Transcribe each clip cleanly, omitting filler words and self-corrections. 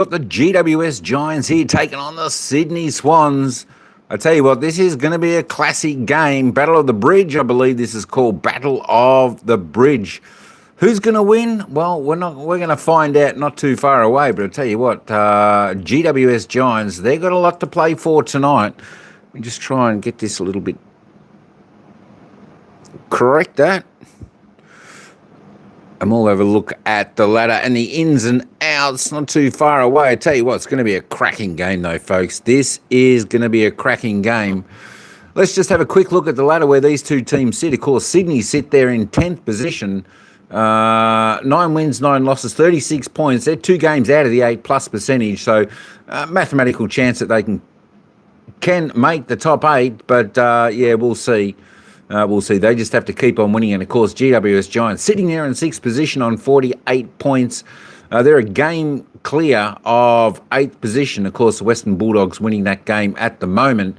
Got the GWS Giants here taking on the Sydney Swans. I tell you what, this is going to be a classic game. Battle of the Bridge, I believe this is called Battle of the Bridge. Who's going to win? Well, we're going to find out not too far away. But I tell you what, GWS Giants, they've got a lot to play for tonight. Let me just try and get this a little bit correct. That. And we'll have a look at the ladder and the ins and outs, not too far away. I tell you what, it's going to be a cracking game though, folks. This is going to be a cracking game. Let's just have a quick look at the ladder where these two teams sit. Of course, Sydney sit there in 10th position. 9 wins, 9 losses, 36 points. They're 2 games out of the 8+ percentage. So mathematical chance that they can make the top 8. But yeah, we'll see. We'll see. They just have to keep on winning. And, of course, GWS Giants sitting there in 6th position on 48 points. They're a game clear of 8th position. Of course, the Western Bulldogs winning that game at the moment.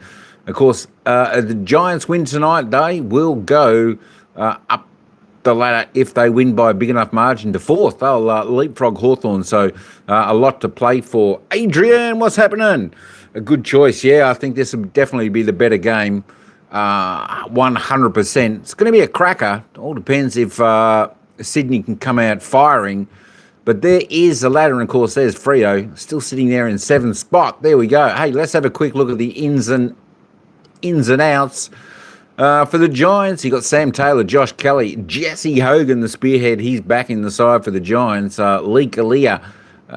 Of course, the Giants win tonight. They will go up the ladder if they win by a big enough margin to 4th. They'll leapfrog Hawthorn. So a lot to play for. Adrian, what's happening? A good choice. Yeah, I think this will definitely be the better game. 100%. It's going to be a cracker. It all depends if Sydney can come out firing. But there is the ladder, and of course there's Freo still sitting there in 7th spot. There we go. Hey, let's have a quick look at the ins and outs. For the Giants, you got Sam Taylor, Josh Kelly, Jesse Hogan, the spearhead. He's back in the side for the Giants. Lee Kalia,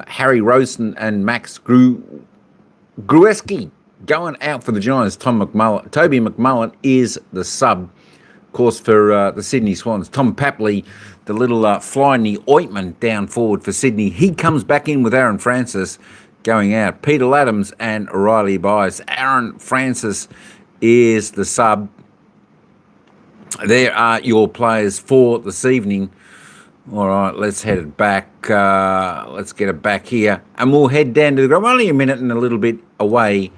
Harry Rosen, and Max Grueski. Going out for the Giants, Toby McMullen is the sub, of course, for the Sydney Swans. Tom Papley, the little fly in the ointment down forward for Sydney. He comes back in with Aaron Francis going out. Peter Laddams and Riley Byers. Aaron Francis is the sub. There are your players for this evening. All right, let's head it back. Let's get it back here. And we'll head down to the ground. Only a minute and a little bit away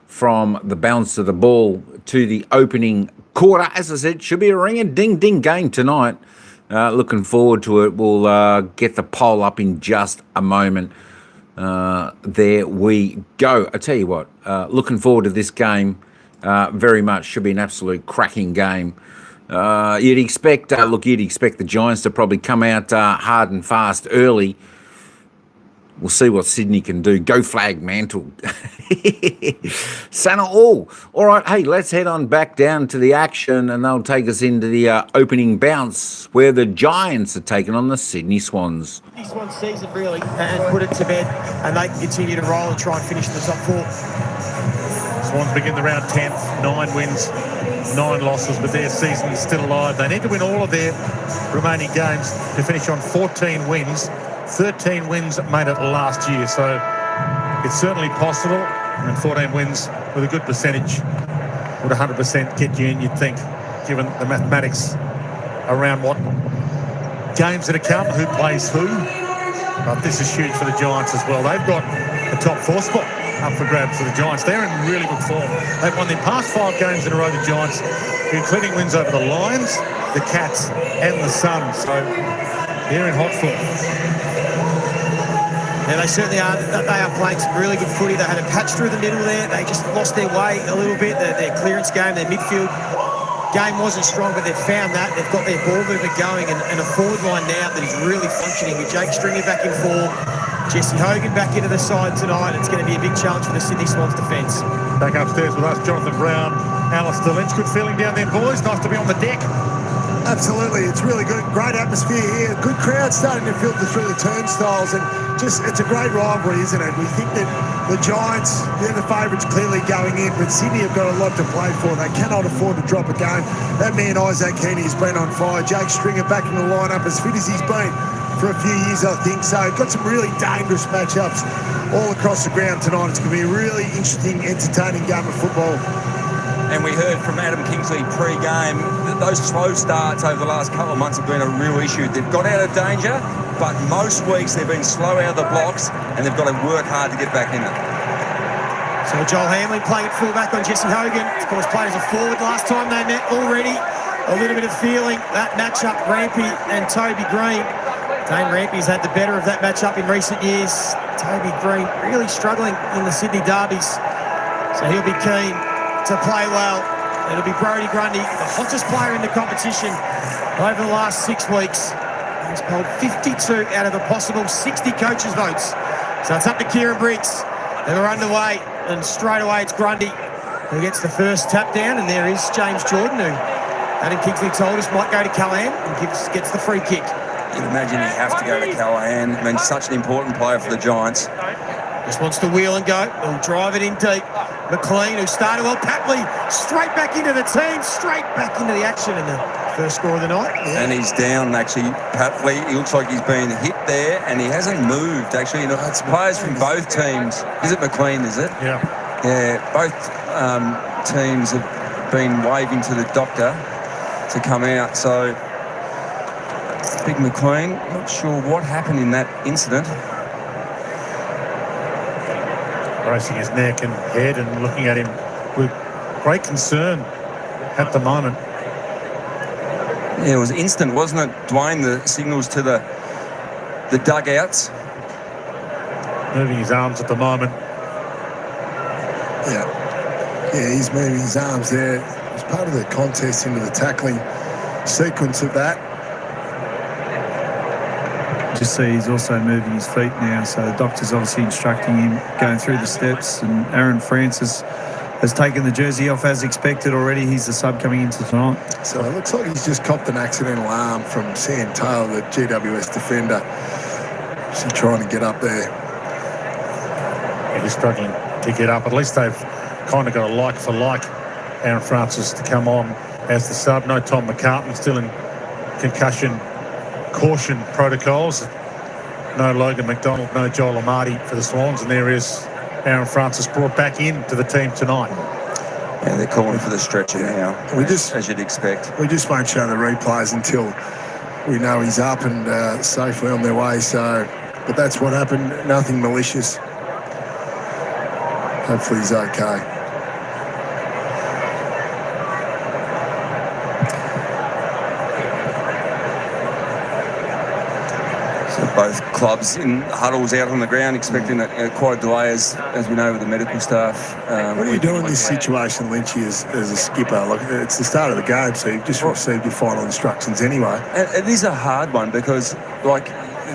from the bounce of the ball to the opening quarter. As I said, should be a ring-a-ding-ding game tonight. Looking forward to it. We'll get the poll up in just a moment. There we go. I tell you what, looking forward to this game very much. Should be an absolute cracking game. You'd expect the Giants to probably come out hard and fast early. We'll see what Sydney can do. Go flag mantle. Sana all. All right, hey, let's head on back down to the action, and they'll take us into the opening bounce where the Giants are taking on the Sydney Swans. Sydney Swans season really and put it to bed, and they can continue to roll and try and finish in the top 4. Swans begin the round 10th, 9 wins, 9 losses, but their season is still alive. They need to win all of their remaining games to finish on 14 wins. 13 wins made it last year, so it's certainly possible, and 14 wins with a good percentage would 100% get you in, you'd think, given the mathematics around what games that are come, who plays who. But this is huge for the Giants as well. They've got a top 4 spot up for grabs for the Giants. They're in really good form. They've won their past 5 games in a row, the Giants, including wins over the Lions, the Cats and the Suns. So they're in hot form. Yeah, they certainly are. They are playing some really good footy. They had a patch through the middle there. They just lost their way a little bit. Their clearance game, their midfield game wasn't strong, but they've found that. They've got their ball movement going and a forward line now that is really functioning with Jake Stringer back in form, Jesse Hogan back into the side tonight. It's going to be a big challenge for the Sydney Swans defence. Back upstairs with us, Jonathan Brown, Alistair Lynch. Good feeling down there, boys. Nice to be on the deck. Absolutely, it's really good. Great atmosphere here. Good crowd starting to filter through the turnstiles, and just it's a great rivalry, isn't it? We think that the Giants, they're the favourites clearly going in, but Sydney have got a lot to play for. They cannot afford to drop a game. That man Isaac Heaney has been on fire. Jake Stringer back in the lineup as fit as he's been for a few years, I think. So got some really dangerous matchups all across the ground tonight. It's going to be a really interesting, entertaining game of football. And we heard from Adam Kingsley pre-game that those slow starts over the last couple of months have been a real issue. They've got out of danger, but most weeks they've been slow out of the blocks and they've got to work hard to get back in it. So Joel Hamlin playing at fullback on Jesse Hogan. Of course, played as a forward last time they met already. A little bit of feeling, that matchup, Rampy and Toby Green. Dane Rampy's had the better of that matchup in recent years. Toby Green really struggling in the Sydney derbies. So he'll be keen to play well. It'll be Brodie Grundy, the hottest player in the competition over the last 6 weeks. He's polled 52 out of a possible 60 coaches' votes. So it's up to Kieran Briggs. They were underway, and straight away it's Grundy who gets the first tap down, and there is James Jordan, who Adam Kingsley told us might go to Callahan and gets the free kick. You'd imagine you have to go to Callahan. I mean, such an important player for the Giants. Just wants to wheel and go. He'll drive it in deep. McLean, who started well. Papley straight back into the team, straight back into the action, and the first score of the night. Yeah. And he's down, actually, Papley. He looks like he's been hit there, and he hasn't moved, actually. You know, it's players from both teams. Is it McLean, is it? Yeah. Yeah, both teams have been waving to the doctor to come out. So, Big McLean, not sure what happened in that incident. Bracing his neck and head and looking at him with great concern at the moment. Yeah, it was instant, wasn't it, Dwayne? The signals to the dugouts. Moving his arms at the moment. Yeah, he's moving his arms there. It's part of the contest into the tackling sequence of that. Just see he's also moving his feet now, so the doctor's obviously instructing him going through the steps, and Aaron Francis has taken the jersey off as expected already. He's the sub coming into tonight. So it looks like he's just copped an accidental arm from Sam Taylor, the GWS defender. Is he trying to get up there? Yeah, he's struggling to get up. At least they've kind of got a like for like Aaron Francis to come on as the sub. No Tom McCartney, still in concussion caution protocols. No Logan McDonald, no Joel Amati for the Swans, and there is Aaron Francis brought back into the team tonight. Yeah, they're calling for the stretcher now, as you'd expect. We just won't show the replays until we know he's up and safely on their way. So, but that's what happened. Nothing malicious. Hopefully he's okay. Both clubs in huddles out on the ground, expecting quite a delay, as we know, with the medical staff. What are you doing in this situation, Lynchy, as a skipper? Look, it's the start of the game, so you've just received your final instructions anyway. It is a hard one because, like,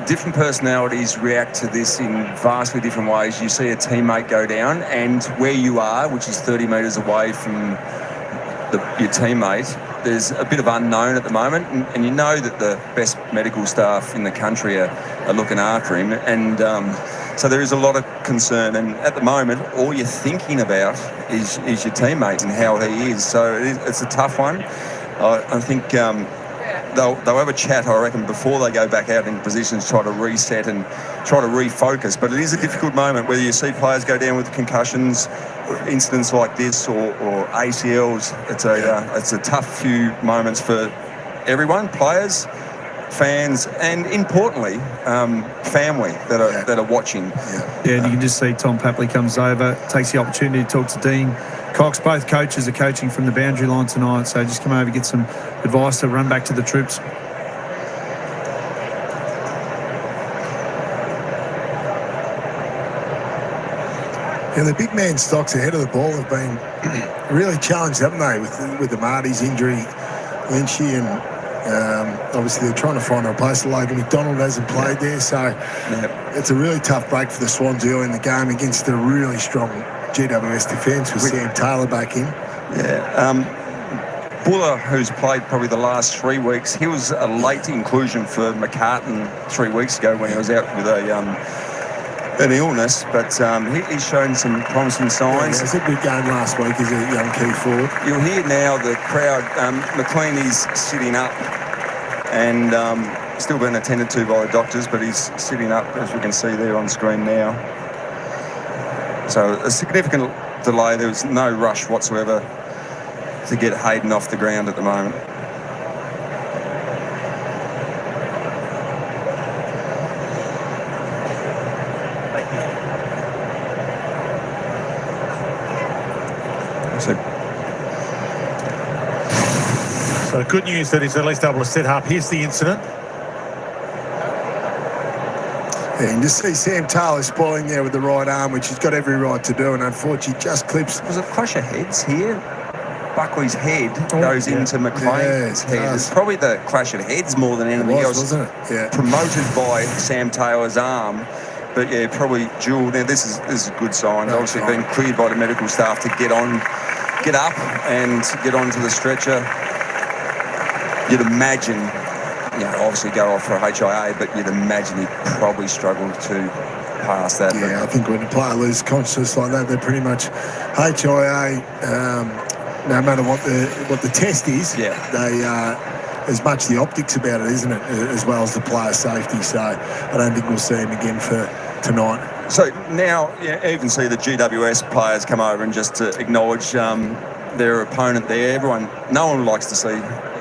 different personalities react to this in vastly different ways. You see a teammate go down, and where you are, which is 30 metres away from your teammate, there's a bit of unknown at the moment, and you know that the best medical staff in the country are looking after him, and so there is a lot of concern, and at the moment all you're thinking about is your teammate and how he is. So it's a tough one. I think they'll have a chat, I reckon, before they go back out in positions, try to reset and try to refocus. But it is a difficult moment, whether you see players go down with concussions, incidents like this, or ACLs. It's a tough few moments for everyone, players, fans, and importantly, family that are watching. Yeah, and you can just see Tom Papley comes over, takes the opportunity to talk to Dean Cox. Both coaches are coaching from the boundary line tonight, so just come over, get some advice to run back to the troops. Yeah, the big man stocks ahead of the ball have been really challenged, haven't they, with the Marty's injury, Lynchy, and obviously they're trying to find a replacement. Logan McDonald hasn't played there, so it's a really tough break for the Swans early in the game against a really strong GWS defence with Sam Taylor back in. Yeah. Buller, who's played probably the last 3 weeks, he was a late inclusion for McCartan 3 weeks ago when he was out with an illness, but he's shown some promising signs. Yeah, it was a good game last week as a young key forward. You'll hear now the crowd. McLean is sitting up and still being attended to by the doctors, but he's sitting up, as we can see there on screen now. So a significant delay. There was no rush whatsoever to get Hayden off the ground at the moment. So good news that he's at least able to set up. Here's the incident. Yeah, you can just see Sam Taylor spoiling there with the right arm, which he's got every right to do, and unfortunately just clips. Was it clash of heads here? Buckley's head goes into McLean's head. It's probably the clash of heads more than anything else. Wasn't it? Yeah. Promoted by Sam Taylor's arm. But yeah, probably dual. Now this is a good sign. Obviously been cleared by the medical staff to get up and get onto the stretcher. You'd imagine, obviously go off for a HIA, but you'd imagine he'd probably struggle to pass that. Yeah, I think when a player loses consciousness like that, they're pretty much HIA. No matter what the test is, they as much the optics about it, isn't it, as well as the player safety. So I don't think we'll see him again for tonight. So now, even see the GWS players come over and just to acknowledge their opponent there. No one likes to see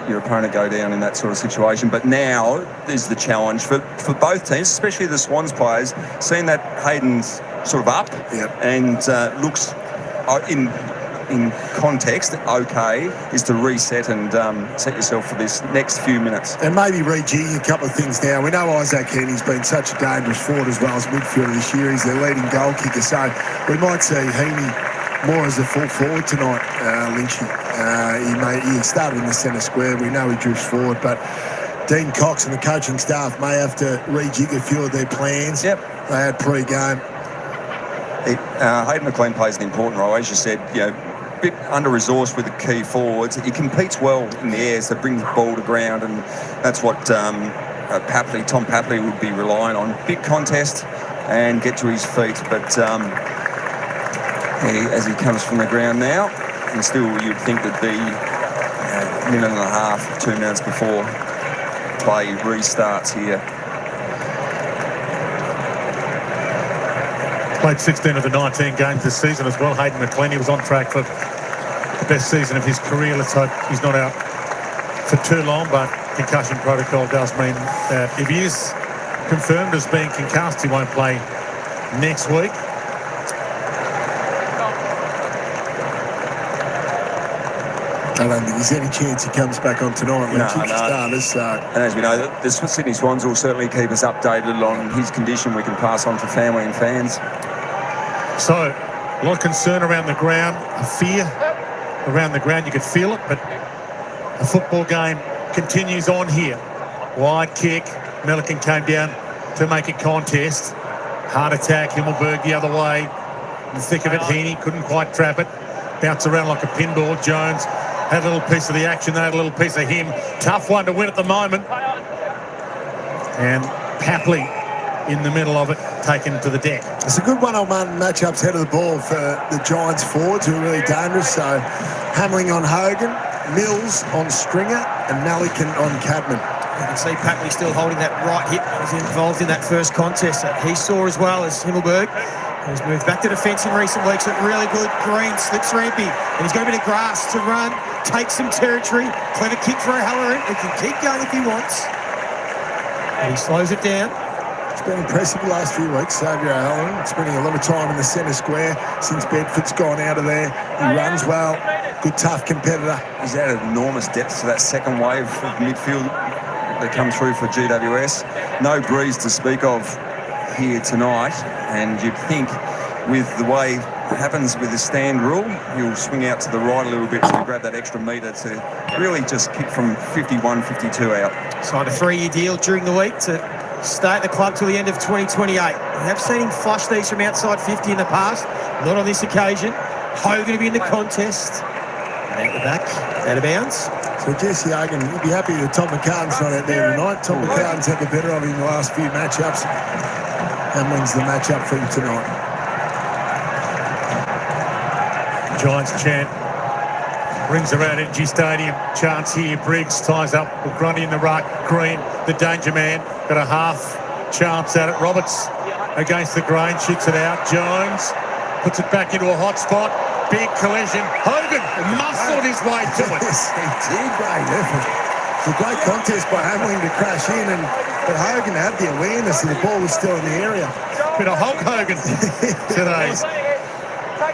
your opponent go down in that sort of situation, but now is the challenge for both teams, especially the Swans players, seeing that Hayden's sort of up and looks in context is to reset and set yourself for this next few minutes. And maybe rejigging a couple of things now. We know Isaac Heaney's been such a dangerous forward as well as midfielder this year. He's their leading goal kicker, so we might see Heaney more as a full forward tonight, Lynchy. He started in the centre square. We know he drifts forward, but Dean Cox and the coaching staff may have to rejig a few of their plans. They had pre-game. Hayden McLean plays an important role, as you said, a bit under-resourced with the key forwards. He competes well in the air, so brings the ball to ground, and that's what Tom Papley would be relying on. Big contest and get to his feet, but as he comes from the ground now, and still you'd think there'd be a minute and a half, 2 minutes before play restarts here. Played 16 of the 19 games this season as well. Hayden McLean, he was on track for the best season of his career. Let's hope he's not out for too long, but concussion protocol does mean that if he is confirmed as being concussed, he won't play next week. I don't think there's any chance he comes back on tonight. And as we know, the Sydney Swans will certainly keep us updated on his condition. We can pass on to family and fans. So, a lot of concern around the ground, a fear around the ground. You could feel it, but the football game continues on here. Wide kick. Milliken came down to make a contest. Hard attack. Himmelberg the other way. In the thick of it, Heaney couldn't quite trap it. Bounced around like a pinball. Jones had a little piece of the action. They had a little piece of him. Tough one to win at the moment. And Papley in the middle of it, taken to the deck. It's a good one-on-one matchups head of the ball for the Giants forwards, who are really dangerous. So Hamling on Hogan, Mills on Stringer, and Malikan on Cadman. You can see Papley still holding that right hip. He was involved in that first contest that he saw as well as Himmelberg. He's moved back to defence in recent weeks. Look really good. Green slips rampy, and he's got a bit of grass to run, take some territory. Clever kick for O'Halloran. He can keep going if he wants. And he slows it down. It's been impressive the last few weeks, Xavier O'Halloran, spending a lot of time in the centre square since Bedford's gone out of there. He runs well, good tough competitor. He's added enormous depth to that second wave of midfield that come through for GWS. No breeze to speak of here tonight, and you'd think with the way it happens with the stand rule, he'll swing out to the right a little bit to grab that extra metre to really just kick from 51, 52 out. Signed a 3-year deal during the week to stay at the club till the end of 2028. We have seen him flush these from outside 50 in the past, not on this occasion. Hogan to be in the contest. And out the back, out of bounds. So Jesse Hogan, you'd be happy that Tom McCartan's not out there tonight. Tom McCartan's had the better of him in the last few matchups and wins the matchup for him tonight. Giants chant rings around ENGIE Stadium. Chance here. Briggs ties up with Grundy in the ruck. Green, the danger man, got a half chance at it. Roberts against the grain, shoots it out. Jones puts it back into a hot spot. Big collision. Hogan muscled his way to it. Yes, he did. Great effort. It's a great contest by Hamling to crash in, but Hogan had the awareness that the ball was still in the area. Bit of Hulk Hogan today.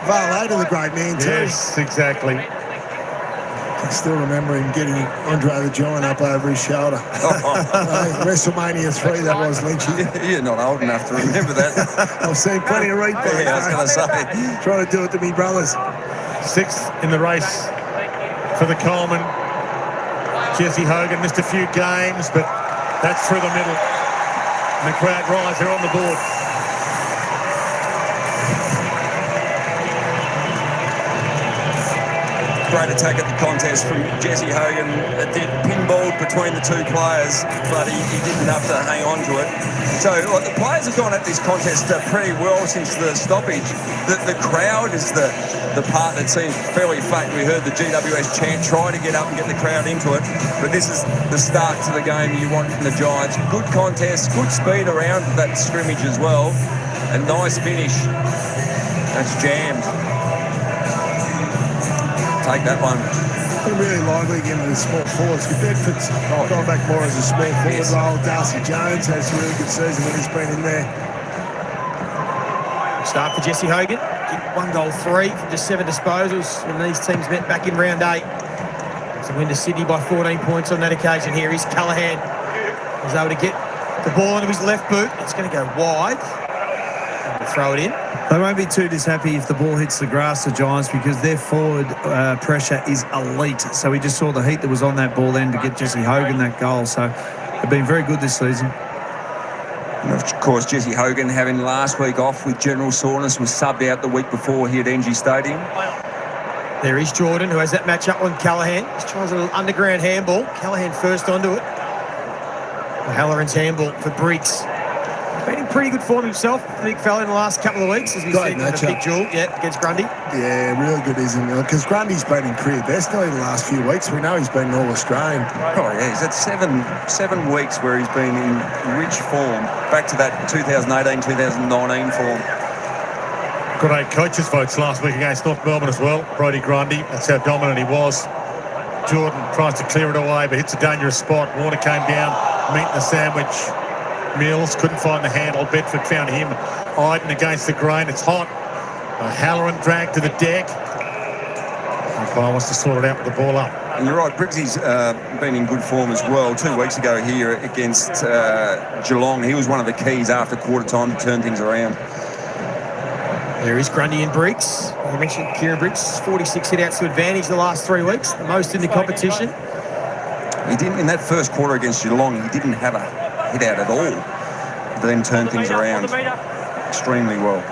Valet to the great man too. Yes, exactly. I still remember him getting Andre the Giant up over his shoulder. WrestleMania 3, that was, Lynchy. You're not old enough to remember that. I've seen plenty of replays. Yeah, I was going to say. Trying to do it to me brothers. 6th in the race for the Coleman. Jesse Hogan missed a few games, but that's through the middle. And the crowd rise, they're on the board. Great attack at the contest from Jesse Hogan. It did pinball between the two players, but he didn't have to hang on to it. So the players have gone at this contest pretty well since the stoppage. The crowd is the part that seems fairly fake. We heard the GWS chant try to get up and get the crowd into it, but this is the start to the game you want from the Giants. Good contest, good speed around that scrimmage as well, and nice finish. That's jammed. Take that one. Been really lively again with the small forwards. Bedford's gone back more as a small forward role. Darcy Jones has a really good season when he's been in there. Start for Jesse Hogan. 1 goal 3 from just 7 disposals when these teams met back in round 8. It's a win to Sydney by 14 points on that occasion. Here is Callaghan. He's able to get the ball into his left boot. It's going to go wide. Throw it in. They won't be too dishappy if the ball hits the grass, the Giants, because their forward pressure is elite. So we just saw the heat that was on that ball then to get Jesse Hogan that goal. So they've been very good this season. And of course, Jesse Hogan, having last week off with general soreness, was subbed out the week before here at ENGIE Stadium. There is Jordan, who has that match up on Callaghan. Just tries a little underground handball. Callaghan first onto it. Halloran's handball for Briggs. Been in pretty good form himself, the big fella, in the last couple of weeks, as we see the big duel against Grundy. Yeah, really good, isn't he? Because Grundy's been in career best nearly the last few weeks. We know he's been All-Australian. Oh, yeah, he's had seven weeks where he's been in rich form, back to that 2018-2019 form. Got 8 coaches' votes last week against North Melbourne as well. Brodie Grundy, that's how dominant he was. Jordan tries to clear it away, but hits a dangerous spot. Warner came down, meat in the sandwich. Mills couldn't find the handle. Bedford found him hiding against the grain. It's hot. Halloran dragged to the deck. Umpire wants to sort it out with the ball up. And you're right, Briggsy's been in good form as well. 2 weeks ago here against Geelong, he was one of the keys after quarter time to turn things around. There is Grundy and Briggs. I mentioned Kieran Briggs, 46 hit-outs to advantage the last 3 weeks, the most in the competition. He didn't, in that first quarter against Geelong, he didn't have a hit out at all, then turn things around extremely well.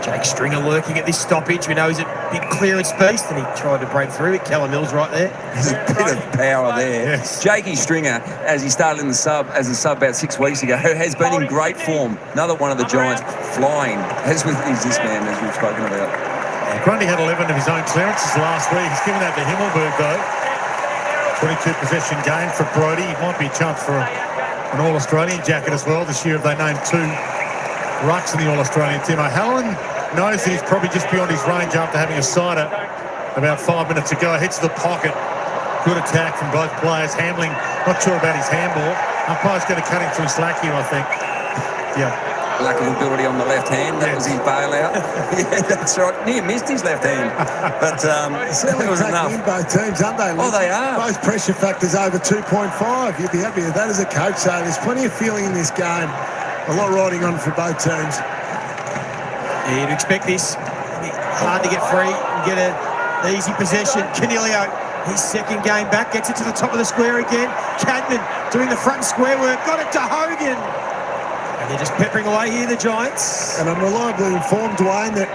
Jake Stringer lurking at this stoppage. We know he's a big clearance beast, and he tried to break through it. Callum Mills right there. There's a bit of power there. Yes. Jakey Stringer, as he started in the sub as a sub about 6 weeks ago, has been in great form. Another one of the Giants flying, as with this man, as we've spoken about. Grundy had 11 of his own clearances last week. He's given that to Himmelberg, though. 22 possession game for Brodie. It might be a chance for an All-Australian jacket as well. This year they named 2 rucks in the All-Australian team. Halloran knows that he's probably just beyond his range after having a sighter about 5 minutes ago. Hits the pocket. Good attack from both players. Handling, not sure about his handball. Umpire's going to cut him through slack here, I think. Yeah. Lack of ability on the left hand. That was his bailout. Yeah, that's right. Near missed his left hand. But it was enough. In both teams, aren't they? Oh, they are. Both pressure factors over 2.5. You'd be happy with that as a coach. So there's plenty of feeling in this game. A lot riding on for both teams. Yeah, you'd expect this. Hard to get free and get an easy possession. Canelio, his second game back, gets it to the top of the square again. Cadman doing the front and square work. Got it to Hogan. They're just peppering away here, the Giants. And I'm reliably informed, Dwayne, that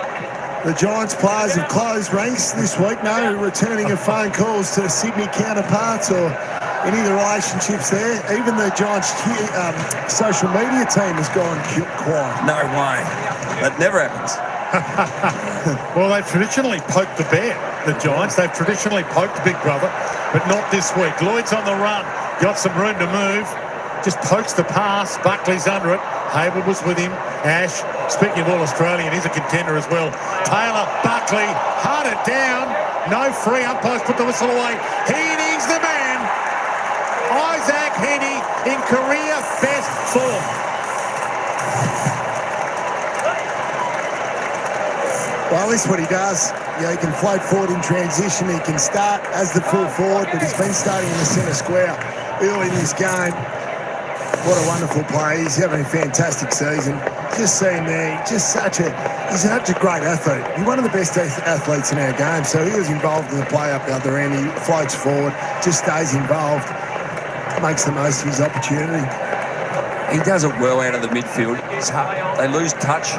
the Giants players have closed ranks this week. No returning of phone calls to Sydney counterparts or any of the relationships there. Even the Giants social media team has gone quiet. No way. That never happens. Well, they've traditionally poked the bear, the Giants. They've traditionally poked Big Brother, but not this week. Lloyd's on the run. Got some room to move. Just pokes the pass. Buckley's under it. Hayward was with him. Ash, speaking of All-Australian, he's a contender as well. Taylor, Buckley, hard it down. No free. Umpires put the whistle away. Heaney's the man. Isaac Heaney in career best form. Well, this is what he does. he can float forward in transition. He can start as the full forward, but he's been starting in the centre square early in this game. What a wonderful play. He's having a fantastic season. Just seeing there, he's such a great athlete. He's one of the best athletes in our game. So he was involved in the play up the other end. He floats forward, just stays involved, makes the most of his opportunity. He does it well out of the midfield. They lose touch.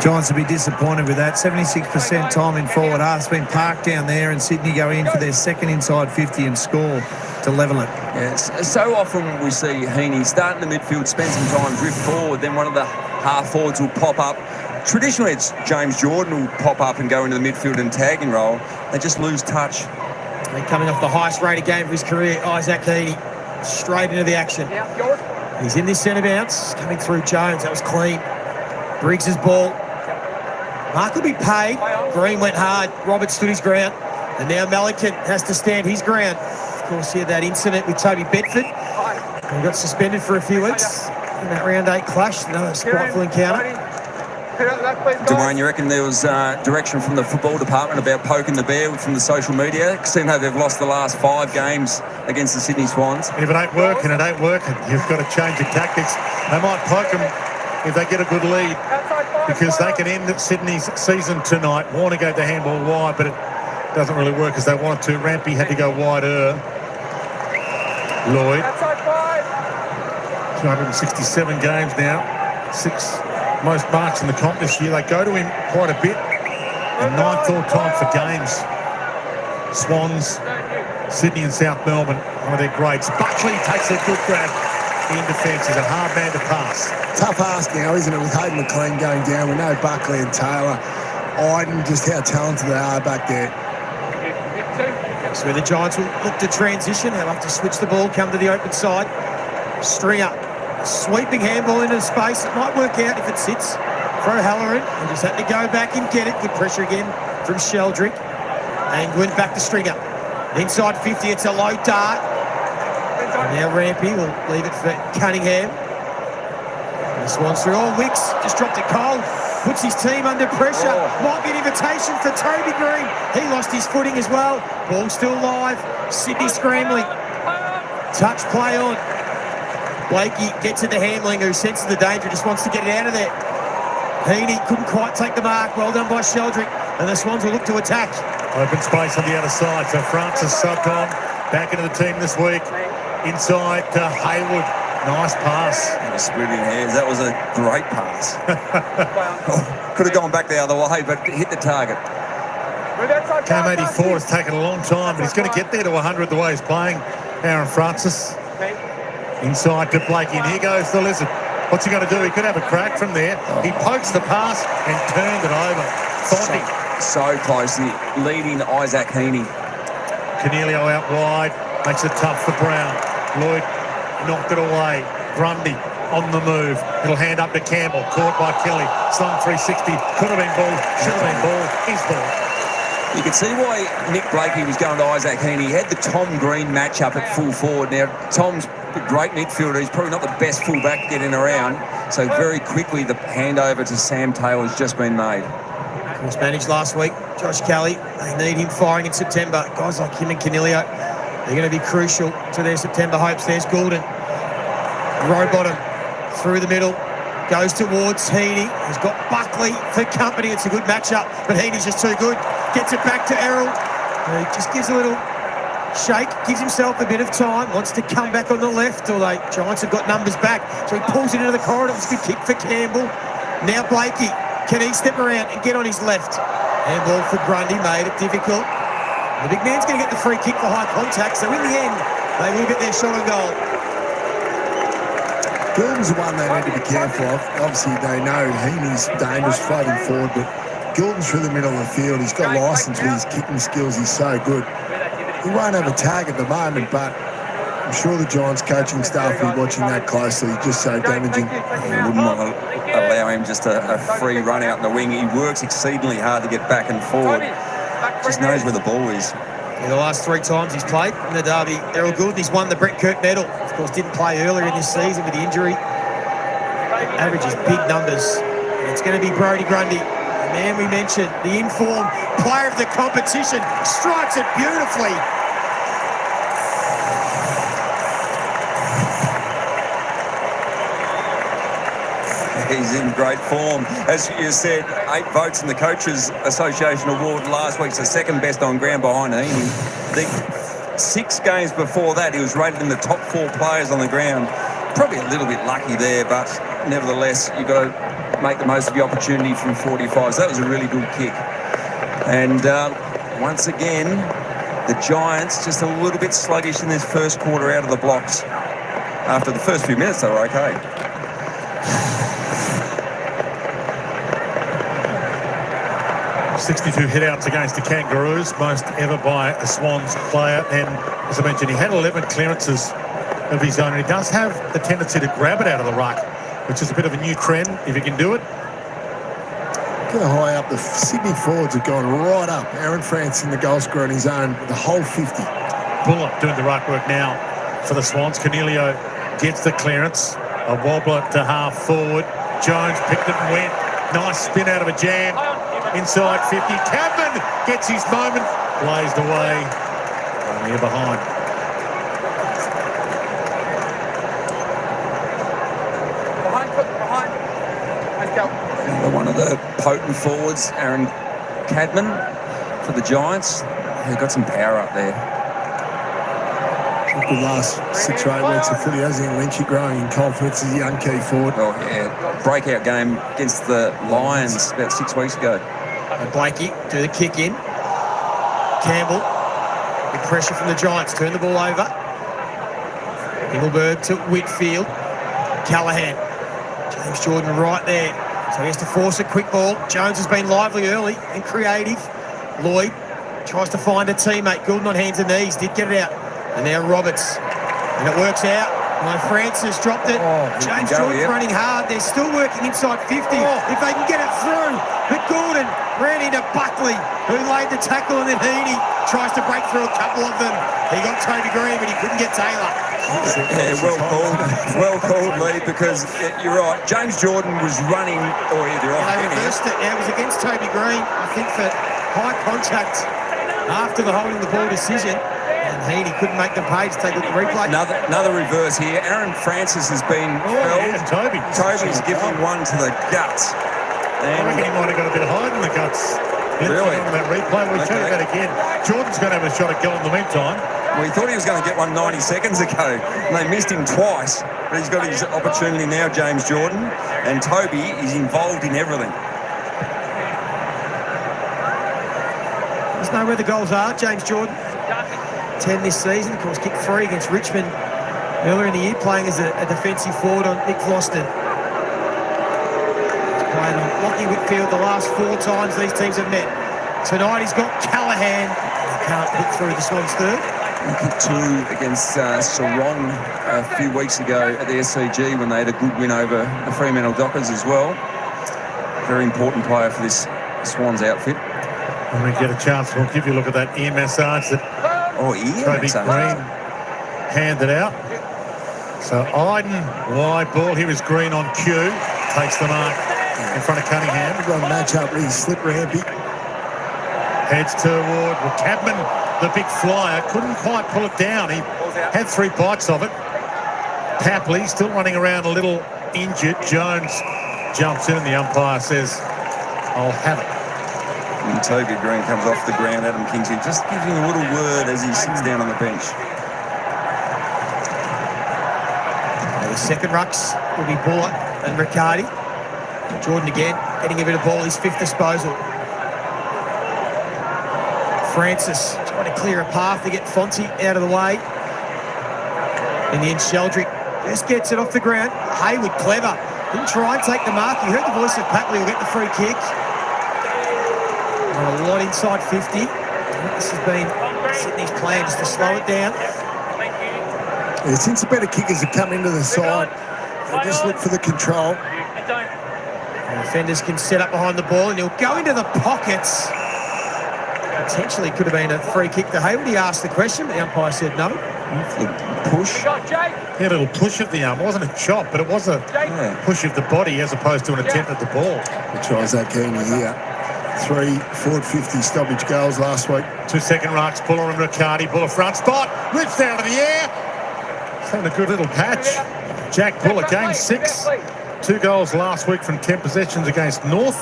Giants will be disappointed with that. 76% time in forward half has been parked down there, and Sydney go in for their second inside 50 and score to level it. Yes. So often we see Heaney start in the midfield, spend some time, drift forward, then one of the half forwards will pop up. Traditionally, it's James Jordan will pop up and go into the midfield and tag and roll. They just lose touch. And coming off the highest rated game of his career, Isaac Heaney, straight into the action. He's in this centre bounce, coming through Jones. That was clean. Briggs' ball. Mark will be paid. Green went hard. Roberts stood his ground. And now Melican has to stand his ground. Of course, he had that incident with Toby Bedford. He got suspended for a few weeks in that round 8 clash. Another spiteful encounter. Dwayne, you reckon there was direction from the football department about poking the bear from the social media? Seeing how they've lost the last 5 games against the Sydney Swans. If it ain't working, it ain't working. You've got to change your tactics. They might poke them if they get a good lead, because they can end Sydney's season tonight. Warner gave the handball wide, but it doesn't really work as they wanted to. Rampy had to go wider. Lloyd. 267 games now. 6 most marks in the comp this year. They go to him quite a bit. And 9th all-time for games. Swans, Sydney and South Melbourne, one of their greats. Buckley takes a good grab in defence. He's a hard man to pass. Tough ask now, isn't it, with Hayden McLean going down. We know Buckley and Taylor, Iden, just how talented they are back there. So the Giants will look to transition. They'll have to switch the ball, come to the open side. Stringer, sweeping handball into space. It might work out if it sits. Throw Halloran. He just had to go back and get it. Good pressure again from Sheldrick. Angwin back to Stringer. Inside 50, it's a low dart. And now Rampy will leave it for Cunningham. And the Swans through. Oh, Wicks just dropped it cold. Puts his team under pressure. Might be an invitation for Toby Green. He lost his footing as well. Ball still live. Sydney scrambling. Touch play on. Blakey gets into Hamling, who senses the danger, just wants to get it out of there. Heaney couldn't quite take the mark. Well done by Sheldrick. And the Swans will look to attack. Open space on the other side. So Francis subbed on. Back into the team this week. Inside to Haywood. Nice pass. Split in hands. That was a great pass. Could have gone back the other way, but hit the target. Cam 84 has taken a long time, but he's going to get there to 100 the way he's playing. Aaron Francis. Inside to Blakey, and here goes the Lizard. What's he going to do? He could have a crack from there. He pokes the pass and turned it over. So close. Leading Isaac Heaney. Cornelio out wide. Makes it tough for Brown. Lloyd knocked it away. Grundy on the move. It'll hand up to Campbell. Caught by Kelly. Slung 360. Could have been ball. Should have been ball. Is ball. You can see why Nick Blakey was going to Isaac Heaney. He had the Tom Green matchup at full forward. Now, Tom's a great midfielder. He's probably not the best fullback getting around. So very quickly, the handover to Sam Taylor has just been made. He was managed last week. Josh Kelly, they need him firing in September. Guys like him and Canilio, they're going to be crucial to their September hopes. There's Goulden. Rowbottom through the middle. Goes towards Heaney. He's got Buckley for company. It's a good matchup, but Heaney's just too good. Gets it back to Errol. He just gives a little shake, gives himself a bit of time, wants to come back on the left, although Giants have got numbers back. So he pulls it into the corridor. It's a good kick for Campbell. Now Blakey. Can he step around and get on his left? Handball for Grundy made it difficult. The big man's going to get the free kick for high contact, so in the end, they will get their shot on goal. Gilden's the one they need to be careful of. Obviously, they know Heaney's dangerous floating forward, but Gilden's through the middle of the field. He's got licence with his kicking skills. He's so good. He won't have a tag at the moment, but I'm sure the Giants coaching staff will be watching that closely. He's just so damaging. He wouldn't want to allow him just a free run out in the wing. He works exceedingly hard to get back and forward. Just knows where the ball is. In the last 3 times he's played in the derby, Errol Goulden, he's won the Brett Kirk medal. Of course, didn't play earlier in this season with the injury. Averages big numbers. And it's going to be Brodie Grundy. And man we mentioned, the informed player of the competition, strikes it beautifully. He's in great form. As you said, 8 votes in the Coaches Association Award last week. It's the second best on ground behind ENGIE. The 6 games before that, he was rated in the top 4 players on the ground. Probably a little bit lucky there, but nevertheless, you've got to make the most of the opportunity from 45. So that was a really good kick. And once again, the Giants just a little bit sluggish in this first quarter out of the blocks. After the first few minutes, they were okay. 62 hit-outs against the Kangaroos, most ever by a Swans player. And as I mentioned, he had 11 clearances of his own. And he does have the tendency to grab it out of the ruck, which is a bit of a new trend, if he can do it. Go high up. The Sydney forwards have gone right up. Aaron France in the goal scorer on his own, the whole 50. Bullock doing the ruck work now for the Swans. Cornelio gets the clearance. A wobbler to half forward. Jones picked it and went. Nice spin out of a jam. Inside 50. Cadman gets his moment. Blazed away. Only here behind. Let's go. One of the potent forwards, Aaron Cadman, for the Giants. He got some power up there. The last 6 or 8 weeks of footy, hasn't he? Lynch growing in confidence as a young key forward. Oh, yeah. Breakout game against the Lions about 6 weeks ago. And Blakey do the kick in. Campbell, big pressure from the Giants, turn the ball over. Engelberg to Whitfield. Callahan. James Jordan right there. So he has to force a quick ball. Jones has been lively early and creative. Lloyd tries to find a teammate. Goulden on hands and knees, did get it out. And now Roberts. And it works out. My Francis dropped it. James Jordan's running hard. They're still working inside 50. If they can get it through. But Goulden ran into Buckley, who laid the tackle, and then Heaney tries to break through a couple of them. He got Toby Green, but he couldn't get Taylor. Yeah, well called, Lee, because you're right. James Jordan was running. Oh, yeah, they're off. They reversed it. Now it was against Toby Green, I think, for high contact after the holding the ball decision. And Heaney couldn't make them pay to take a look at the replay. Another reverse here. Aaron Francis has been felled. Yeah, Toby's given one to the guts. I reckon he might have got a bit high in the guts. Really? On that replay. We'll show you that again. Jordan's going to have a shot at goal in the meantime. Well, he thought he was going to get one 90 seconds ago, and they missed him twice. But he's got his opportunity now, James Jordan. And Toby is involved in everything. There's know where the goals are. James Jordan, 10 this season. Of course, kicked 3 against Richmond earlier in the year, playing as a defensive forward on Nick Vlosten. He's played on Lockie Whitfield the last 4 times these teams have met. Tonight he's got Callahan. He can't pick through the Swans third. He kicked 2 against Sarong a few weeks ago at the SCG when they had a good win over the Fremantle Dockers as well. Very important player for this Swans outfit. When we get a chance, we'll give you a look at that ear massage that Toby Green handed out. So Iden, wide ball. Here is Green on cue. Takes the mark in front of Cunningham. We've got a match up, really slip rampy. Heads toward Cadman, the big flyer. Couldn't quite pull it down. He had 3 bites of it. Papley still running around a little injured. Jones jumps in and the umpire says, I'll have it. And Toby Green comes off the ground. Adam Kingsley just gives him a little word as he sits down on the bench. The second rucks will be Buller and Riccardi. Jordan again, getting a bit of ball, his 5th disposal. Francis trying to clear a path to get Fonte out of the way. In the end, Sheldrick just gets it off the ground. Hayward, clever. Didn't try and take the mark. You heard the voice of Papley will get the free kick. A lot inside 50. This has been Sydney's plan, just to slow it down. Yeah, since the better kickers have come into the side, they just look for the control. And defenders can set up behind the ball, and he'll go into the pockets. Potentially could have been a free kick to Hayward. He asked the question, but the umpire said no. Push. He had a little push of the arm. It wasn't a chop, but it was a push of the body as opposed to an attempt at the ball. He tries that Kearney here. 3 forward 50 stoppage goals last week. 2 second rucks, Buller and Riccardi. Buller front spot, rips out of the air. He's having a good little patch. Jack Buller, game 6. 2 goals last week from 10 possessions against North.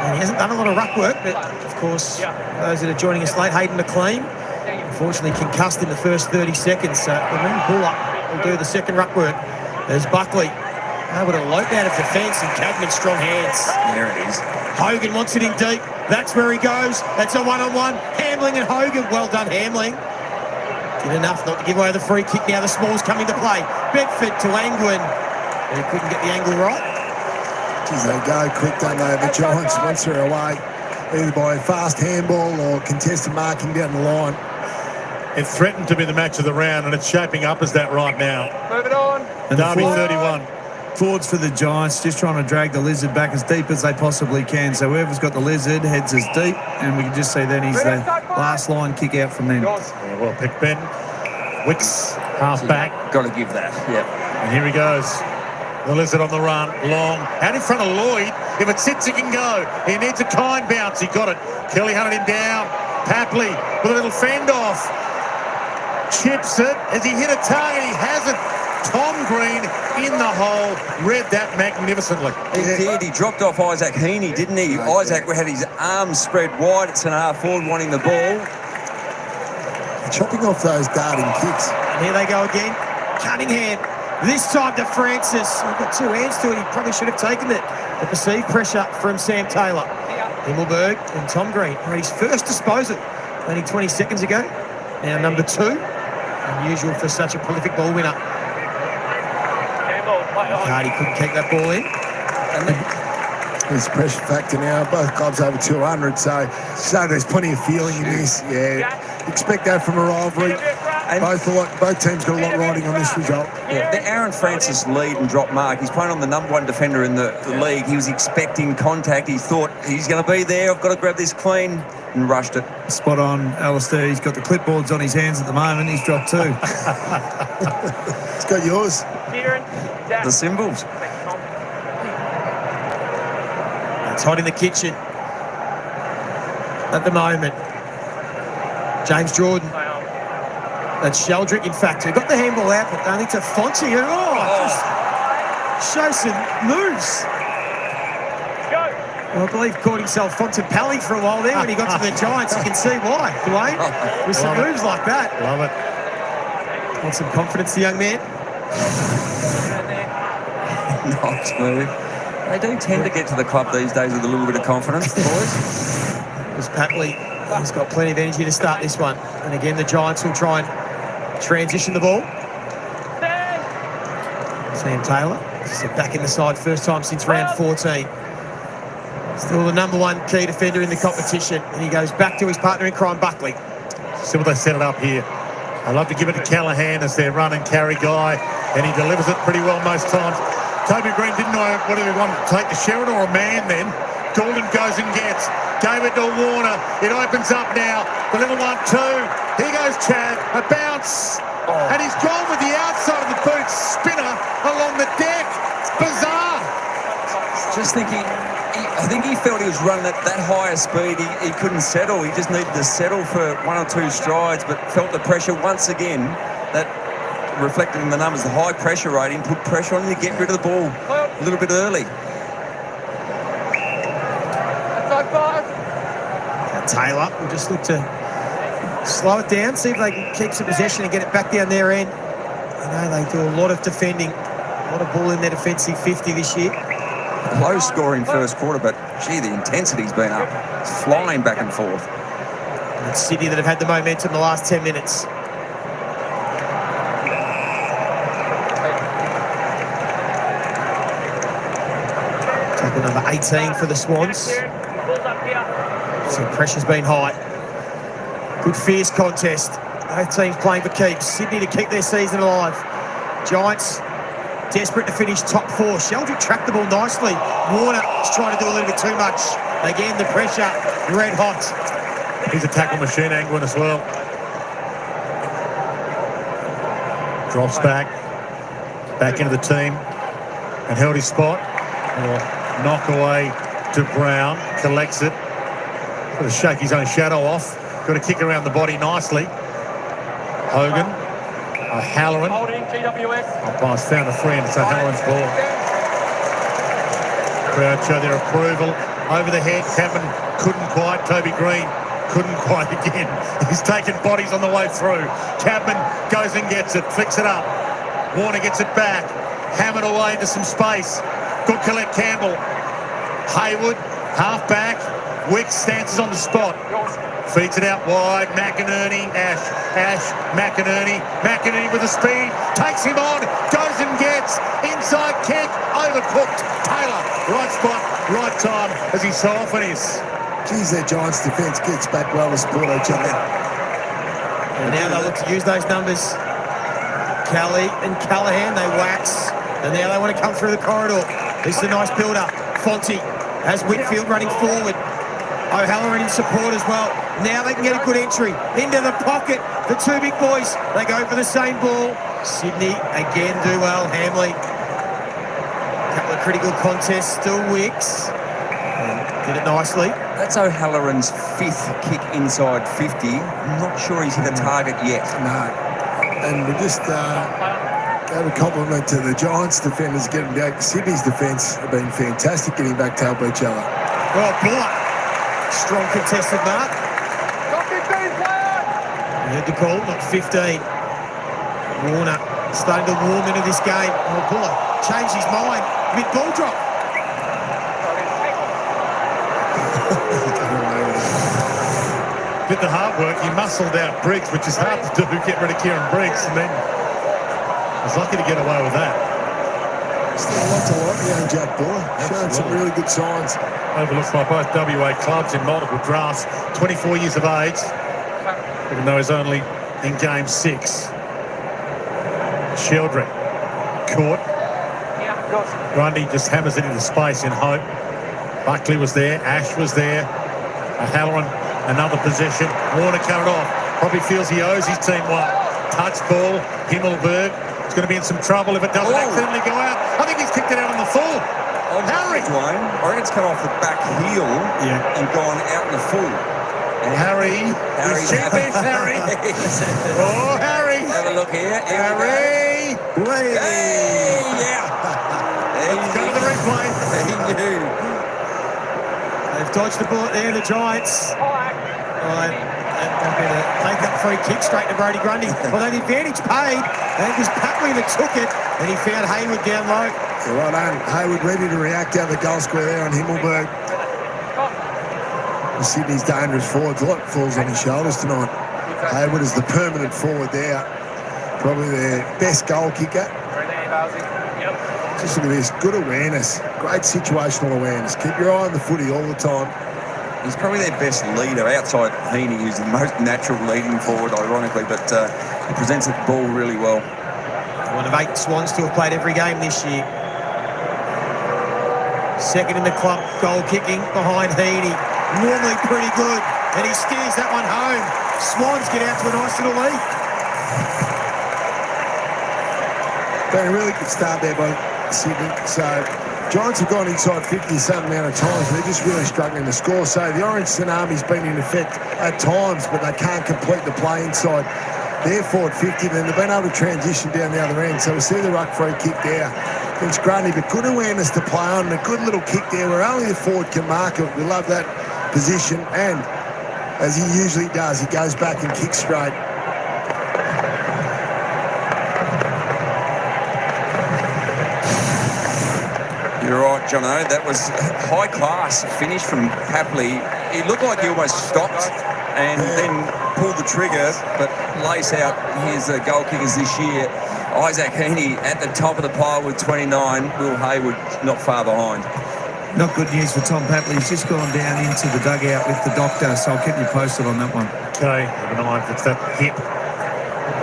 And he hasn't done a lot of ruck work, but of course, those that are joining us late, Hayden McLean, unfortunately concussed in the first 30 seconds. So Buller will do the second ruck work. There's Buckley, able to lope out of defence, and Cadman's strong hands. There it is. Hogan wants it in deep. That's where he goes. That's a one-on-one. Hamling and Hogan. Well done, Hamling. Did enough not to give away the free kick. Now the Smalls coming to play. Bedford to Angwin. But he couldn't get the angle right. Geez, they go quick, don't they? The Giants, once they're away, either by fast handball or contested marking down the line. It threatened to be the match of the round, and it's shaping up as that right now. Move it on. And Derby 31. Forwards for the Giants, just trying to drag the Lizard back as deep as they possibly can. So whoever's got the Lizard heads as deep, and we can just see then he's the last line kick out from them. Yeah, well picked, Ben. Wicks, half back. Got to give that, yep. And here he goes. The Lizard on the run, long, out in front of Lloyd. If it sits, he can go. He needs a kind bounce. He got it. Kelly hunted him down. Papley with a little fend off. Chips it. Has he hit a target? He hasn't. Tom Green in the hole. Read that magnificently. He did. He dropped off Isaac Heaney, didn't he? Isaac had his arms spread wide at centre forward wanting the ball. Chopping off those darting kicks. And here they go again. Cunningham. This time to Francis. He's got 2 hands to it. He probably should have taken it. The perceived pressure from Sam Taylor. Himmelberg and Tom Green on his first disposal only 20 seconds ago. Now number 2. Unusual for such a prolific ball winner. Cardi couldn't keep that ball in. There's pressure factor now. Both clubs over 200, so there's plenty of feeling in this. Yeah, expect that from a rivalry. And both teams got a lot riding on this result. Yeah, the Aaron Francis lead and drop mark. He's playing on the number 1 defender in the league. He was expecting contact. He thought he's going to be there. I've got to grab this clean, and rushed it. Spot on, Alistair. He's got the clipboards on his hands at the moment. He's dropped 2. It's got yours. The symbols. It's hot in the kitchen at the moment. James Jordan. That's Sheldrick, in fact, who got the handball out, but only to Fonte. Just show some moves. Well, I believe caught himself Fontempelli for a while there when he got to the Giants. You can see why, Dwayne, with some moves like that. Love it. Want some confidence, the young man? Not smooth. They do tend to get to the club these days with a little bit of confidence, the boys. Because Patley has got plenty of energy to start this one. And again, the Giants will try and transition the ball. Sam Taylor, back in the side, first time since round 14. Still the number 1 key defender in the competition. And he goes back to his partner in crime, Buckley. See what they set it up here. I love to give it to Callaghan as their run and carry guy, and he delivers it pretty well most times. Toby Green didn't know whether he wanted to take the Sheridan or a man then. Gordon goes and gets. Gave it to Warner. It opens up now. The little 1-2. Here goes Chad. A bounce. And he's gone with the outside of the boot. Spinner along the deck. Bizarre. Just thinking, I think he felt he was running at that higher speed. He couldn't settle. He just needed to settle for 1 or 2 strides, but felt the pressure once again. That reflected in the numbers. The high pressure rating put pressure on him to get rid of the ball a little bit early. Taylor will just look to slow it down, see if they can keep some possession and get it back down their end. I know they do a lot of defending, a lot of ball in their defensive 50 this year. Low scoring first quarter, but gee, the intensity's been up. It's flying back and forth. And it's Sydney that have had the momentum the last 10 minutes. Tackle number 18 for the Swans. So pressure's been high. Good fierce contest. Both teams playing for keeps. Sydney to keep their season alive. Giants desperate to finish top 4. Sheldrick tracked the ball nicely. Warner is trying to do a little bit too much. Again, the pressure red hot. He's a tackle machine, Angwin, as well. Drops back into the team and held his spot. Knock away to Brown, collects it. Got to shake his own shadow off. Got to kick around the body nicely. Hogan, O'Halloran. Umpire's found a free and it's O'Halloran's ball. Crowd show their approval. Over the head, Chapman couldn't quite. Toby Green couldn't quite again. He's taken bodies on the way through. Chapman goes and gets it, flicks it up. Warner gets it back. Hammered away into some space. Good Colette Campbell. Hayward, half back. Wicks stances on the spot. Feeds it out wide. McInerney, Ash, McInerney. McInerney with the speed. Takes him on. Goes and gets. Inside kick. Overcooked. Taylor. Right spot, right time, as he so often is. Geez, their Giants defence gets back well to support each other. And now they look to use those numbers. Kelly and Callaghan, they wax. And now they want to come through the corridor. This is a nice build-up. Fonte has Whitfield running forward. O'Halloran in support as well. Now they can get a good entry into the pocket. The two big boys, they go for the same ball. Sydney again do well. Hamley. A couple of critical contests. Still Wicks. Did it nicely. That's O'Halloran's 5th kick inside 50. I'm not sure he's hit a target yet. No. And we just gave a compliment to the Giants defenders getting back. Sydney's defence have been fantastic getting back to help each other. Well, Buller. Strong contested mark. Got 15 players. You heard the call, not 15. Warner starting to warm into this game. Oh, Buller changed his mind mid-ball drop. Did the hard work. He muscled out Briggs, which is hard to do, get rid of Kieran Briggs, and then was lucky to get away with that. Still lots of like young Jack Buller, showing some really good signs. Overlooked by both WA clubs in multiple drafts, 24 years of age, even though he's only in game 6. Sheldrick, caught. Grundy just hammers it into space in hope. Buckley was there, Ash was there, O'Halloran, another possession. Warner cut it off. Probably feels he owes his team one. Touch ball, Himmelberg. It's going to be in some trouble if it doesn't accidentally go out. I think he's kicked it out on the full. Harry. Dwayne, I reckon it's come off the back heel and gone out in the full. And Harry's Harry. Oh, Harry. Have a look here. Harry. Hey, yeah. Let's go to the replay. He knew. They've dodged the bullet there, the Giants. They're going to take that free kick straight to Brodie Grundy. Although the advantage paid, and it was Papley that took it, and he found Hayward down low. Yeah, well done. Hayward ready to react out the goal square there on Himmelberg. Sydney's dangerous forwards. A lot falls on his shoulders tonight. Hayward is the permanent forward there. Probably their best goal kicker. Just look at this. Good awareness. Great situational awareness. Keep your eye on the footy all the time. He's probably their best leader outside Heaney, who's the most natural leading forward, ironically, but he presents the ball really well. One of 8 Swans to have played every game this year. Second in the club goal kicking behind Heaney. Normally pretty good, and he steers that one home. Swans get out to a nice little lead. Been a really good start there by Sydney. So Giants have gone inside 50 some amount of times. They're just really struggling to score. So the Orange Tsunami's been in effect at times, but they can't complete the play inside their forward 50. Then they've been able to transition down the other end. So we see the ruck free kick there. It's Grundy, but good awareness to play on and a good little kick there where only the forward can mark it. We love that position, and as he usually does, he goes back and kicks straight. You're right, Jono. That was high class finish from Papley. It looked like he almost stopped and then pulled the trigger, but lace out his goal kickers this year. Isaac Heaney at the top of the pile with 29. Will Hayward not far behind. Not good news for Tom Papley. He's just gone down into the dugout with the doctor, so I'll keep you posted on that one. Okay, have an eye if it's that hip.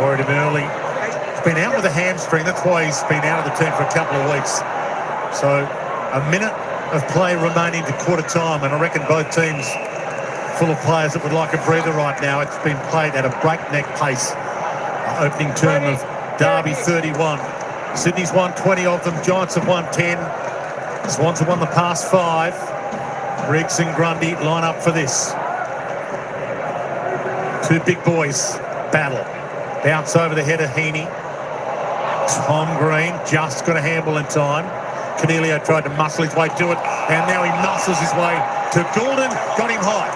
Worried him early. He's been out with a hamstring. That's why he's been out of the team for a couple of weeks. So a minute of play remaining to quarter time, and I reckon both teams full of players that would like a breather right now. It's been played at a breakneck pace. Opening term of Derby 31. Sydney's won 20 of them. Giants have won 10. Swans have won the past 5. Briggs and Grundy line up for this. Two big boys battle. Bounce over the head of Heaney. Tom Green just got a handle in time. Cornelio tried to muscle his way to it, and now he muscles his way to Goulden. Got him high.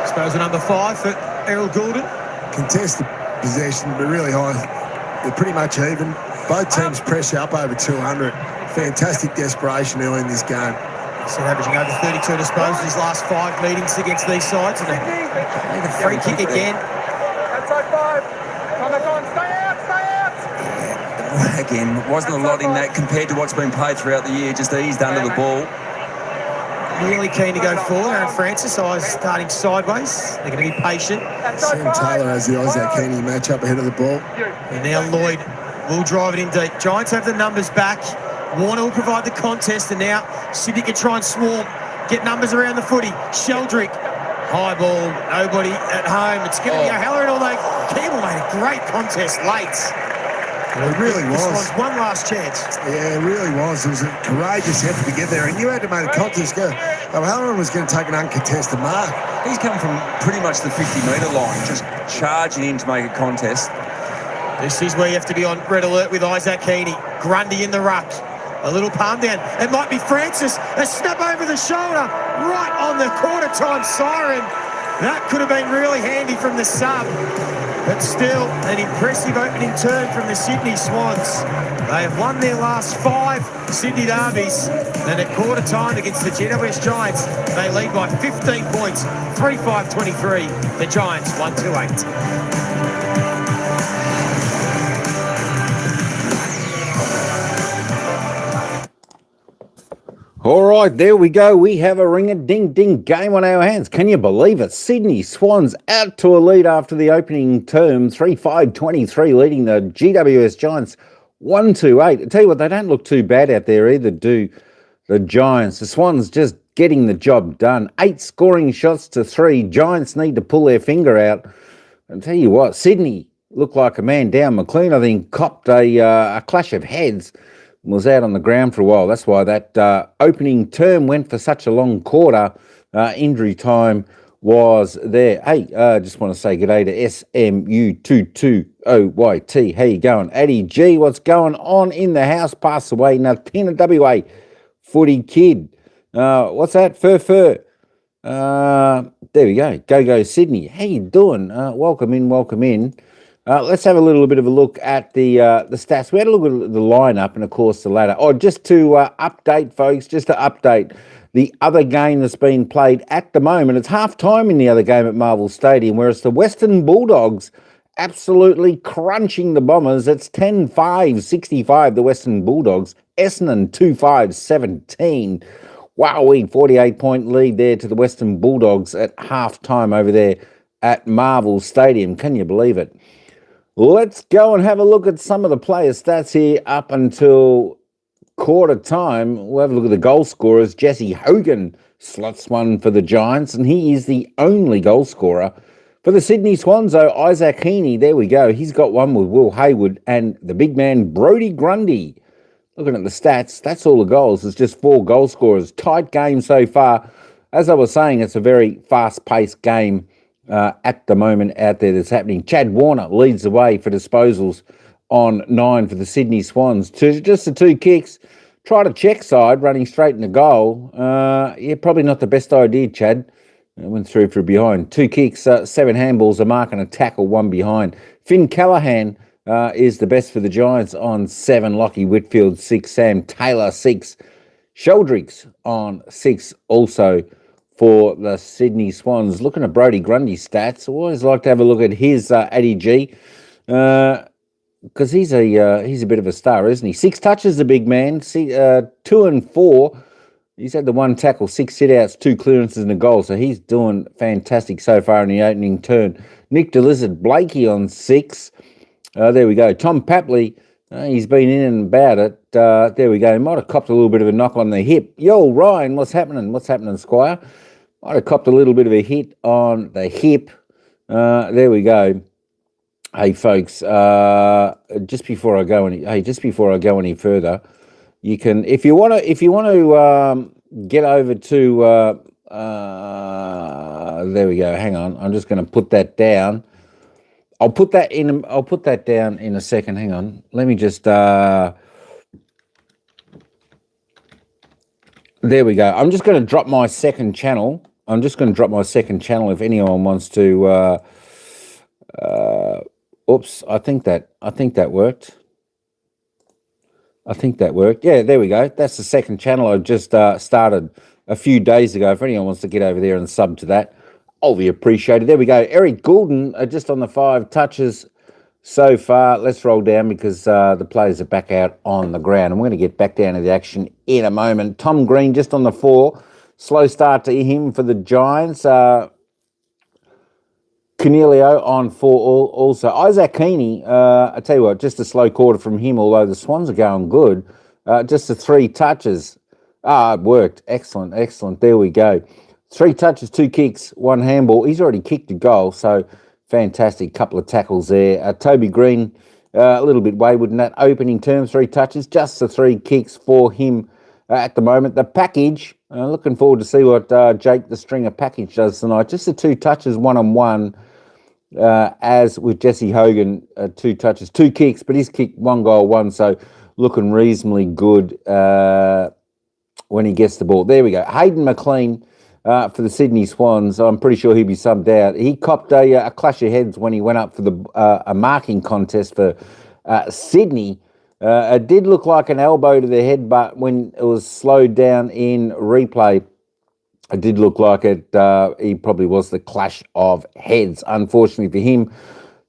Disposal number 5 for Errol Goulden. Contested possession, but really high. They're pretty much even. Both teams pressure up over 200. Fantastic desperation early in this game. He's averaging over 32 disposals his last 5 meetings against these sides. And a free kick again. Outside 5. Come on, stay out, stay out. Again, wasn't a lot in that compared to what's been played throughout the year. Just eased under the ball. Really keen to go forward. Aaron Francis, eyes starting sideways. They're going to be patient. Sam Taylor has the Isaac Heaney match up ahead of the ball. And now Lloyd will drive it in deep. Giants have the numbers back. Warner will provide the contest, and now Sydney can try and swarm, get numbers around the footy. Sheldrick, high ball, nobody at home. It's going to be O'Halloran all day. Campbell made a great contest late. Well, it really was. This was one last chance. Yeah, it really was. It was a courageous effort to get there, and you had to make a contest go. O'Halloran was going to take an uncontested mark. He's come from pretty much the 50-metre line, just charging in to make a contest. This is where you have to be on red alert with Isaac Heaney. Grundy in the ruck. A little palm down. It might be Francis. A snap over the shoulder. Right on the quarter time siren. That could have been really handy from the sub. But still, an impressive opening turn from the Sydney Swans. They have won their last 5 Sydney derbies. And at quarter time against the GWS Giants, they lead by 15 points. 3-5-23. The Giants 1-2-8. All right, there we go. We have a ring-a-ding-ding game on our hands. Can you believe it? Sydney Swans out to a lead after the opening term, 3-5-23, leading the GWS Giants 1-2-8. I tell you what, they don't look too bad out there either, do the Giants. The Swans just getting the job done. 8 scoring shots to 3. Giants need to pull their finger out. I tell you what, Sydney looked like a man down. McLean, I think, copped a clash of heads. Was out on the ground for a while. That's why that opening term went for such a long quarter. Injury time was there. Hey, just want to say good day to SMU220YT. How you going? Addy G, what's going on in the house? Pass away. Natina WA, footy kid. What's that? Fur. There we go. Go Sydney. How you doing? Welcome in. Let's have a little bit of a look at the stats. We had a look at the lineup and, of course, the ladder. Just to update, folks, the other game that's been played at the moment. It's half-time in the other game at Marvel Stadium, whereas the Western Bulldogs absolutely crunching the Bombers. It's 10-5-65, the Western Bulldogs. Essendon 2-5-17. Wowee, 48-point lead there to the Western Bulldogs at half-time over there at Marvel Stadium. Can you believe it? Let's go and have a look at some of the player stats here up until quarter time. We'll have a look at the goal scorers. Jesse Hogan slots one for the Giants, and he is the only goal scorer. For the Sydney Swans, though, Isaac Heaney, there we go. He's got one with Will Hayward and the big man, Brodie Grundy. Looking at the stats, that's all the goals. It's just 4 goal scorers. Tight game so far. As I was saying, it's a very fast-paced game at the moment out there that's happening. Chad Warner leads the way for disposals on 9 for the Sydney Swans. Just the 2 kicks. Tried a check side, running straight in the goal. Probably not the best idea, Chad. It went through for a behind. 2 kicks, 7 handballs, a mark and a tackle, 1 behind. Finn Callahan is the best for the Giants on 7. Lockie Whitfield, 6. Sam Taylor, 6. Sheldricks on 6 also for the Sydney Swans. Looking at Brodie Grundy's stats, I always like to have a look at his Addy G, because he's a bit of a star, isn't he? 6 touches, the big man. 2 and 4. He's had the 1 tackle, 6 sit-outs, 2 clearances and a goal, so he's doing fantastic so far in the opening turn. Nick DeLizard Blakey on 6. There we go. Tom Papley, he's been in and about it. There we go. He might have copped a little bit of a knock on the hip. Yo, Ryan, what's happening? What's happening, Squire? Might have copped a little bit of a hit on the hip. There we go. Hey, folks, just before I go any further, you can, if you want to get over to, there we go. Hang on. I'm just going to put that down. I'll put that down in a second. Hang on. Let me just, there we go. I'm just going to drop my second channel. If anyone wants to, oops, I think that worked. Yeah, there we go. That's the second channel I just started a few days ago. If anyone wants to get over there and sub to that, I'll be appreciated. There we go. Eric Goulden just on the 5 touches so far. Let's roll down because the players are back out on the ground. I'm going to get back down to the action in a moment. Tom Green just on the 4. Slow start to him for the Giants. Cornelio on 4 also. Isaac Heaney, I tell you what, just a slow quarter from him, although the Swans are going good. Just the 3 touches. It worked. Excellent. There we go. 3 touches, 2 kicks, 1 handball. He's already kicked a goal, so fantastic. Couple of tackles there. Toby Green, a little bit wayward in that opening term. 3 touches, just the 3 kicks for him at the moment. The package, looking forward to see what Jake the Stringer package does tonight. Just the 2 touches, 1-on-1. As with Jesse Hogan, 2 touches, 2 kicks, but he's kicked 1 goal, 1, so looking reasonably good when he gets the ball. There we go. Hayden McLean for the Sydney Swans. I'm pretty sure he'll be subbed out. He copped a clash of heads when he went up for a marking contest for Sydney. It did look like an elbow to the head, but when it was slowed down in replay, it did look like it. He probably was the clash of heads, unfortunately for him.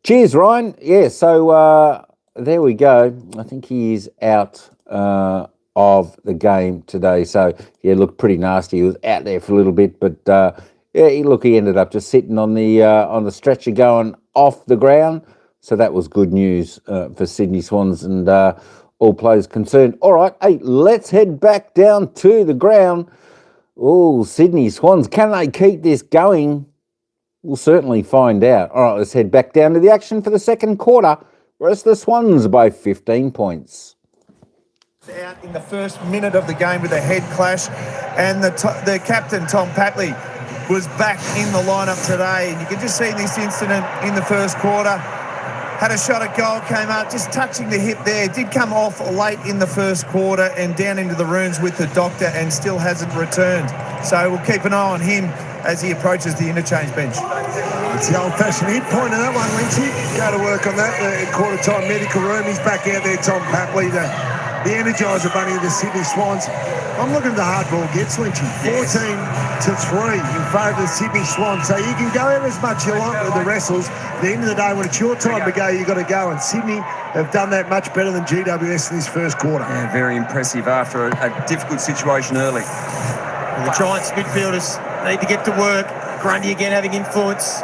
Cheers, Ryan. Yeah, so there we go. I think he is out of the game today. So, yeah, looked pretty nasty. He was out there for a little bit, but yeah, he ended up just sitting on the stretcher going off the ground. So that was good news for Sydney Swans and all players concerned. All right, hey, let's head back down to the ground. Oh, Sydney Swans, can they keep this going? We'll certainly find out. All right, let's head back down to the action for the second quarter, where it's the Swans by 15 points. Out in the first minute of the game with a head clash, and the captain, Tom Papley, was back in the lineup today. And you can just see this incident in the first quarter. Had a shot at goal, came out, just touching the hip there. Did come off late in the first quarter and down into the rooms with the doctor and still hasn't returned. So we'll keep an eye on him as he approaches the interchange bench. It's the old-fashioned hit point on that one, Lynchy. Go to work on that. The quarter-time medical room. He's back out there, Tom Papley, the Energizer Bunny of the Sydney Swans. I'm looking at the hard ball gets, Lynchy. 14-3 in favour of the Sydney Swans. So you can go out as much as you want with the wrestles. At the end of the day, when it's your time to go, you've got to go. And Sydney have done that much better than GWS in this first quarter. Yeah, very impressive after a difficult situation early. And the Giants midfielders need to get to work. Grundy again having influence.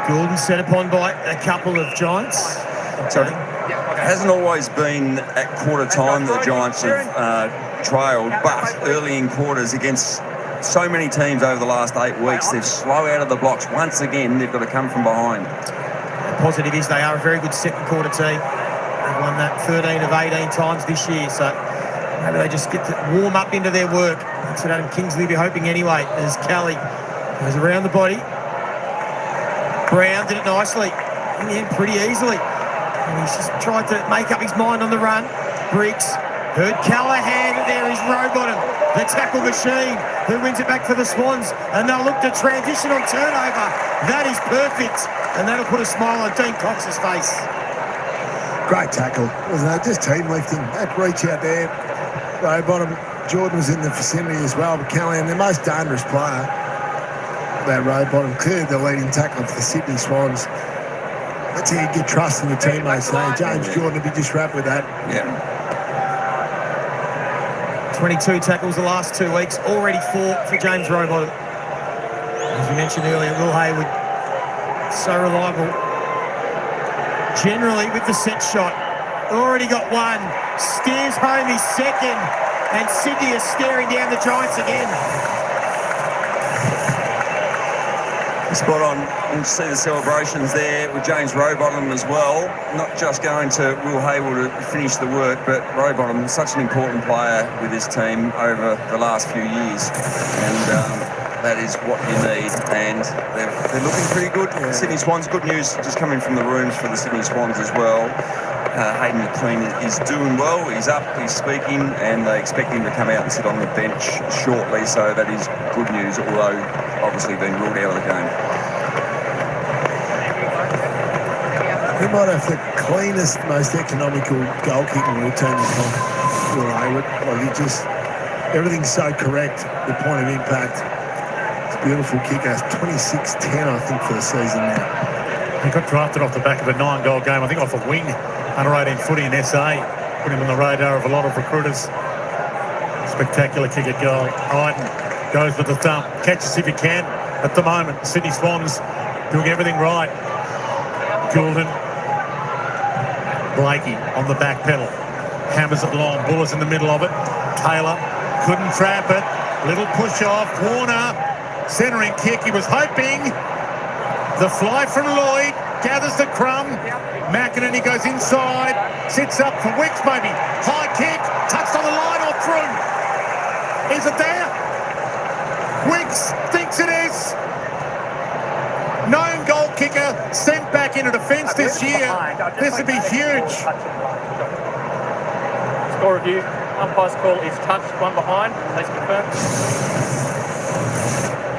Goulden set upon by a couple of Giants. Sorry. It hasn't always been at quarter time that the Giants have trailed, but early in quarters against so many teams over the last 8 weeks, they've slow out of the blocks. Once again, they've got to come from behind. The positive is they are a very good second quarter team. They've won that 13 of 18 times this year, so maybe they just get to warm up into their work. That's what Adam Kingsley will be hoping anyway, as Kelly goes around the body. Brown did it nicely, in the end pretty easily. And he's just tried to make up his mind on the run. Briggs heard Callahan, and there is Rowbottom, the tackle machine, who wins it back for the Swans. And they'll look to transition on turnover. That is perfect. And that'll put a smile on Dean Cox's face. Great tackle, wasn't it? Just team lifting. That reach out there. Rowbottom, Jordan was in the vicinity as well, but Callahan, the most dangerous player. That Rowbottom, clearly the leading tackler for the Sydney Swans. That's how you get trust in the teammates. James Jordan would be just wrapped with that. Yeah. 22 tackles the last 2 weeks, already 4 for James Rowbottom. As we mentioned earlier, Will Hayward, so reliable. Generally with the set shot, already got 1, steers home his second, and Sydney is staring down the Giants again. Spot on. And see the celebrations there with James Rowbottom as well. Not just going to Will Hayward to finish the work, but Rowbottom is such an important player with this team over the last few years. And that is what you need. And they're looking pretty good. Yeah. Sydney Swans, good news just coming from the rooms for the Sydney Swans as well. Hayden McLean is doing well. He's up, he's speaking, and they expect him to come out and sit on the bench shortly. So that is good news, although obviously been ruled out of the game. He might have the cleanest, most economical goal kicking return you can. Will Hayward. Like he just, everything's so correct. The point of impact. It's a beautiful kicker. 26-10, I think, for the season now. He got drafted off the back of a 9-goal game, I think off a wing, under 18 footy in SA. Put him on the radar of a lot of recruiters. Spectacular kick at goal. Hayden goes with the thumb. Catches if he can. At the moment, Sydney Swans doing everything right. Goulden. Blakey on the back pedal. Hammers it long. Buller's in the middle of it. Taylor couldn't trap it. Little push off. Warner. Centering kick. He was hoping. The fly from Lloyd. Gathers the crumb. McInerney goes inside. Sits up for Wicks maybe. High kick. Touched on the line or through. Is it there? Wicks thinks it is. Known goal kicker sent back into defence this year. This would be huge. Score review. Umpire's call is touched. One behind. Please confirm.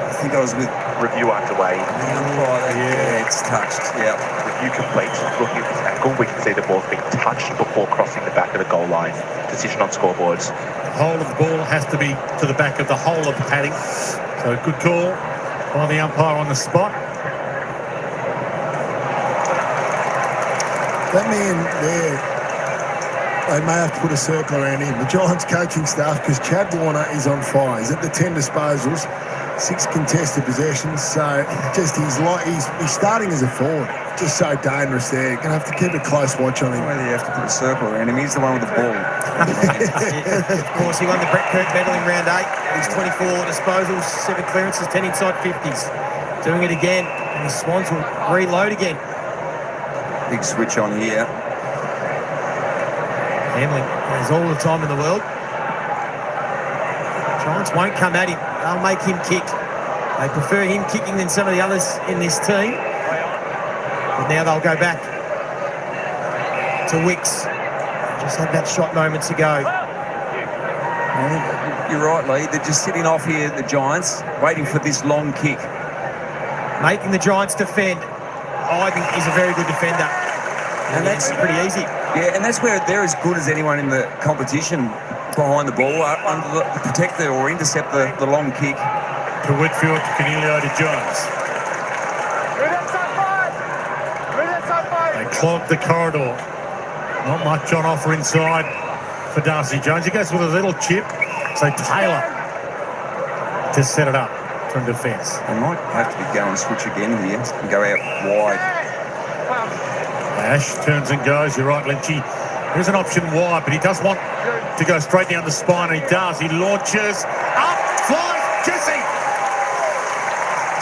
I think I was with review underway. Yeah, it's touched. Yeah. Review complete. Looking at this angle, we can see the ball's being touched before crossing the back of the goal line. Decision on scoreboards. The whole of the ball has to be to the back of the whole of the padding. So good call by the umpire on the spot. That man there, they may have to put a circle around him. The Giants coaching staff, because Chad Warner is on fire. He's at the 10 disposals, 6 contested possessions. So just he's starting as a forward. Just so dangerous there. Going to have to keep a close watch on him. Whether you have to put a circle around him, he's the one with the ball. Of course, he won the Brett Kirk medal in round 8. He's 24 disposals, 7 clearances, 10 inside 50s. Doing it again, and the Swans will reload again. Big switch on here. Hamlin has all the time in the world. Giants won't come at him. They'll make him kick. They prefer him kicking than some of the others in this team. But now they'll go back to Wicks. Just had that shot moments ago. You're right, Lee. They're just sitting off here, the Giants, waiting for this long kick. Making the Giants defend. I think he's a very good defender. And that's pretty easy. Yeah, and that's where they're as good as anyone in the competition behind the ball, under to protect or intercept the long kick. To Whitfield, to Canelio, to Jones. They clog the corridor. Not much on offer inside for Darcy Jones. He goes with a little chip. So Taylor to set it up from defence. They might have to be going switch again here and go out wide. Ash turns and goes. You're right, Lynchy. There's an option wide, but he does want to go straight down the spine, and he does. He launches. Up, flies, Jesse.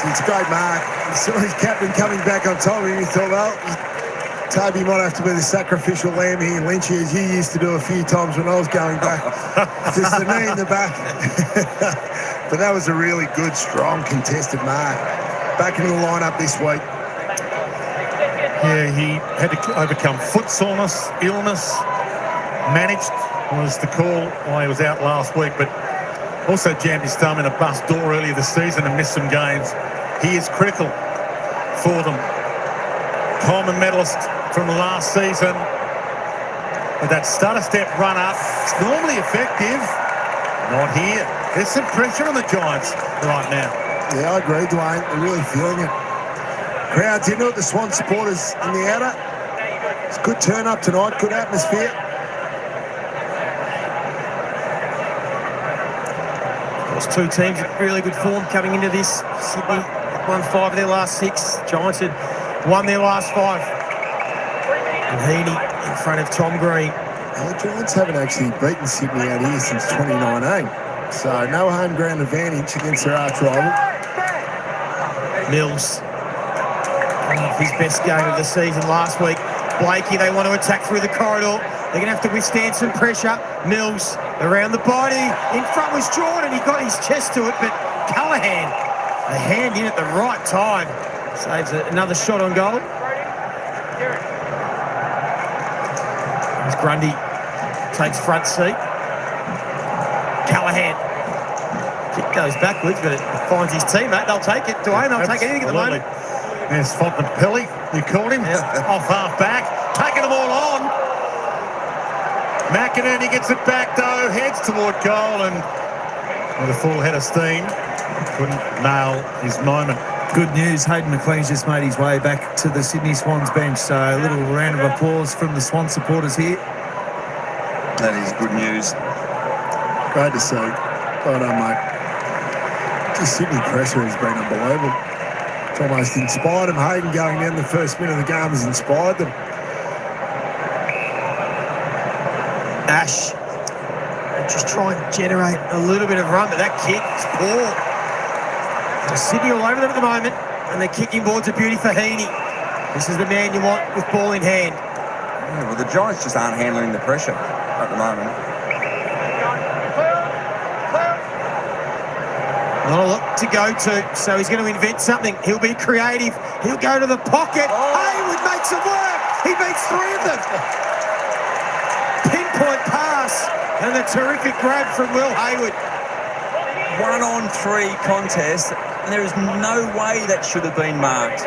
It's a great mark. You saw his captain coming back on top of him. He thought, well, Toby might have to be the sacrificial lamb here, Lynchy, as you used to do a few times when I was going back. Just the knee in the back. But that was a really good, strong, contested mark. Back into the lineup this week. Yeah, he had to overcome foot soreness, illness. Managed was the call while he was out last week, but also jammed his thumb in a bus door earlier this season and missed some games. He is critical for them. Coleman medalist from last season. With that stutter step run up, it's normally effective. Not here. There's some pressure on the Giants right now. Yeah, I agree, Dwayne. They're really feeling it. Crowds into it, the Swan supporters in the outer. It's a good turn up tonight, good atmosphere. There's two teams in really good form coming into this. Sydney won 5 of their last 6. Giants had won their last 5. And Heaney in front of Tom Green. The Giants haven't actually beaten Sydney out here since 2019. So no home ground advantage against their arch rival. Mills His best game of the season last week. Blakey, they want to attack through the corridor. They're going to have to withstand some pressure. Mills around the body. In front was Jordan. He got his chest to it, but Callahan, a hand in at the right time. Saves another shot on goal. As Grundy takes front seat. Callahan. Kick goes backwards, but it finds his teammate. They'll take it. Dwayne, they'll take anything at the moment. There's Fontempelli, you called him, off half back, taking them all on. McInerney gets it back though, heads toward goal, and with a full head of steam, couldn't nail his moment. Good news, Hayden McLean's just made his way back to the Sydney Swans bench, so a little round of applause from the Swan supporters here. That is good news. Great to see. Well done, mate. Just Sydney pressure has been unbelievable. It's almost inspired them. Hayden going down the first minute of the game has inspired them. Ash just try and generate a little bit of run, but that kick is poor. Sydney all over them at the moment, and the kicking board's a beauty for Heaney. This is the man you want with ball in hand. Yeah, well, the Giants just aren't handling the pressure at the moment. Not a lot to go to, so he's going to invent something. He'll be creative. He'll go to the pocket. Haywood makes it work. He beats three of them. Pinpoint pass and a terrific grab from Will Haywood. 1-on-3 contest, and there is no way that should have been marked.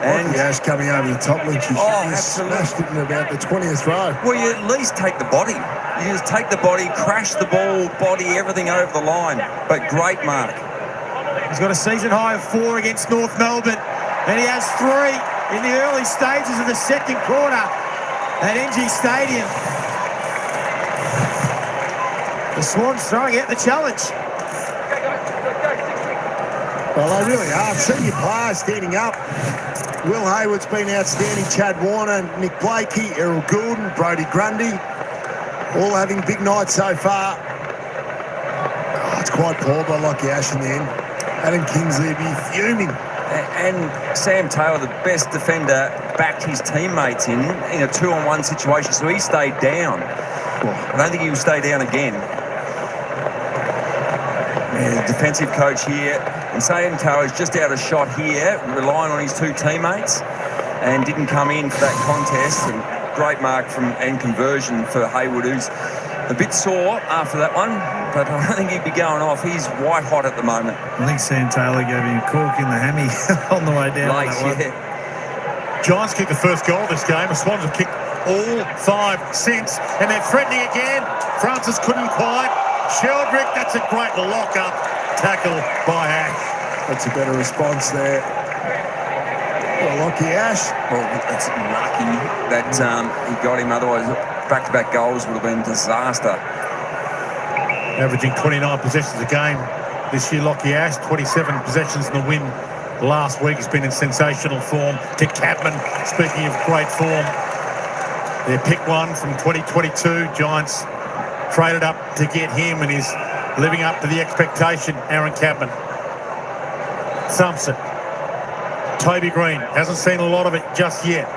And Ash coming over the top, Lynch. He absolutely smashed it in about the 20th row. Well, you at least take the body. You just take the body, crash the ball, body, everything over the line. But great mark. He's got a season high of 4 against North Melbourne, and he has 3 in the early stages of the second quarter at ENGIE Stadium. The Swans throwing out the challenge. Well, they really are. Senior players standing up. Will Haywood's been outstanding. Chad Warner, Nick Blakey, Errol Goulden, Brodie Grundy, all having big nights so far. Oh, it's quite poor by Lockie Ash in the end. Adam Kingsley would be fuming. And Sam Taylor, the best defender, backed his teammates in a 2-on-1 situation, so he stayed down. I don't think he'll stay down again. Yeah, the defensive coach here, and Sam Taylor's just out of shot here, relying on his 2 teammates, and didn't come in for that contest. And great mark and conversion for Haywood, who's a bit sore after that one, but I don't think he'd be going off. He's white hot at the moment. I think Sam Taylor gave him a cork in the hammy on the way down. Giants kicked the first goal of this game. The Swans have kicked all 5 since, and they're threatening again. Francis couldn't quite. Sheldrick, that's a great lock-up tackle by Ash. That's a better response there. Well, Lockie Ash. Well, that's lucky that he got him. Otherwise, back-to-back goals would have been disaster. Averaging 29 possessions a game this year, Lockie Ash. 27 possessions in the win last week. He's been in sensational form. Dick Catman, speaking of great form, their pick one from 2022. Giants traded up to get him, and he's living up to the expectation. Aaron Catman thumps it. Toby Green hasn't seen a lot of it just yet.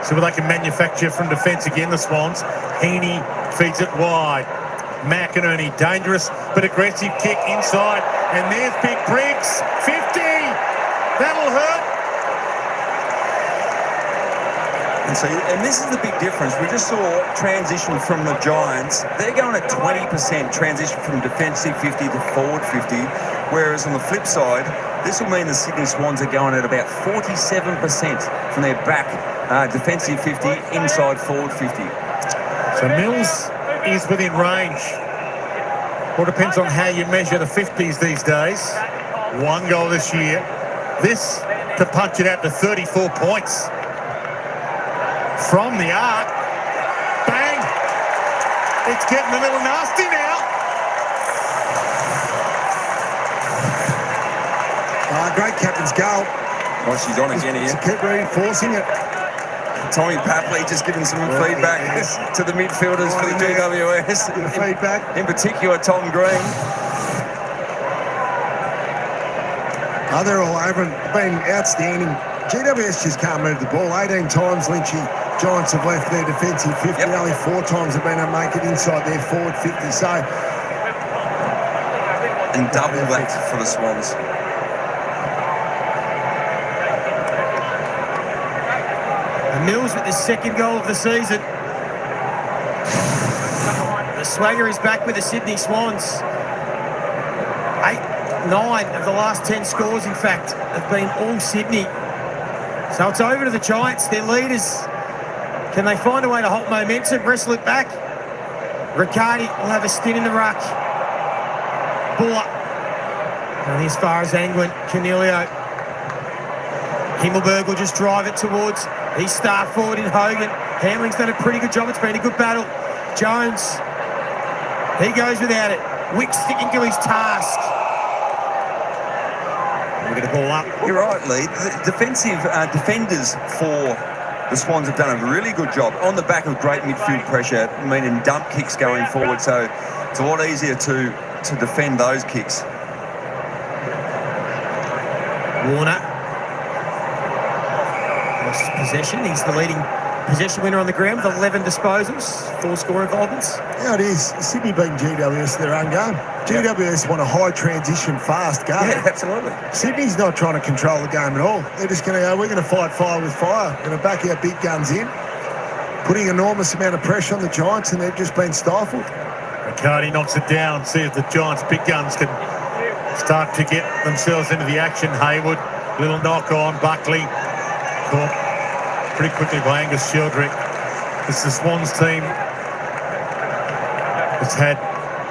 See what they can manufacture from defence again, the Swans. Heaney feeds it wide. McInerney, dangerous but aggressive kick inside, and there's Big Briggs. 50! That'll hurt. And this is the big difference. We just saw transition from the Giants. They're going at 20% transition from defensive 50 to forward 50, whereas on the flip side, this will mean the Sydney Swans are going at about 47% from their back defensive 50, inside forward 50. So Mills is within range. Well, depends on how you measure the 50s these days. 1 goal this year. This to punch it out to 34 points. From the arc. Bang! It's getting a little nasty now. Great captain's goal. Well, she's on again here. Keep reinforcing it. Tommy Papley just giving some feedback to the midfielders for the GWS. Feedback. In particular, Tom Green. They're all over and been outstanding. GWS just can't move the ball. 18 times Lynchy Giants have left their defensive 50. Only 4 times have been able to make it inside their forward 50. So, and double that for the Swans. And Mills with the second goal of the season. The swagger is back with the Sydney Swans. 9 of the last 10 scores, in fact, have been all Sydney. So it's over to the Giants, their leaders. Can they find a way to halt momentum, wrestle it back? Riccardi will have a stint in the ruck. Buller. And as far as Angwin, Cornelio. Himmelberg will just drive it towards his star forward in Hogan. Hamling's done a pretty good job. It's been a good battle. Jones. He goes without it. Wick sticking to his task. We're going to ball up. You're right, Lee. The defensive defenders for the Swans have done a really good job on the back of great midfield pressure, meaning dump kicks going forward. So it's a lot easier to defend those kicks. Warner. Lost possession. He's the leading possession winner on the ground with 11 disposals, 4 score involvements. yeah, it is. Sydney beating GWS their own game. GWS want a high transition, fast game. Yeah, absolutely. Sydney's not trying to control the game at all. They're just going to go, we're going to fight fire with fire. We're going to back our big guns in, putting enormous amount of pressure on the Giants, and they've just been stifled. Riccardi knocks it down. See if the Giants' big guns can start to get themselves into the action. Hayward, little knock on. Buckley caught pretty quickly by Angus Sheldrick. This is the Swans team. It's had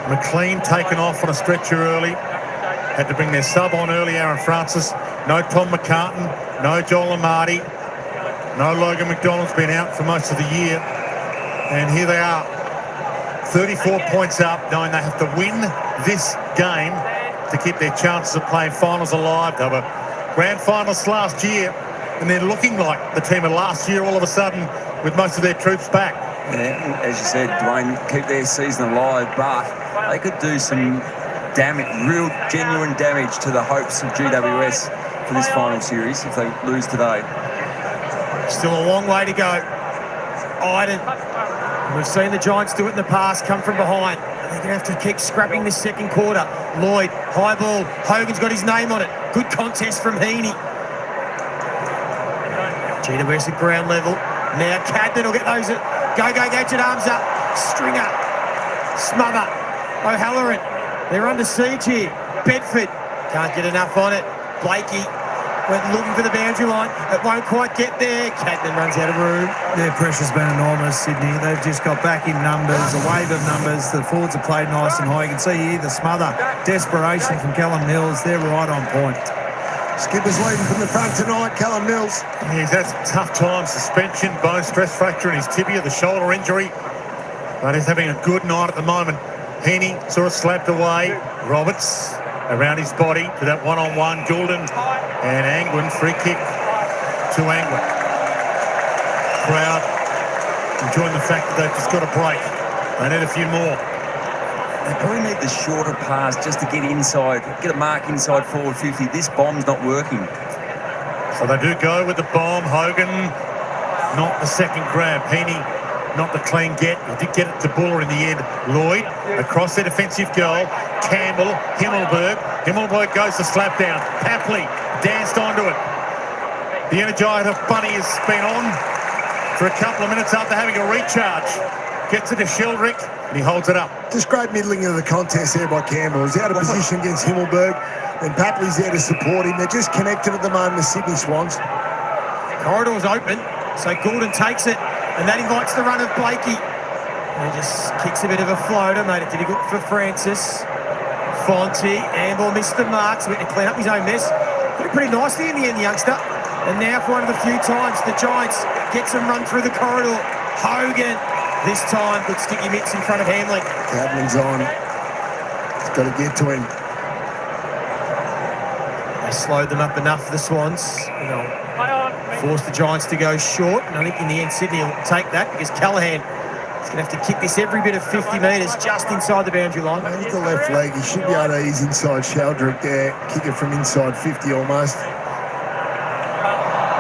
McLean taken off on a stretcher early. Had to bring their sub on early, Aaron Francis. No Tom McCartan. No Joel Amati. No Logan McDonald's been out for most of the year. And here they are. 34 points up, knowing they have to win this game to keep their chances of playing finals alive. They were grand finalists last year, and they're looking like the team of last year all of a sudden with most of their troops back. Yeah, as you said, Dwayne, keep their season alive, but they could do some damage, real genuine damage to the hopes of GWS for this final series if they lose today. Still a long way to go. Iden. We've seen the Giants do it in the past, come from behind. They're going to have to keep scrapping this second quarter. Lloyd, high ball. Hogan's got his name on it. Good contest from Heaney. GWS at ground level. Now Cadden will get those. Go, Gadget, arms up. Stringer. Smother. O'Halloran. They're under siege here. Bedford. Can't get enough on it. Blakey went looking for the boundary line. It won't quite get there. Cadden runs out of room. Their pressure's been enormous, Sydney. They've just got back in numbers, a wave of numbers. The forwards have played nice and high. You can see here the smother. Desperation from Callum Mills. They're right on point. Skipper's leading from the front tonight, Callum Mills. He's had some tough times. Suspension, bone stress fracture in his tibia, the shoulder injury. But he's having a good night at the moment. Heaney sort of slapped away. Roberts around his body to that one-on-one. Goulden and Angwin, free kick to Angwin. Crowd enjoying the fact that they've just got a break. They need a few more. They probably need the shorter pass just to get inside, get a mark inside forward 50. This bomb's not working. So they do go with the bomb. Hogan, not the second grab. Heaney, not the clean get. He did get it to Buller in the end. Lloyd, across their defensive goal. Campbell, Himmelberg. Himmelberg goes to slap down. Papley danced onto it. The Energizer Bunny has been on for a couple of minutes after having a recharge. Gets it to Sheldrick, and he holds it up. Just great middling of the contest there by Campbell. He's out of position against Himmelberg, and Papley's there to support him. They're just connected at the moment, the Sydney Swans. Corridor's open, so Goulden takes it, and that invites the run of Blakey. And he just kicks a bit of a floater, made it difficult for Francis. Fonte, Amble missed the mark, so he had to clean up his own mess. Did it pretty nicely in the end, the youngster. And now for one of the few times the Giants get some run through the corridor. Hogan, this time, good sticky mitts in front of Hamlin. Cadman's on. He's got to get to him. They slowed them up enough for the Swans. And they'll force the Giants to go short. And I think in the end, Sydney will take that because Callahan is going to have to kick this every bit of 50 metres just inside the boundary line. With the left leg, he should be able to ease inside Sheldrick there. Kick it from inside 50 almost.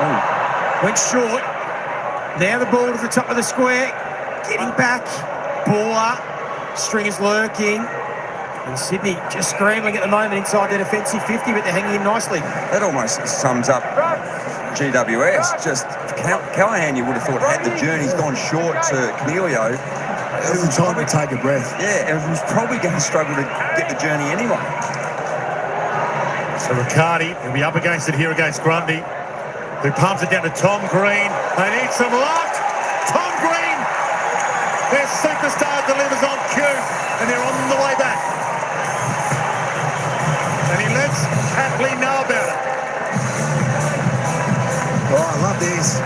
Oh, Went short. Now the ball to the top of the square. Getting back. Baller. Stringer's lurking. And Sydney just scrambling at the moment inside their defensive 50, but they're hanging in nicely. That almost sums up GWS. Just Callahan, you would have thought, had the journeys gone short to Cornelio, It was time to take a breath. yeah, and was probably going to struggle to get the journey anyway. So Riccardi will be up against it here against Grundy, who pumps it down to Tom Green. They need some luck. Tom Green, their superstar, delivers on cue, and they're on the way back. And he lets Hatley know about it. Oh, I love this.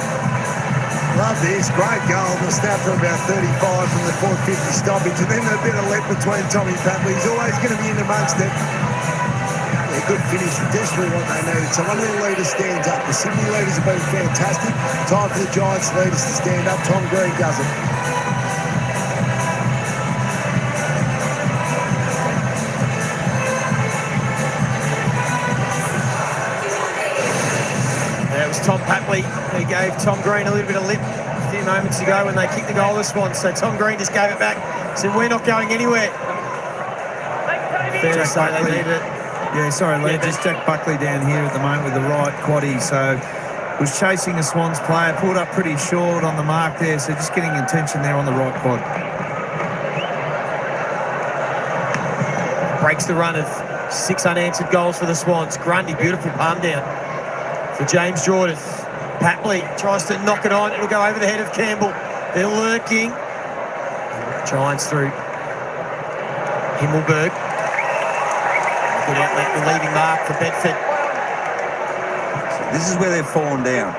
Love this. Great goal. The snap from about 35 from the 450 stoppage. And then a bit of leap between Tommy Papley. He's always going to be in amongst it. Yeah, good finish. Desperately what they needed. So one of the leaders stands up. The Sydney leaders have been fantastic. Time for the Giants leaders to stand up. Tom Green does it. Tom Papley, who gave Tom Green a little bit of lip a few moments ago when they kicked the goal to Swans. So Tom Green just gave it back, said, we're not going anywhere. Fair to say they needed it. Yeah, sorry, Lee, just Jack Buckley down here at the moment with the right quaddie. So was chasing the Swans player, pulled up pretty short on the mark there. So just getting attention there on the right quad. Breaks the run of 6 unanswered goals for the Swans. Grundy, beautiful palm down for James Jordan. Papley tries to knock it on. It'll go over the head of Campbell. They're lurking. Giants through Himmelberg. Good outlet, the leading mark for Bedford. This is where they've fallen down.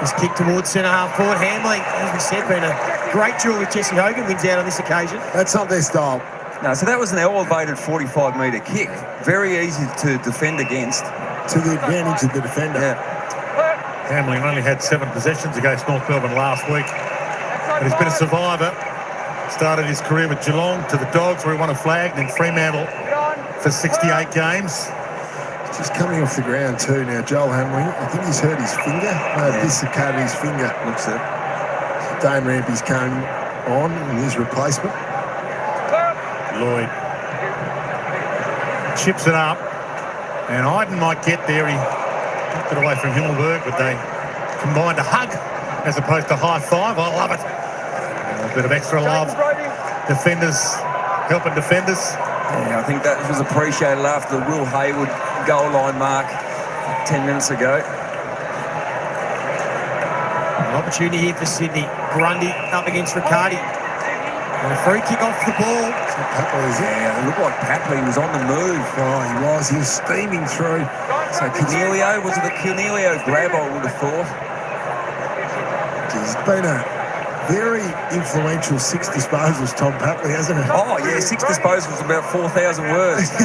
This kick towards centre half forward. Handling, as we said, been a great duel with Jesse Hogan. Wins out on this occasion. That's not their style. No, so that was an elevated 45-metre kick. Very easy to defend against. To the advantage of the defender. Yeah. Hamling only had 7 possessions against North Melbourne last week, but he's been a survivor. Started his career with Geelong to the Dogs, where he won a flag, then Fremantle for 68 games. Just coming off the ground too now, Joel Hamling. I think he's hurt his finger. Dislocated his finger. Looks it. Dane Rampy's coming on in his replacement. Lloyd chips it up, and Iden might get there. He took it away from Himmelberg, but they combined a hug as opposed to high five. I love it. A bit of extra love. Defenders helping defenders. Yeah, I think that was appreciated after the Will Hayward goal line mark 10 minutes ago. An opportunity here for Sydney. Grundy up against Riccardi. And a free kick off the ball. So Papley is there. Yeah, it looked like Papley was on the move. Oh, he was. He was steaming through. So Cornelio, was it the Cornelio grab, I would have thought? He's been a very influential 6 disposals, Tom Papley, hasn't he? Oh, yeah, 6 disposals, about 4,000 words. He's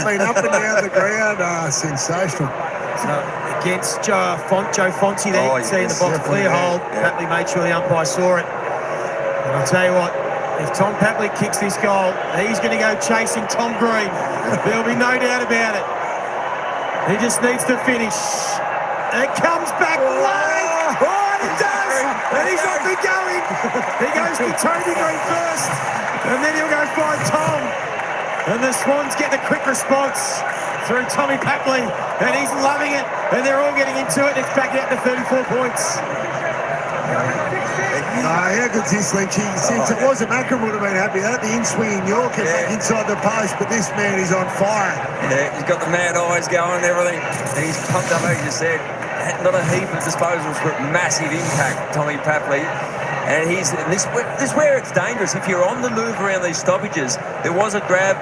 been up and down the ground. Sensational. So against Joe Fonte there, you can see in the box, clear hold. Yeah. Papley made sure the umpire saw it. And I'll tell you what, if Tom Papley kicks this goal, he's going to go chasing Tom Green. There'll be no doubt about it. He just needs to finish. It comes back late. Oh, he does. And he's off and going. He goes to Tony Green first. And then he'll go find Tom. And the Swans get the quick response through Tommy Papley. And he's loving it. And they're all getting into it. It's back out to 34 points. How good's this, Lynch? Since it wasn't Macron would have been happy. That the in-swing in York and back inside the post, but this man is on fire. Yeah, he's got the mad eyes going and everything. And he's pumped up, as you said. Not a heap of disposals, but massive impact, Tommy Papley. And this where it's dangerous. If you're on the move around these stoppages, there was a grab.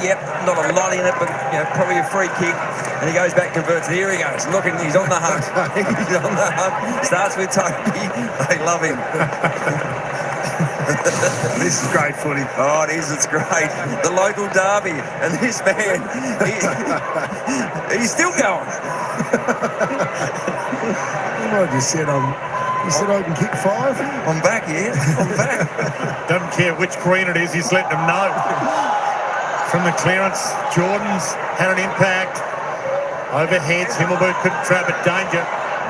Yep, not a lot in it, but probably a free kick. And he goes back, converts. Here he goes. Looking, he's on the hunt. He's on the hunt. Starts with Toby. They love him. This is great footy. Oh, it is. It's great. The local derby. And this man, he's still going. You might have just said, you said I can kick 5? I'm back, yeah. I'm back. Doesn't care which green it is, he's letting them know. From the clearance, Jordan's had an impact. Overheads, Himmelberg couldn't trap it. Danger.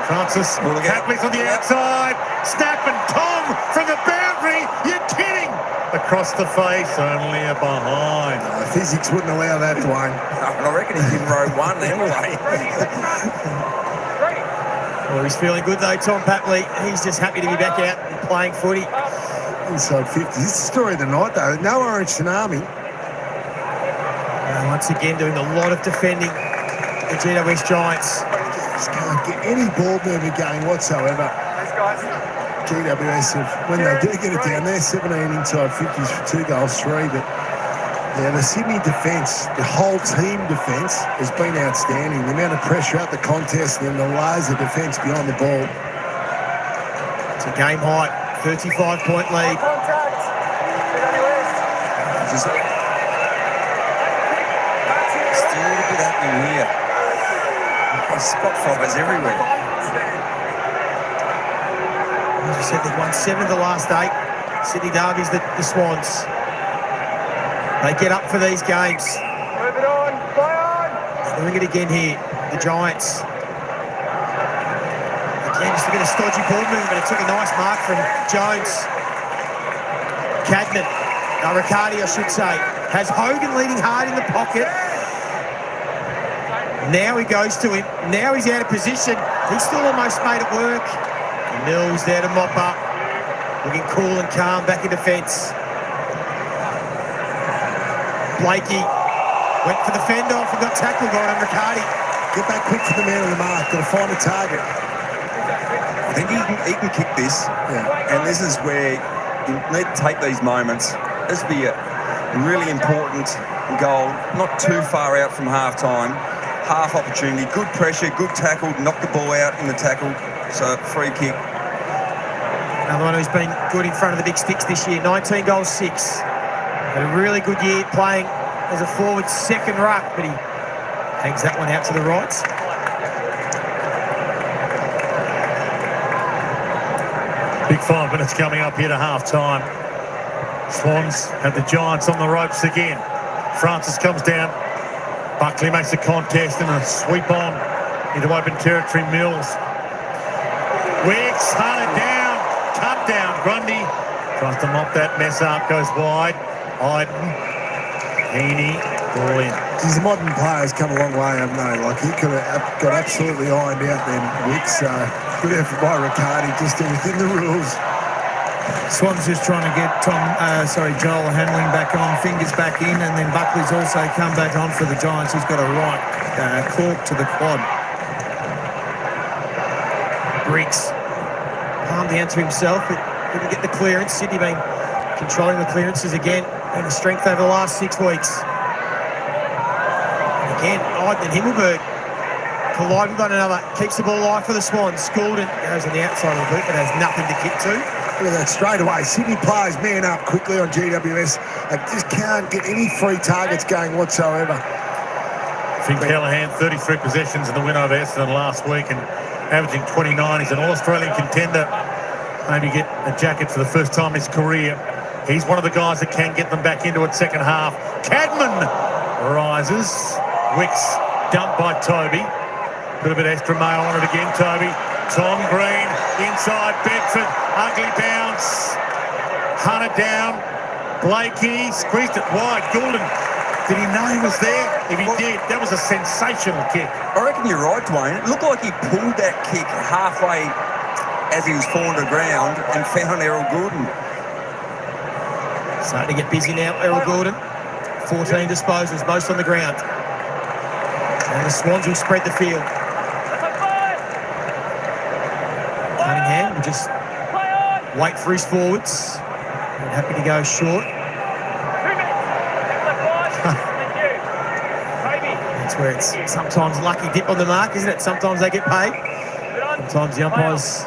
Francis Hapley's on the outside. Snap and Tom from the boundary. You're kidding. Across the face, only a behind. Physics wouldn't allow that, Dwayne. I reckon he's in row one anyway. Well, he's feeling good though, Tom Papley. He's just happy to be back out and playing footy. Inside 50. This is the story of the night, though. No orange tsunami. Once again, doing a lot of defending the GWS Giants. Just can't get any ball movement going whatsoever. GWS, when they do get it down there, 17 inside 50s for 2 goals, 3. But yeah, the Sydney defence, the whole team defence has been outstanding. The amount of pressure out the contest and the layers of defence behind the ball. It's a game high, 35-point lead. Still a bit happening here. Spot fobbers everywhere. As I said, they've won 7 of the last 8. Sydney Derby's the Swans. They get up for these games. Move it on, play on. Doing it again here, the Giants. Again, just looking at a stodgy ball movement, but it took a nice mark from Jones. Cadman, Riccardi I should say, has Hogan leading hard in the pocket. Now he goes to him. Now he's out of position. He's still almost made it work. Mills there to mop up. Looking cool and calm back in defence. Blakey went for the fend-off and got tackled by Riccardi. Get back quick for the man on the mark. Got to find a target. I think he can kick this. Yeah. And this is where you need to take these moments. This would be a really important goal. Not too far out from half-time. Half opportunity, good pressure, good tackle, knocked the ball out in the tackle. So, free kick. Another one who's been good in front of the big sticks this year. 19 goals, 6. Had a really good year playing as a forward second ruck, but he hangs that one out to the right. Big 5 minutes coming up here to half-time. Swans have the Giants on the ropes again. Francis comes down. Buckley makes a contest and a sweep on into open territory. Mills. Wicks, hunted down, cut down. Grundy tries to mop that mess up, goes wide. Iden, Heaney, ball in. These modern players come a long way, haven't they? Like, he could have got absolutely ironed out then, Wicks. Good effort by Riccardi, just within the rules. Swans just trying to get Joel handling back on, fingers back in, and then Buckley's also come back on for the Giants. He's got a right cork to the quad. Briggs palmed down to himself, but couldn't get the clearance. Sydney been controlling the clearances again, and the strength over the last 6 weeks. And again, Iden and Himmelberg collide with one another, keeps the ball alive for the Swans. Goulden goes on the outside of the boot, but has nothing to kick to. Look at that straight away. Sydney players man up quickly on GWS. They just can't get any free targets going whatsoever. Finn Callahan, 33 possessions in the win over Essendon last week and averaging 29. He's an All-Australian contender. Maybe get a jacket for the first time in his career. He's one of the guys that can get them back into it second half. Cadman rises. Wicks dumped by Toby. Put a bit extra mail on it again, Toby. Tom Green inside Bedford. Ugly bounce. Hunted down. Blakey squeezed it wide. Goulden, did he know he was there? If he did, that was a sensational kick. I reckon you're right, Dwayne. It looked like he pulled that kick halfway as he was falling to the ground and found Errol Goulden. Starting to get busy now, Errol Goulden. 14 disposals, most on the ground. And the Swans will spread the field. Cunningham will just wait for his forwards. And happy to go short. That's where it's sometimes lucky dip on the mark, isn't it? Sometimes they get paid. Sometimes the umpires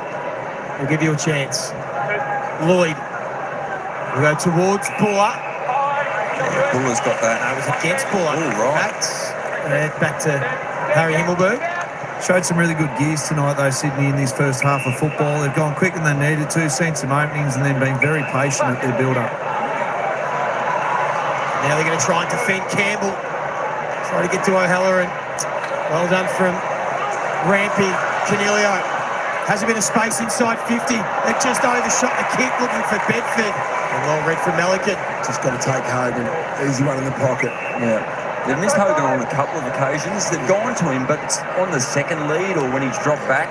will give you a chance. Lloyd will go towards Buller. Buller's got that. That was against Buller. All right. Back to Harry Himmelberg. Showed some really good gears tonight, though, Sydney, in this first half of football. They've gone quicker than they needed to, seen some openings, and then been very patient at their build-up. Now they're going to try and defend Campbell. Try to get to O'Halloran. Well done from Rampy. Canelio has a bit of space inside 50. They just overshot the kick, looking for Bedford. And well read from Melican. Just got to take Hogan. Easy one in the pocket. Yeah. They've missed Hogan on a couple of occasions. They've gone to him, but it's on the second lead or when he's dropped back.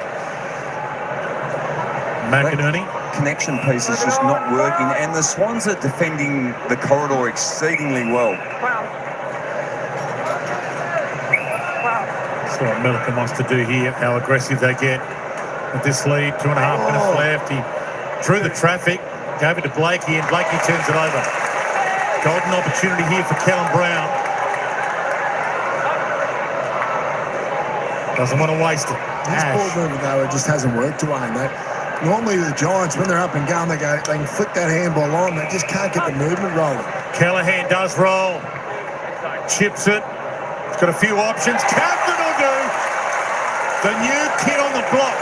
McInerney. Connection piece is just not working, and the Swans are defending the corridor exceedingly well. That's what Milliken wants to do here, how aggressive they get with this lead. 2.5 minutes left. He drew the traffic, gave it to Blakey, and Blakey turns it over. Golden opportunity here for Callum Brown. Doesn't want to waste it. This ball movement, though, it just hasn't worked, Dwayne. Normally the Giants, when they're up and going, they can flick that handball on. They just can't get the movement rolling. Callahan does roll. Chips it. He's got a few options. Captain will do. The new kid on the block.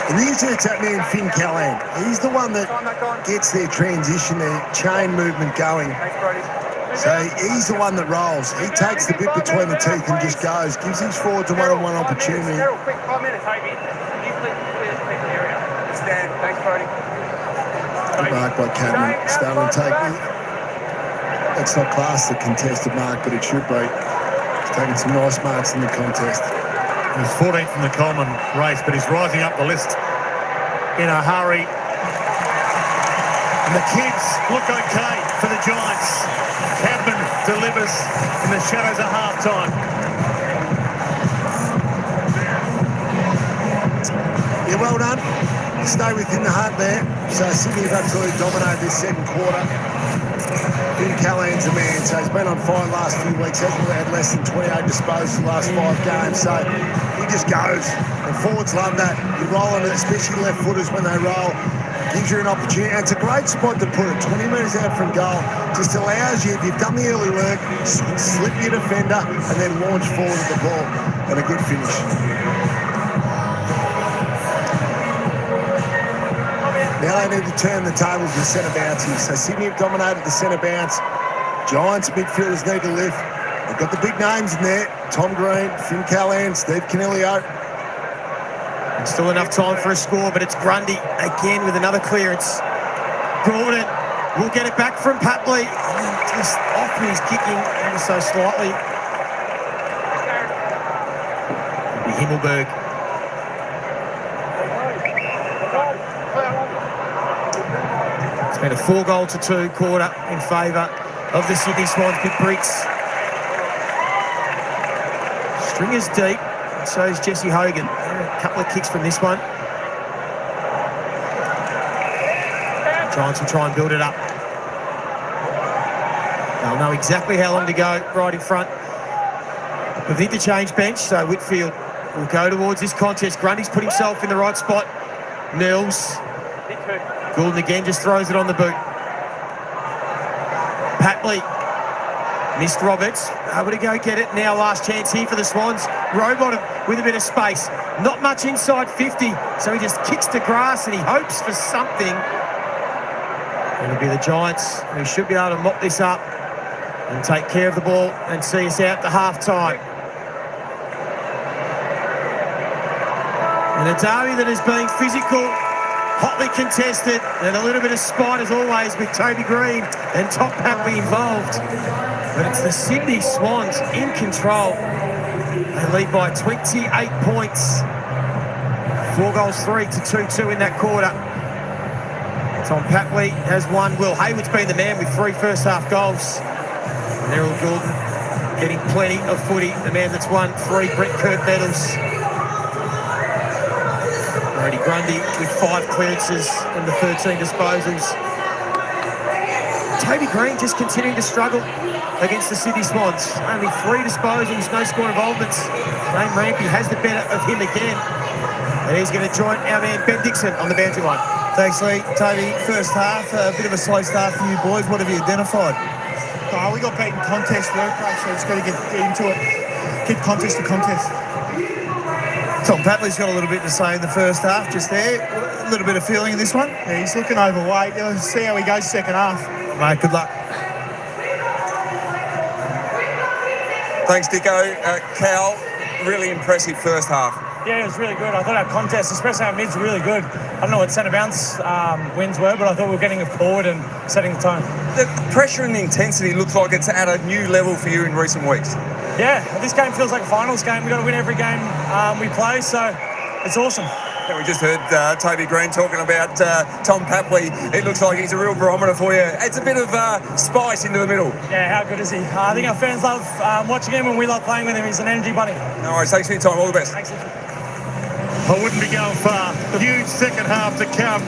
And usually it's that man, Finn Callahan. He's the one that gets their transition, their chain movement going. So he's the one that rolls. He takes the bit between the teeth and just goes. Gives his forwards a one-on-one opportunity. Quick 5 minutes, Toby. Thanks, Brody. Good mark by Cadman. Starting to take it. That's not classed a contested mark, but it should be. He's taking some nice marks in the contest. He's 14th in the Coleman race, but he's rising up the list in a hurry. And the kids look okay for the Giants. Cadman delivers in the shadows of half-time. Yeah, well done. Stay within the hunt there. So Sydney have absolutely dominated this second quarter. Finn Callahan's the man, so he's been on fire the last few weeks. Hasn't had less than 28 disposals the last 5 games, so he just goes. And forwards love that. You roll on it, especially left footers when they roll. Gives you an opportunity. And it's a great spot to put it. 20 metres out from goal. Just allows you, if you've done the early work, slip your defender and then launch forward at the ball. And a good finish. Now they need to turn the tables with centre bounces. So Sydney have dominated the centre bounce. Giants midfielders need to lift. They've got the big names in there. Tom Green, Finn Callahan, Steve Canelio. Still enough time for a score, but it's Grundy again with another clearance. Gordon will get it back from Papley. Just off with his kicking ever so slightly. Himmelberg. It's been a 4-2 quarter in favour of the Sydney Swans. Big Bricks. Stringer's deep, and so is Jesse Hogan. A couple of kicks from this one. Giants will try and build it up. They'll know exactly how long to go right in front of the interchange bench, so Whitfield will go towards this contest. Grundy's put himself in the right spot. Nils. Goulden again just throws it on the boot. Papley missed Roberts. Able to go get it now. Last chance here for the Swans. Rowbottom with a bit of space. Not much inside 50, so he just kicks to grass and he hopes for something. It'll be the Giants who should be able to mop this up and take care of the ball and see us out to half-time. And a derby that is being physical, hotly contested, and a little bit of spite as always with Toby Green and Tom Papley involved. But it's the Sydney Swans in control. They lead by 28 points. 4-3 to 2-2 in that quarter. Tom Papley has won. Will Hayward's been the man with 3 first-half goals. And Errol Goulden getting plenty of footy. The man that's won 3 Brett Kirk medals. Brody Grundy with 5 clearances and the 13 disposals. Toby Green just continuing to struggle against the Sydney Swans. Only 3 disposals, no score involvements. Dane Rampy has the better of him again. And he's going to join our man Ben Dixon on the boundary line. Thanks, Lee. Toby, first half, a bit of a slow start for you boys. What have you identified? We got beaten contest work rate, so just got to get into it. Keep contest to contest. Tom Papley's got a little bit to say in the first half, just there. A little bit of feeling in this one. Yeah, he's looking overweight. Let's see how he goes second half. Mate, good luck. Thanks, Dicko. Cal, really impressive first half. Yeah, it was really good. I thought our contest, especially our mids, were really good. I don't know what centre bounce wins were, but I thought we were getting it forward and setting the tone. The pressure and the intensity looks like it's at a new level for you in recent weeks. Yeah, this game feels like a finals game. We've got to win every game we play, so it's awesome. Yeah, we just heard Toby Green talking about Tom Papley. It looks like he's a real barometer for you. It's a bit of spice into the middle. Yeah, how good is he? I think our fans love watching him and we love playing with him. He's an energy bunny. No worries, thanks for your time. All the best. Thanks. I wouldn't be going far. Huge second half to come.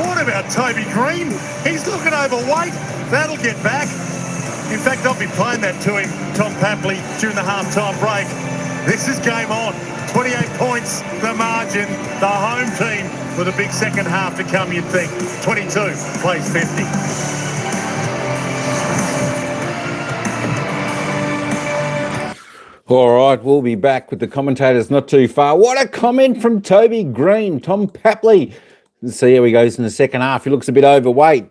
What about Toby Green? He's looking overweight. That'll get back. In fact, I'll be playing that to him, Tom Papley, during the half-time break. This is game on. 28 points, the margin, the home team with a big second half to come, you'd think. 22 plays 50. All right, we'll be back with the commentators not too far. What a comment from Toby Green, Tom Papley. Let's see how he goes in the second half. He looks a bit overweight.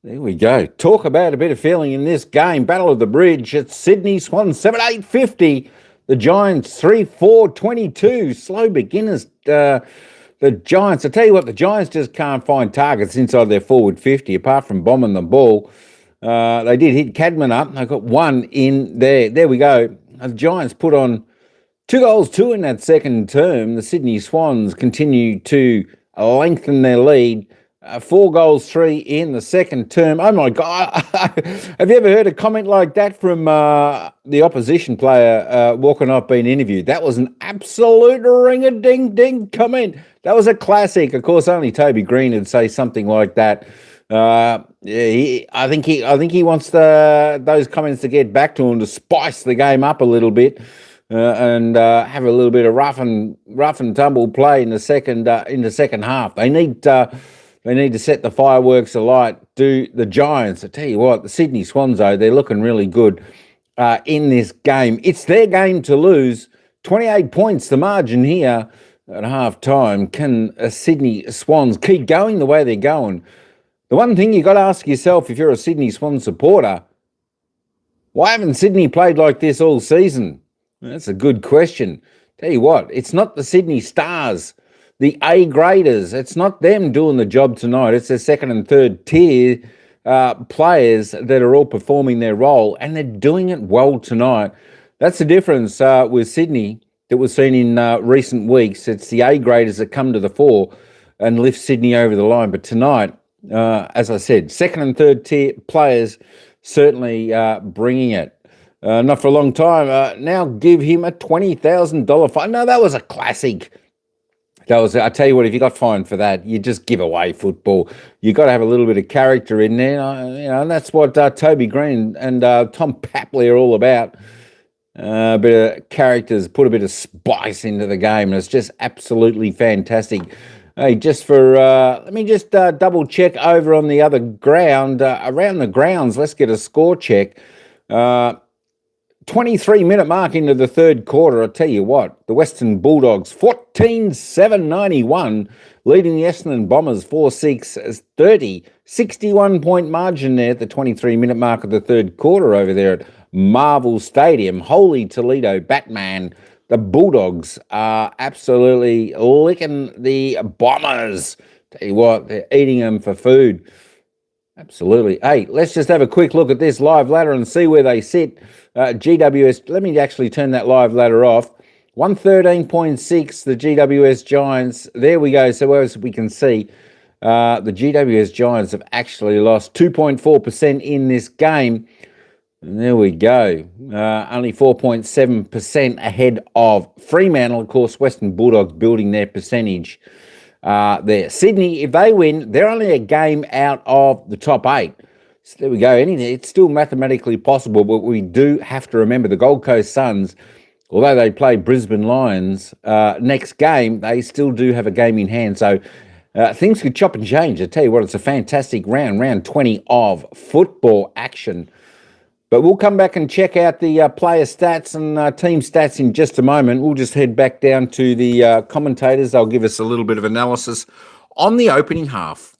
There we go. Talk about a bit of feeling in this game. Battle of the Bridge. It's Sydney Swans 7-8-50. The Giants 3-4-22. Slow beginners. The Giants, I tell you what, the Giants just can't find targets inside their forward 50 apart from bombing the ball. They did hit Cadman up. They got one in there. There we go. The Giants put on 2 goals, 2 in that second term. The Sydney Swans continue to lengthen their lead. 4 goals, 3 in the second term. Oh, my God. Have you ever heard a comment like that from the opposition player walking off being interviewed? That was an absolute ring-a-ding-ding comment. That was a classic. Of course, only Toby Green would say something like that. I think he wants those comments to get back to him to spice the game up a little bit and have a little bit of rough and tumble play in the second half. They need to set the fireworks alight. Do the Giants? I tell you what, the Sydney Swans, though, they're looking really good in this game. It's their game to lose. 28 points, the margin here at half time. Can Sydney Swans keep going the way they're going? The one thing you got to ask yourself if you're a Sydney Swans supporter, why haven't Sydney played like this all season? That's a good question. Tell you what, it's not the Sydney Stars, the A-graders. It's not them doing the job tonight. It's their second and third tier players that are all performing their role, and they're doing it well tonight. That's the difference with Sydney that was seen in recent weeks. It's the A-graders that come to the fore and lift Sydney over the line. But tonight, as I said, second and third tier players certainly bringing it. Not for a long time. Now give him a $20,000 fine. No, that was a classic. I tell you what, if you got fined for that, you just give away football. You got to have a little bit of character in there, and that's what Toby Green and Tom Papley are all about. A bit of characters, put a bit of spice into the game, and it's just absolutely fantastic. Hey, just for let me just double check over on the other ground, around the grounds. Let's get a score check. 23-minute mark into the third quarter. I'll tell you what, the Western Bulldogs 14-7-91, leading the Essendon Bombers 4-6-30. 61-point margin there at the 23-minute mark of the third quarter over there at Marvel Stadium. Holy Toledo Batman. The Bulldogs are absolutely licking the Bombers. Tell you what, they're eating them for food. Absolutely. Hey, let's just have a quick look at this live ladder and see where they sit. GWS, let me actually turn that live ladder off. 113.6, the GWS Giants. There we go. So as we can see, the GWS Giants have actually lost 2.4% in this game. And there we go. Only 4.7% ahead of Fremantle. Of course, Western Bulldogs building their percentage there. Sydney, if they win, they're only a game out of the top 8. So there we go. It's still mathematically possible, but we do have to remember the Gold Coast Suns, although they play Brisbane Lions next game, they still do have a game in hand. So things could chop and change. I tell you what, it's a fantastic round 20 of football action. But we'll come back and check out the player stats and team stats in just a moment. We'll just head back down to the commentators. They'll give us a little bit of analysis on the opening half.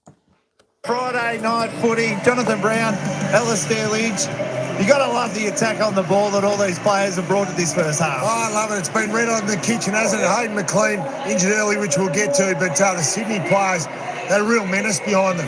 Friday night footy, Jonathan Brown, Alistair Lynch, You got to love the attack on the ball that all these players have brought to this first half. Oh, I love it. It's been red on in the kitchen, hasn't it? Hayden McLean injured early, which we'll get to, but the Sydney players had a real menace behind them.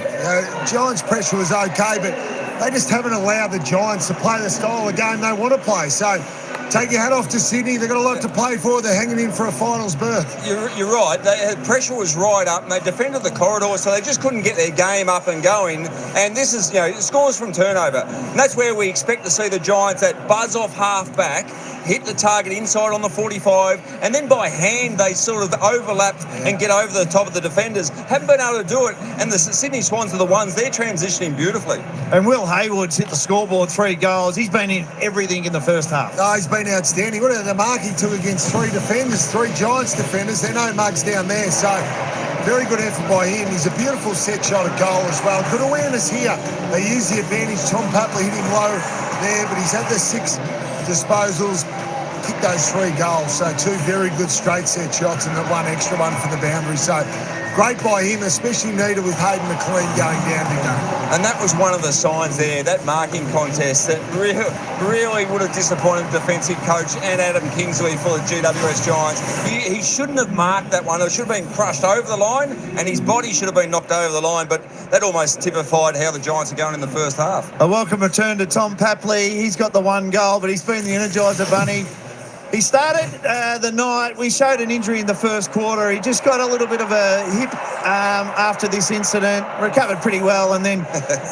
Giants' pressure was okay, but they just haven't allowed the Giants to play the style of game they want to play. So take your hat off to Sydney. They've got a lot to play for. They're hanging in for a finals berth. You're right. The pressure was right up, and they defended the corridor, so they just couldn't get their game up and going. And this is, scores from turnover. And that's where we expect to see the Giants that buzz off half back, hit the target inside on the 45, and then by hand they sort of overlap and get over the top of the defenders. Haven't been able to do it, and the Sydney Swans are the ones, they're transitioning beautifully. And Will Hayward's hit the scoreboard, 3 goals. He's been in everything in the first half. Oh, he's been outstanding. What the mark he took against 3 defenders, 3 Giants defenders. There are no mugs down there, so very good effort by him. He's a beautiful set shot at goal as well. Good awareness here. They use the advantage. Tom Papley hit him low there, but he's had the 6 disposals, kicked those 3 goals. So 2 very good straight set shots and the 1 extra one for the boundary. So great by him, especially needed with Hayden McLean going down to go. And that was one of the signs there, that marking contest that really would have disappointed the defensive coach and Adam Kingsley for the GWS Giants. He shouldn't have marked that one. It should have been crushed over the line, and his body should have been knocked over the line, but that almost typified how the Giants are going in the first half. A welcome return to Tom Papley. He's got the 1 goal, but he's been the Energizer Bunny. He started the night. We showed an injury in the first quarter. He just got a little bit of a hip after this incident, recovered pretty well, and then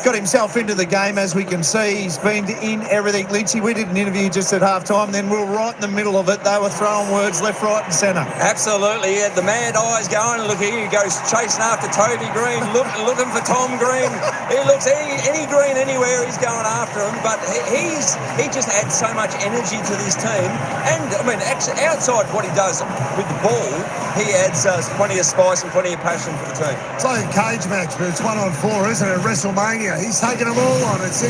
got himself into the game, as we can see. He's been in everything. Lynchy, we did an interview just at halftime, then we were right in the middle of it. They were throwing words left, right and centre. Absolutely. He had the mad eyes going. Look, here he goes chasing after Toby Green, looking for Tom Green. He looks any Green anywhere, he's going after him, but he just adds so much energy to this team. And I mean, actually, outside what he does with the ball, he adds plenty of spice and plenty of passion for the team. It's like a cage match, but it's 1-on-4, isn't it? WrestleMania. He's taking them all on. It's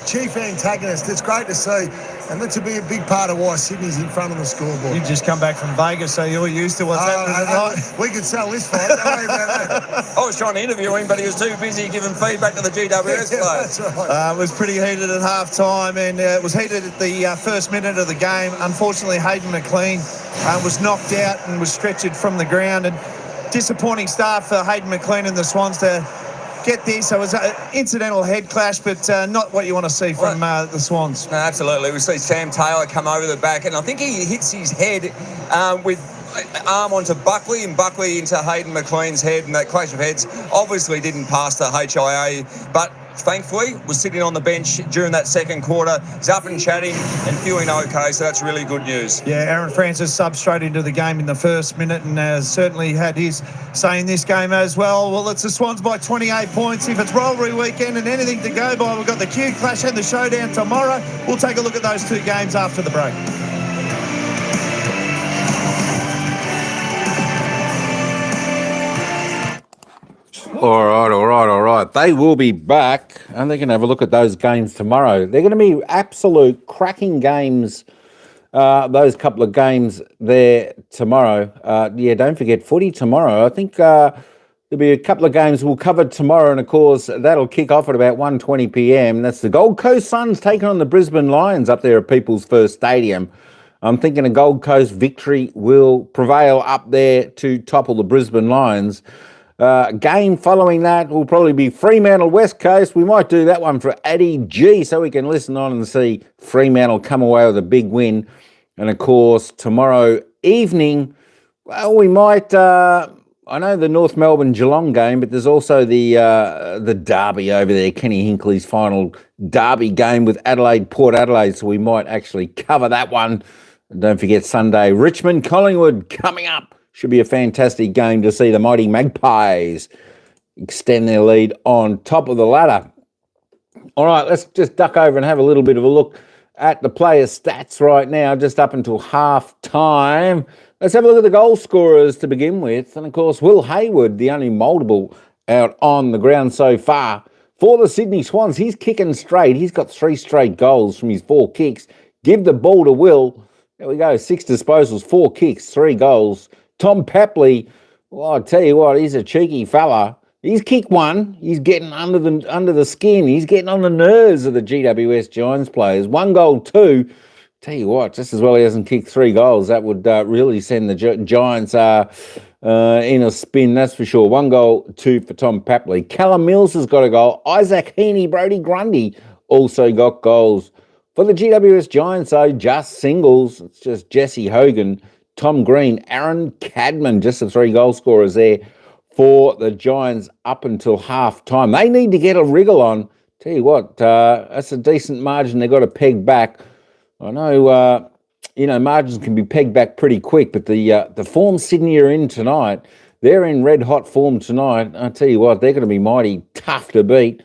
chief antagonist. It's great to see. And that's a big part of why Sydney's in front of the scoreboard. You've just come back from Vegas, so you're used to what's happening tonight. We could sell this fight. Don't worry about that. I was trying to interview him, but he was too busy giving feedback to the GWS players. That's right. It was pretty heated at half-time, and it was heated at the first minute of the game. Unfortunately, Hayden McLean was knocked out and was stretchered from the ground. And disappointing start for Hayden McLean and the Swans to get this. So it was an incidental head clash, but not what you want to see from the Swans. No, absolutely. We see Sam Taylor come over the back, and I think he hits his head with arm onto Buckley and Buckley into Hayden McLean's head, and that clash of heads obviously didn't pass the HIA, but thankfully was sitting on the bench during that second quarter. He's up and chatting and feeling okay, so that's really good news. Yeah, Aaron Francis subbed straight into the game in the first minute and certainly had his say in this game as well. Well, it's the Swans by 28 points. If it's rivalry weekend and anything to go by, we've got the Q Clash and the Showdown tomorrow. We'll take a look at those 2 games after the break. All right. They will be back, and they can have a look at those games tomorrow. They're going to be absolute cracking games, those couple of games there tomorrow. Don't forget footy tomorrow. I think there'll be a couple of games we'll cover tomorrow, and of course, that'll kick off at about 1:20 p.m. That's the Gold Coast Suns taking on the Brisbane Lions up there at People's First Stadium. I'm thinking a Gold Coast victory will prevail up there to topple the Brisbane Lions. Game following that will probably be Fremantle West Coast. We might do that one for Addy G so we can listen on and see Fremantle come away with a big win. And of course, tomorrow evening, well, we might, I know the North Melbourne Geelong game, but there's also the derby over there, Kenny Hinckley's final derby game with Adelaide, Port Adelaide. So we might actually cover that one. And don't forget Sunday, Richmond, Collingwood coming up. Should be a fantastic game to see the mighty Magpies extend their lead on top of the ladder. All right, let's just duck over and have a little bit of a look at the players' stats right now, just up until half-time. Let's have a look at the goal scorers to begin with. And, of course, Will Hayward, the only multiple out on the ground so far. For the Sydney Swans, he's kicking straight. He's got 3 straight goals from his 4 kicks. Give the ball to Will. There we go, 6 disposals, 4 kicks, 3 goals. Tom Papley, well, I'll tell you what, he's a cheeky fella. He's kicked one. He's getting under the skin. He's getting on the nerves of the GWS Giants players. 1 goal, 2. Tell you what, just as well he hasn't kicked 3 goals. That would really send the Giants in a spin, that's for sure. 1 goal, 2 for Tom Papley. Callum Mills has got a goal. Isaac Heaney, Brodie Grundy also got goals. For the GWS Giants, though, just singles. It's just Jesse Hogan, Tom Green, Aaron Cadman, just the 3 goal scorers there for the Giants up until half time. They need to get a wriggle on. Tell you what, that's a decent margin they've got to peg back. I know, margins can be pegged back pretty quick, but the form Sydney are in tonight, they're in red hot form tonight. I tell you what, they're going to be mighty tough to beat.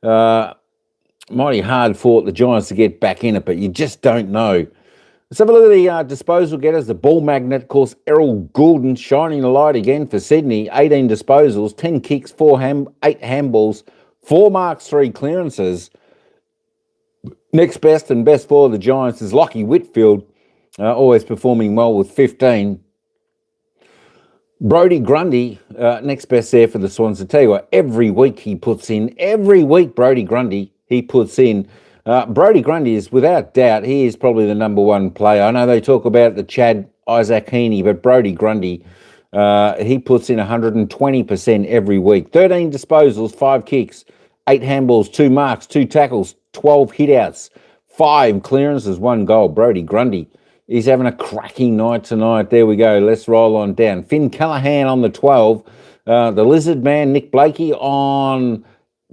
Mighty hard for the Giants to get back in it, but you just don't know. Let's have a look at the disposal getters. The ball magnet, of course, Errol Goulden shining the light again for Sydney. 18 disposals, 10 kicks, 8 handballs, 4 marks, 3 clearances. Next best and best for the Giants is Lockie Whitfield, always performing well with 15. Brodie Grundy, next best there for the Swans. I tell you what, every week he puts in. Every week, Brodie Grundy, he puts in. Brodie Grundy is, without doubt, he is probably the number 1 player. I know they talk about the Chad Isaac Heaney, but Brodie Grundy, he puts in 120% every week. 13 disposals, 5 kicks, 8 handballs, 2 marks, 2 tackles, 12 hitouts, 5 clearances, 1 goal. Brodie Grundy, he's having a cracking night tonight. There we go. Let's roll on down. Finn Callahan on the 12. The Lizard Man, Nick Blakey on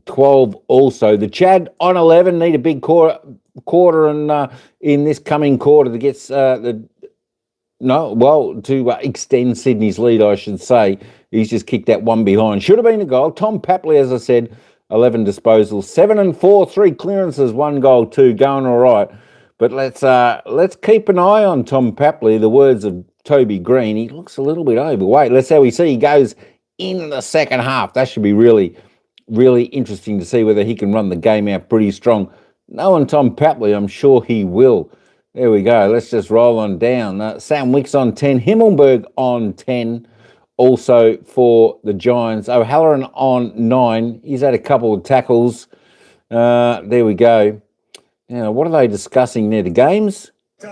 12 also. The Chad on 11 need a big quarter and in this coming quarter to get to extend Sydney's lead, I should say. He's just kicked that one behind. Should have been a goal. Tom Papley, as I said, 11 disposals, 7 and 4, 3 clearances, 1 goal, 2, going all right. But let's keep an eye on Tom Papley. The words of Toby Green, he looks a little bit overweight. Let's see how we see he goes in the second half. That should be really, really interesting to see whether he can run the game out pretty strong. Knowing Tom Papley, I'm sure he will. There we go. Let's just roll on down. Sam Wicks on 10, Himmelberg on 10. Also for the Giants, O'Halloran on 9. He's had a couple of tackles. There we go. Now, what are they discussing there? The games? He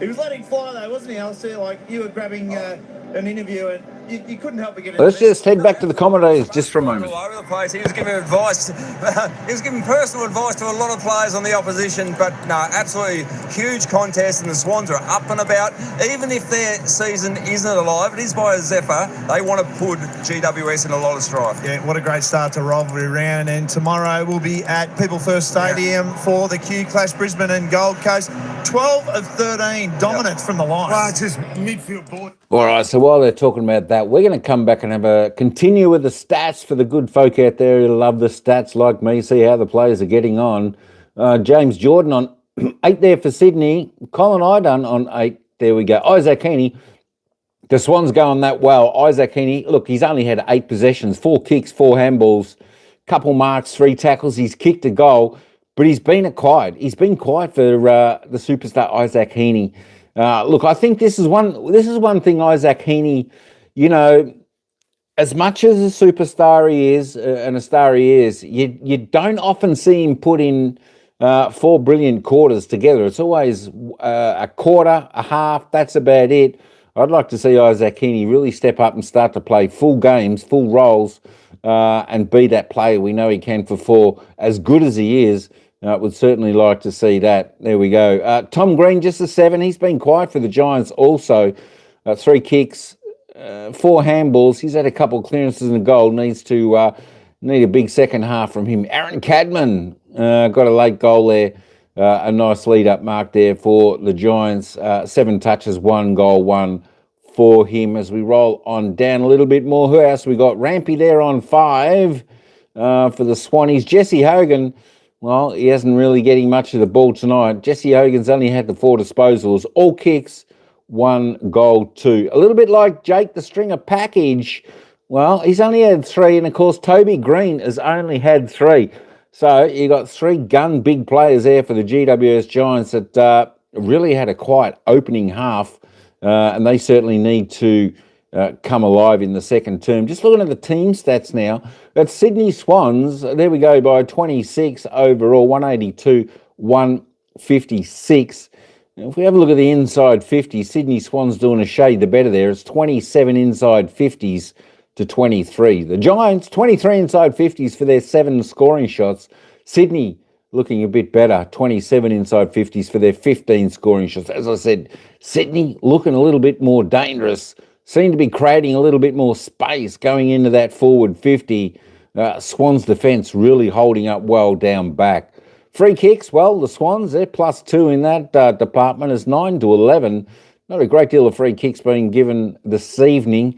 was letting fly though, wasn't he, Alistair? Like you were grabbing an interview and you couldn't help but get it. Let's just head back to the commentators just for a moment. All over the place. He was giving advice. He was giving personal advice to a lot of players on the opposition. But no, absolutely huge contest, and the Swans are up and about. Even if their season isn't alive, it is by a zephyr. They want to put GWS in a lot of strife. Yeah, what a great start to rivalry round. And tomorrow we'll be at People First Stadium for the Q Clash, Brisbane and Gold Coast. 12 of 13 dominance from the line. Well, it's just midfield board. All right, so while they're talking about that, we're going to come back and continue with the stats for the good folk out there who love the stats like me, see how the players are getting on. James Jordan on 8 there for Sydney. Colin Idun on 8. There we go. Isaac Heaney. The Swans going that well. Isaac Heaney, look, he's only had 8 possessions, 4 kicks, 4 handballs, couple marks, 3 tackles. He's kicked a goal. But he's been quiet. He's been quiet for the superstar Isaac Heaney. Look, I think this is one thing Isaac Heaney, as much as a superstar he is and a star he is, you don't often see him put in 4 brilliant quarters together. It's always a quarter, a half. That's about it. I'd like to see Isaac Heaney really step up and start to play full games, full roles, and be that player we know he can for 4. As good as he is, would certainly like to see that. There we go. Tom Green, just a 7. He's been quiet for the Giants also. 3 kicks, 4 handballs. He's had a couple of clearances and a goal. Need a big second half from him. Aaron Cadman got a late goal there. A nice lead-up mark there for the Giants. 7 touches, 1 goal, 1 for him. As we roll on down a little bit more, who else we got? Rampy there on 5 for the Swannies. Jesse Hogan, well, he hasn't really getting much of the ball tonight. Jesse Hogan's only had the 4 disposals, all kicks, 1 goal, 2. A little bit like Jake the Stringer Package. Well, he's only had 3, and of course Toby Green has only had 3. So you got 3 gun big players there for the GWS Giants that really had a quiet opening half, and they certainly need to come alive in the second term. Just looking at the team stats now, at Sydney Swans, there we go by 26 overall, 182, 156. If we have a look at the inside 50, Sydney Swans doing a shade the better there. It's 27 inside 50s to 23. The Giants, 23 inside 50s for their 7 scoring shots. Sydney looking a bit better, 27 inside 50s for their 15 scoring shots. As I said, Sydney looking a little bit more dangerous, seem to be creating a little bit more space going into that forward 50. Swans defence really holding up well down back. Free kicks, well, the Swans, they're +2 in that department. It's 9-11. Not a great deal of free kicks being given this evening.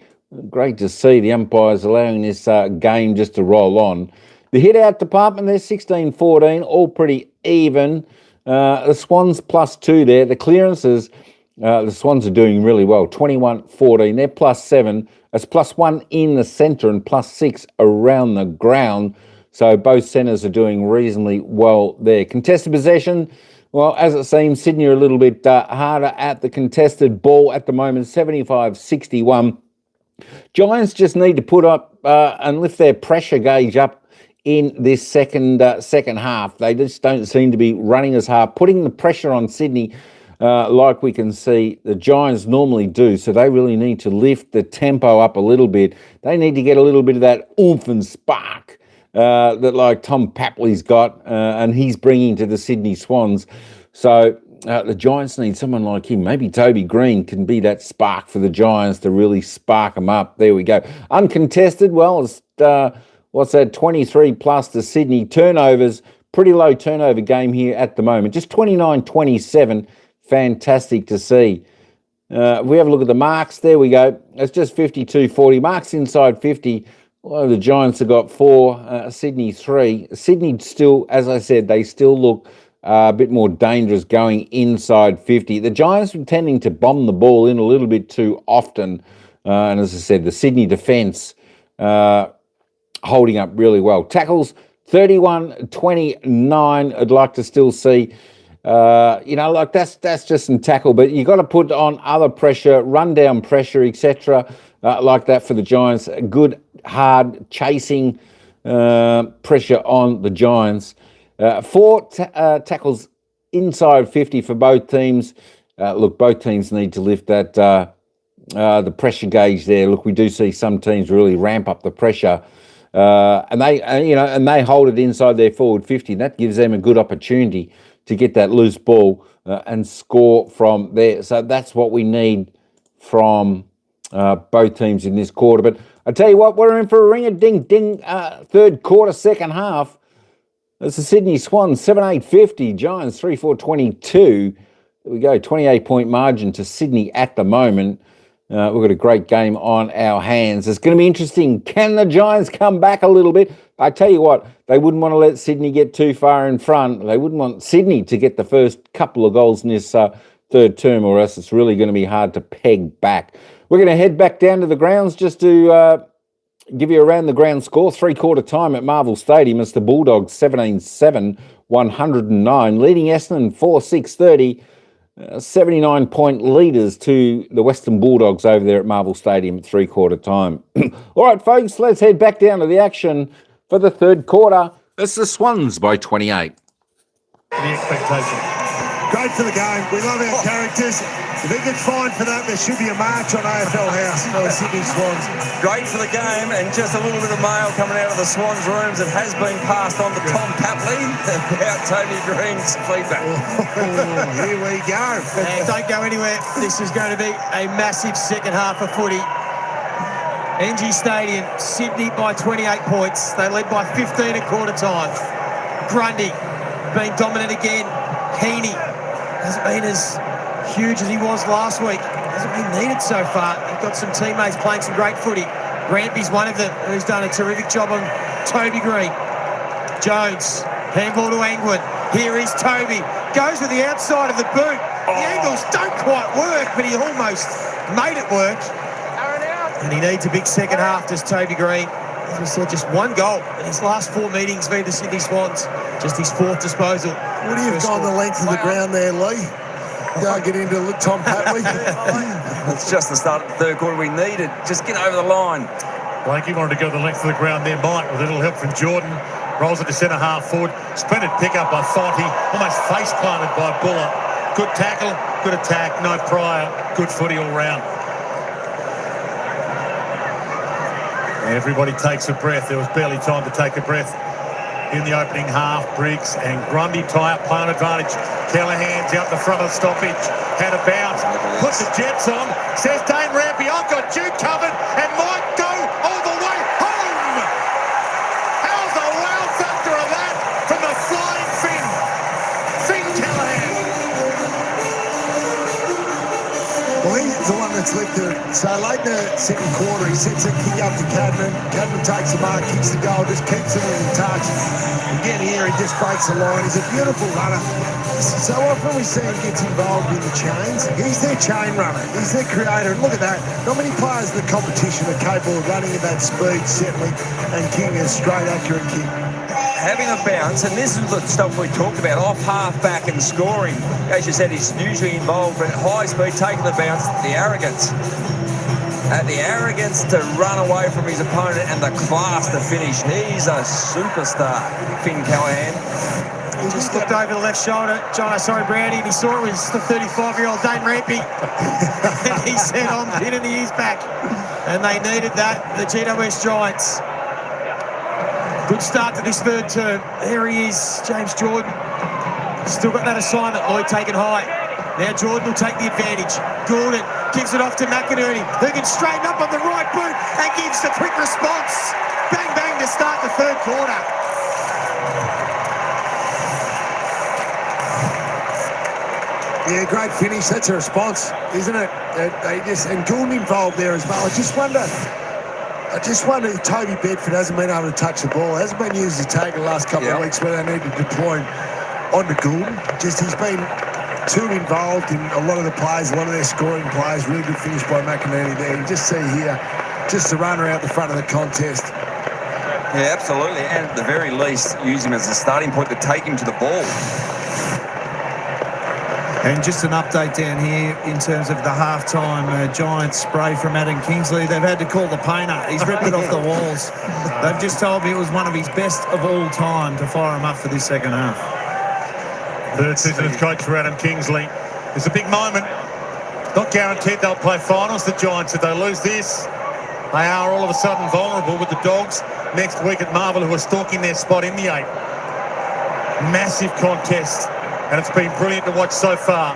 Great to see the umpires allowing this game just to roll on. The hit-out department, they're 16-14, all pretty even. The Swans +2 there. The clearances, the Swans are doing really well, 21-14. They're +7. That's +1 in the centre and +6 around the ground. So both centres are doing reasonably well there. Contested possession, well, as it seems, Sydney are a little bit harder at the contested ball at the moment, 75-61. Giants just need to put up and lift their pressure gauge up in this second half. They just don't seem to be running as hard, putting the pressure on Sydney like we can see the Giants normally do. So they really need to lift the tempo up a little bit. They need to get a little bit of that oomph and spark that like Tom Papley's got and he's bringing to the Sydney Swans. So the Giants need someone like him. Maybe Toby Green can be that spark for the Giants to really spark them up. There we go. Uncontested, well, it's, what's that, 23 plus to Sydney. Turnovers, pretty low turnover game here at the moment. Just 29-27. Fantastic to see. If we have a look at the marks, there we go. It's just 52-40. Marks inside 50. Well, the Giants have got 4, Sydney 3. Sydney still, as I said, they still look a bit more dangerous going inside 50. The Giants are tending to bomb the ball in a little bit too often. And as I said, the Sydney defence holding up really well. Tackles, 31-29. I'd like to still see, like that's just some tackle, but you got to put on other pressure, run down pressure, etc. Like that for the Giants. Good, hard chasing pressure on the Giants. 4 tackles inside 50 for both teams. Look, both teams need to lift that the pressure gauge there. Look, we do see some teams really ramp up the pressure, and they hold it inside their forward 50. And that gives them a good opportunity to get that loose ball and score from there. So that's what we need from both teams in this quarter. But I tell you what, we're in for a ring-a-ding-ding third quarter, second half. It's the Sydney Swans, 7-8-50. Giants, 3-4-22. There we go, 28-point margin to Sydney at the moment. We've got a great game on our hands. It's going to be interesting. Can the Giants come back a little bit? I tell you what, they wouldn't want to let Sydney get too far in front. They wouldn't want Sydney to get the first couple of goals in this third term, or else it's really going to be hard to peg back. We're going to head back down to the grounds just to give you around the ground score. 3-quarter time at Marvel Stadium. It's the Bulldogs 17-7, 109. Leading Essendon 4-6-30. 79-point leaders to the Western Bulldogs over there at Marvel Stadium at 3-quarter time. All right, folks, let's head back down to the action for the third quarter. It's the Swans by 28. The expectation. Great for the game. We love our characters. If he gets fined for that, there should be a march on AFL House for the Sydney Swans. Great for the game, and just a little bit of mail coming out of the Swans rooms. It has been passed on to Tom Papley about Toby Green's feedback. Here we go. Don't go anywhere. This is going to be a massive second half of footy. ENGIE Stadium, Sydney by 28 points. They led by 15 at quarter time. Grundy being dominant again. Heaney hasn't been as huge as he was last week. Hasn't been needed so far. He's got some teammates playing some great footy. Rampy's one of them who's done a terrific job on Toby Green. Jones, handball to Angwin. Here is Toby. Goes with the outside of the boot. The angles don't quite work, but he almost made it work. And he needs a big second half, does Toby Green. As we said, just one goal in his last 4 meetings via the Sydney Swans. Just his 4th disposal. Would he have gone the length of the ground there, Lee? Go get into Tom Papley. It's just the start of the third quarter we needed. Just get over the line. Blakey wanted to go to the length of the ground there, Mike, with a little help from Jordan. Rolls it to centre half forward. Splendid pick-up by Fonte. Almost face-planted by Buller. Good tackle, good attack, no prior. Good footy all round. Everybody takes a breath. There was barely time to take a breath in the opening half. Briggs and Grundy tie up, play on advantage. Callahan's out the front of the stoppage. Had a bounce. Put the Jets on. Says Dane Rampy, I've got you covered and might go all the way home. How's the wow factor of that from the flying Finn? Finn Callahan. Well, he's the one that's lifted it. So late in the second quarter, he sets a kick up to Cadman. Cadman takes the mark, kicks the goal, just keeps him in touch. Again here, he just breaks the line. He's a beautiful runner. So often we see him gets involved in the chains. He's their chain runner. He's their creator. And look at that. Not many players in the competition are capable of running at that speed, settling, and kicking a straight, accurate kick. Having a bounce, and this is the stuff we talked about, off half-back and scoring. As you said, he's usually involved, but at high speed, taking the bounce, the arrogance. The arrogance to run away from his opponent and the class to finish. He's a superstar, Finn Callahan. He just looked over the left shoulder, Brownie, and he saw it was the 35-year-old Dane Rampy. And he said, I'm pinning the ears back. And they needed that, the GWS Giants. Good start to this third term. There he is, James Jordan. Still got that assignment, Lloyd taken high. Now Jordan will take the advantage. Gordon gives it off to McInerney, who can straighten up on the right boot and gives the quick response. Bang, bang to start the third quarter. Yeah, great finish. That's a response, isn't it? They just, and Gordon involved there as well. I just wonder if Toby Bedford hasn't been able to touch the ball. Hasn't been used as a tag the last couple of weeks where they need to deploy him onto Gordon. Just he's been too involved in a lot of the plays, a lot of their scoring plays. Really good finish by McInerney there. You just see here, just the runner out the front of the contest. Yeah, absolutely. And at the very least, use him as a starting point to take him to the ball. And just an update down here in terms of the halftime Giants spray from Adam Kingsley. They've had to call the painter. He's ripped it off the walls. They've just told me it was one of his best of all time to fire him up for this second half. Third season as coach for Adam Kingsley. It's a big moment. Not guaranteed they'll play finals, the Giants. If they lose this, they are all of a sudden vulnerable with the Dogs next week at Marvel, who are stalking their spot in the 8. Massive contest. And it's been brilliant to watch so far.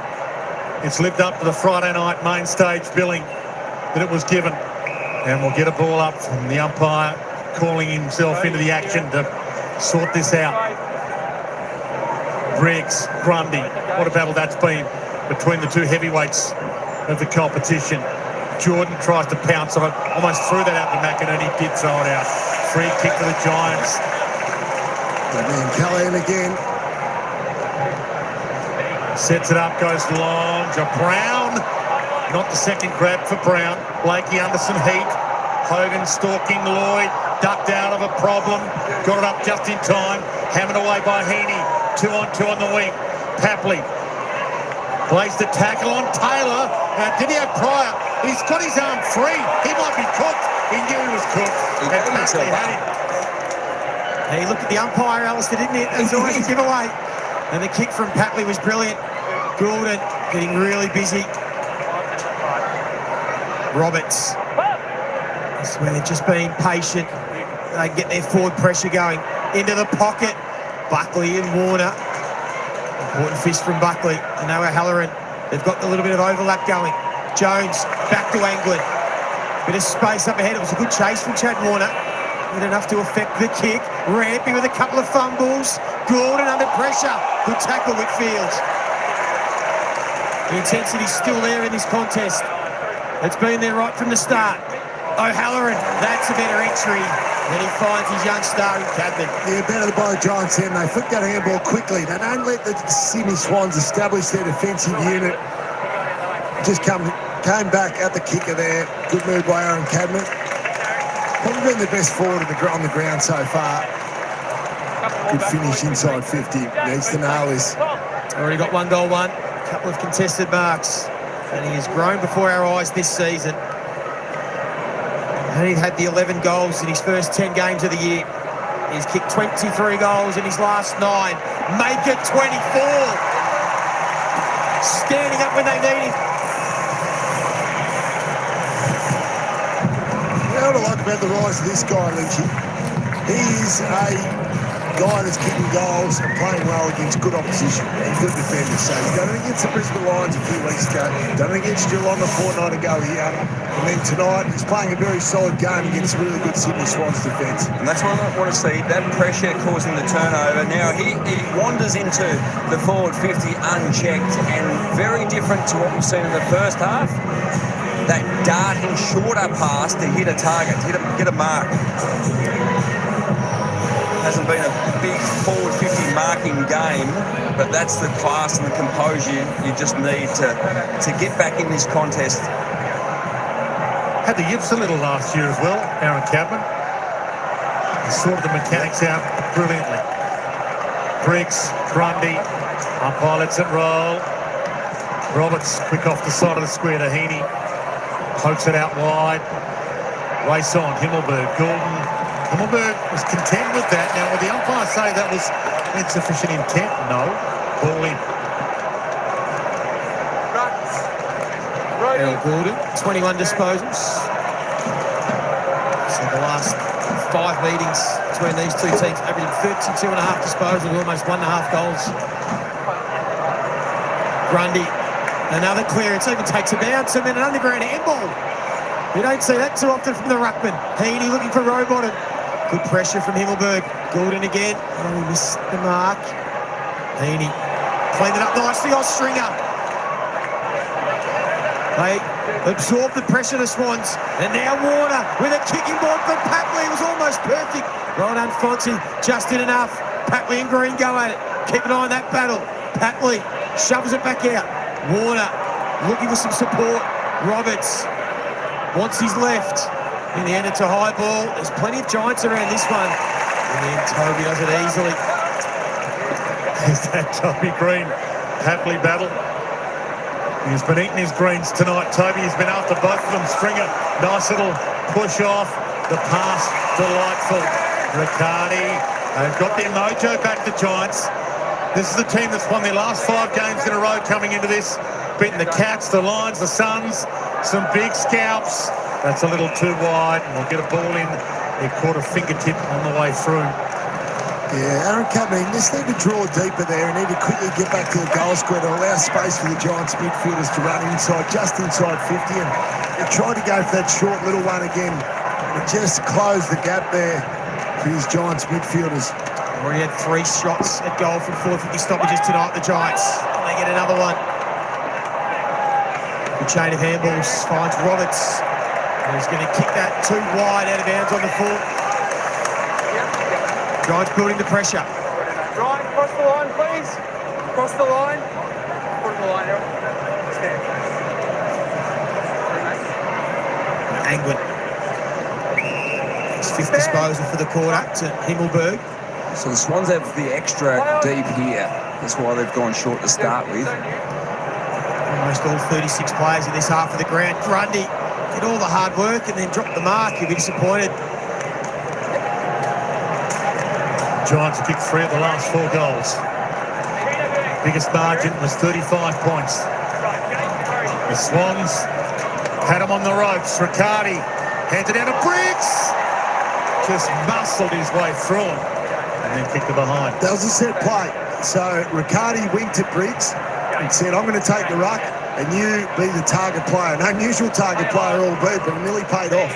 It's lived up to the Friday night main stage billing that it was given. And we'll get a ball up from the umpire, calling himself into the action to sort this out. Briggs, Grundy, what a battle that's been between the two heavyweights of the competition. Jordan tries to pounce on it, almost threw that out to McInerney, did throw it out. Free kick to the Giants. And then Callahan again. Sets it up, goes long. Brown, not the second grab for Brown. Blakey under some heat. Hogan stalking Lloyd, ducked out of a problem. Got it up just in time. Hammered away by Heaney. 2-on-2 on the wing. Papley plays the tackle on Taylor. Now, did he have prior? He's got his arm free. He might be cooked. He knew he was cooked. And Papley had him. He looked at the umpire, Alistair, didn't he? It's always a giveaway. And the kick from Papley was brilliant. Gordon getting really busy. Roberts. That's where they've just been patient. They get their forward pressure going. Into the pocket. Buckley and Warner. Important fist from Buckley. And now Halloran. They've got a little bit of overlap going. Jones back to Anglin. Bit of space up ahead. It was a good chase from Chad Warner. Not enough to affect the kick. Rampy with a couple of fumbles. Gordon under pressure. Good tackle, Whitfield. The intensity's still there in this contest. It's been there right from the start. O'Halloran, that's a better entry. And he finds his young star in Cadman. Yeah, better by the Giants then. They flick that handball quickly. They don't let the Sydney Swans establish their defensive unit. Just came back at the kicker there. Good move by Aaron Cadman. Probably been the best forward on the ground so far. Good finish inside 50. Needs to nail this. Already got one goal, one. Couple of contested marks. And he has grown before our eyes this season. And he had the 11 goals in his first 10 games of the year. He's kicked 23 goals in his last 9. Make it 24. Standing up when they need him. What I like about the rise of this guy, Lynchy, he is a guy that's kicking goals and playing well against good opposition and good defenders. So he's done it against the Brisbane Lions a few weeks ago, done it against Geelong a fortnight ago here, and then tonight he's playing a very solid game against a really good Sydney Swans defence. And that's what I want to see, that pressure causing the turnover. Now he wanders into the forward 50 unchecked and very different to what we've seen in the first half. That darting shorter pass to hit a target, get a mark. Hasn't been a big forward 50 marking game, but that's the class and the composure you just need to get back in this contest. Had the yips a little last year as well, Aaron Cadman. He sorted the mechanics out brilliantly. Briggs, Grundy, umpire lets it roll. Roberts, quick off the side of the square to Heaney. Pokes it out wide. Race on, Himmelberg, Gordon. Himmelberg was content with that. Now, would the umpire say that was insufficient intent? No. Ball in. Errol Gordon, 21 disposals. So the last 5 meetings between these two teams, averaging 32.5 disposals, almost 1.5 goals. Grundy, another clearance, even takes a bounce and then an underground handball. You don't see that too often from the ruckman. Heaney looking for Rowbottom. Good pressure from Himmelberg. Gordon again. Oh, he missed the mark. Heaney cleaned it up nicely on Stringer. They absorb the pressure of the Swans. And now Warner with a kicking ball from Papley. It was almost perfect. Well done, Fonzie. Just did enough. Papley and Green go at it. Keep an eye on that battle. Papley shoves it back out. Warner looking for some support. Roberts wants his left. In the end, it's a high ball. There's plenty of Giants around this one. In the end, Toby does it easily. There's that Toby Green Papley battle. He's been eating his greens tonight. Toby has been after both of them. Stringer, nice little push off. The pass, delightful. Riccardi, they've got their mojo back, the Giants. This is the team that's won their last 5 games in a row coming into this. Beating the Cats, the Lions, the Suns. Some big scalps. That's a little too wide. And we'll get a ball in. They caught a fingertip on the way through. Yeah, Aaron Cadman just need to draw deeper there and need to quickly get back to the goal square to allow space for the Giants midfielders to run inside, just inside 50. And they tried to go for that short little one again. And just closed the gap there for his Giants midfielders. Already had 3 shots at goal from 450 stoppages tonight, the Giants. And they get another one. Good chain of handballs finds Roberts. He's going to kick that too wide out of bounds on the full. Giants building the pressure. Ryan, cross the line, please. Cross the line. Put the line out. Stand. Angwin. His 5th disposal for the quarter to Himmelberg. So the Swans have the extra deep here. That's why they've gone short to start with. Almost all 36 players in this half of the ground. Grundy did all the hard work and then dropped the mark. You'll be disappointed. Giants kicked 3 of the last 4 goals. Biggest margin was 35 points. The Swans had him on the ropes. Riccardi hands it out to Briggs. Just muscled his way through him and then kicked it behind. That was a set play. So Riccardi winked at Briggs and said, I'm going to take the ruck and you be the target player. An unusual target player albeit, but it nearly paid off.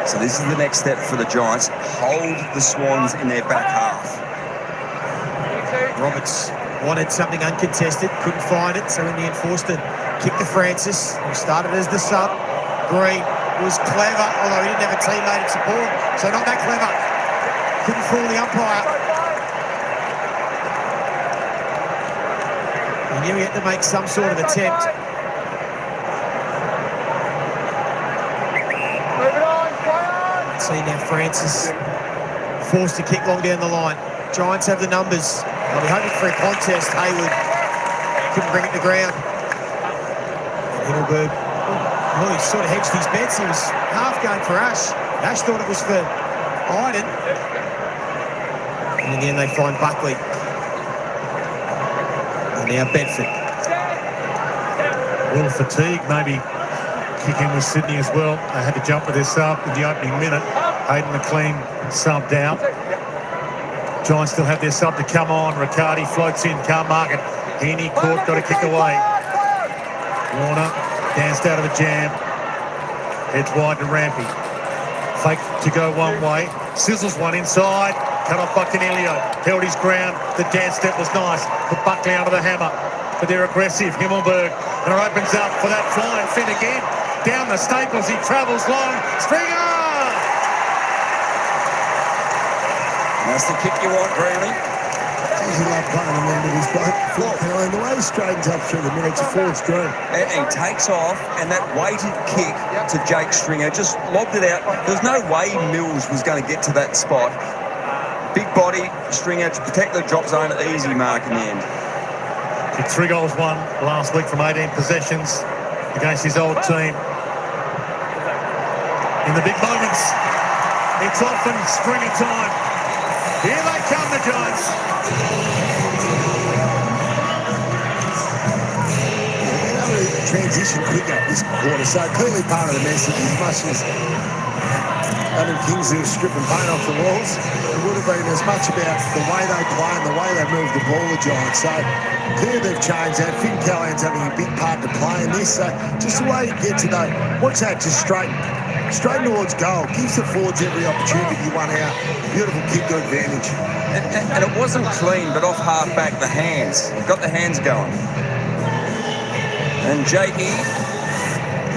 So this is the next step for the Giants. Hold the Swans in their back half. Roberts wanted something uncontested, couldn't find it, so in the end forced to kick to Francis, who started as the sub. Green was clever, although he didn't have a teammate in support, so not that clever. Couldn't fool the umpire. He knew he had to make some sort of attempt. See now Francis forced to kick long down the line. Giants have the numbers. I'll be hoping for a contest. Hayward couldn't bring it to ground. Himmelberg, well, he sort of hedged his bets. He was half going for Ash. Ash thought it was for Iden. And in the end, they find Buckley. And now Bedford. A little fatigue, maybe kick in with Sydney as well. They had to jump with their sub in the opening minute. Hayden McLean subbed out. Giants still have their sub to come on. Riccardi floats in, can't mark it. Heaney caught, got a kick away. Warner danced out of a jam. Heads wide to Rampy. Fake to go one way. Sizzles one inside. Cut off by Canelio. Held his ground. The dance step was nice. Put Buckley under the hammer. But they're aggressive. Himmelberg. And it opens up for that flying fin again. Down the staples. He travels long. Stringer! That's the kick you want, Greeley. He loved playing on the end of his boat. And the way he straightens up through the middle, it's a forward stream. And he takes off, and that weighted kick to Jake Stringer just lobbed it out. There's no way Mills was going to get to that spot. Big body, Stringer to protect the drop zone, easy mark in the end. Kicked 3 goals won last week from 18 possessions against his old team. In the big moments, it's often Stringer time. Here they come, the Giants. Transition quicker this quarter, so clearly part of the message, as much as Adam Kingsley was stripping paint off the walls, it would have been as much about the way they play and the way they move the ball, the Giants. So clearly they've changed that. Finn Callahan's having a big part to play in this, so just the way you get to that, watch that, just straight towards goal, gives the forwards every opportunity to run out. Beautiful kick to advantage. And it wasn't clean, but off half back, the hands. Got the hands going. And Jakey,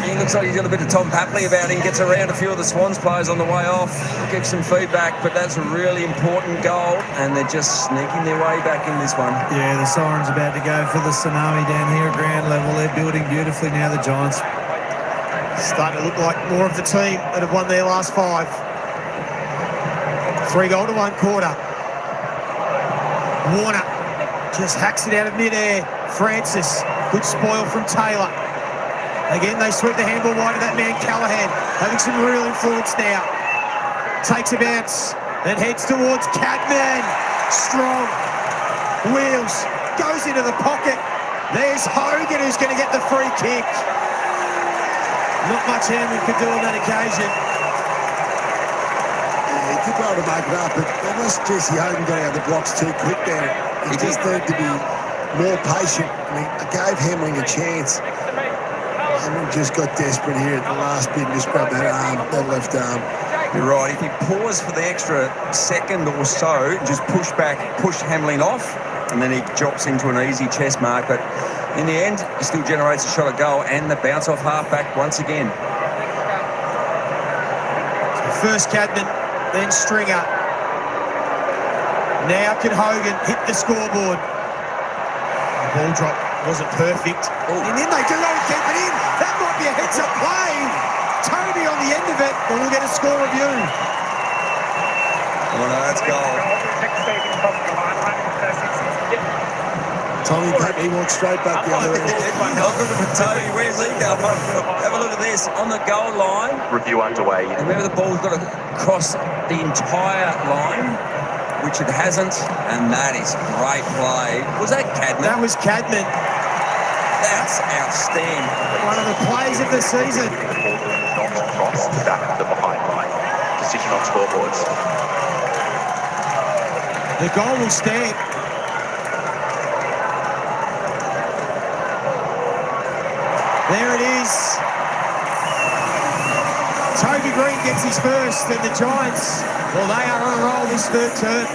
he looks like he's got a bit of Tom Papley about him, gets around a few of the Swans players on the way off, gives some feedback, but that's a really important goal, and they're just sneaking their way back in this one. Yeah, the siren's about to go for the tsunami down here at ground level. They're building beautifully now, the Giants. Starting to look like more of the team that have won their last 5. 3 goal to 1 quarter. Warner just hacks it out of midair. Francis, good spoil from Taylor. Again, they sweep the handball wide to that man Callahan, having some real influence now. Takes a bounce and heads towards Cadman. Strong. Wheels. Goes into the pocket. There's Hogan who's going to get the free kick. Not much Hamlin could do on that occasion. He could be able to make it up, but unless Jesse Hogan got out of the blocks too quick there, he just needed to be more patient. I gave Hamling a chance. Hamling just got desperate here at the last bit and just grabbed that arm, that left arm. You're right. If he paused for the extra second or so, just push Hamlin off, and then he drops into an easy chest mark. But in the end, he still generates a shot at goal and the bounce off half-back once again. First Cadman, then Stringer. Now can Hogan hit the scoreboard. The ball drop wasn't perfect. And then they do go and keep it in. That might be a heads-up play. Toby on the end of it, but we'll get a score review. Oh, no, that's goal. Tommy Papley walked straight back the other end. Toby, where's he going? Have a look at this. On the goal line. Review underway. And remember, the ball's got to cross the entire line, which it hasn't, and that is great play. Was that Cadman? That was Cadman. That's outstanding. One of the plays of the season. Not cross the back of the behind line. Decision on scoreboards. The goal will stand. There it is. Toby Green gets his first, and the Giants, well, they are on a roll this third term.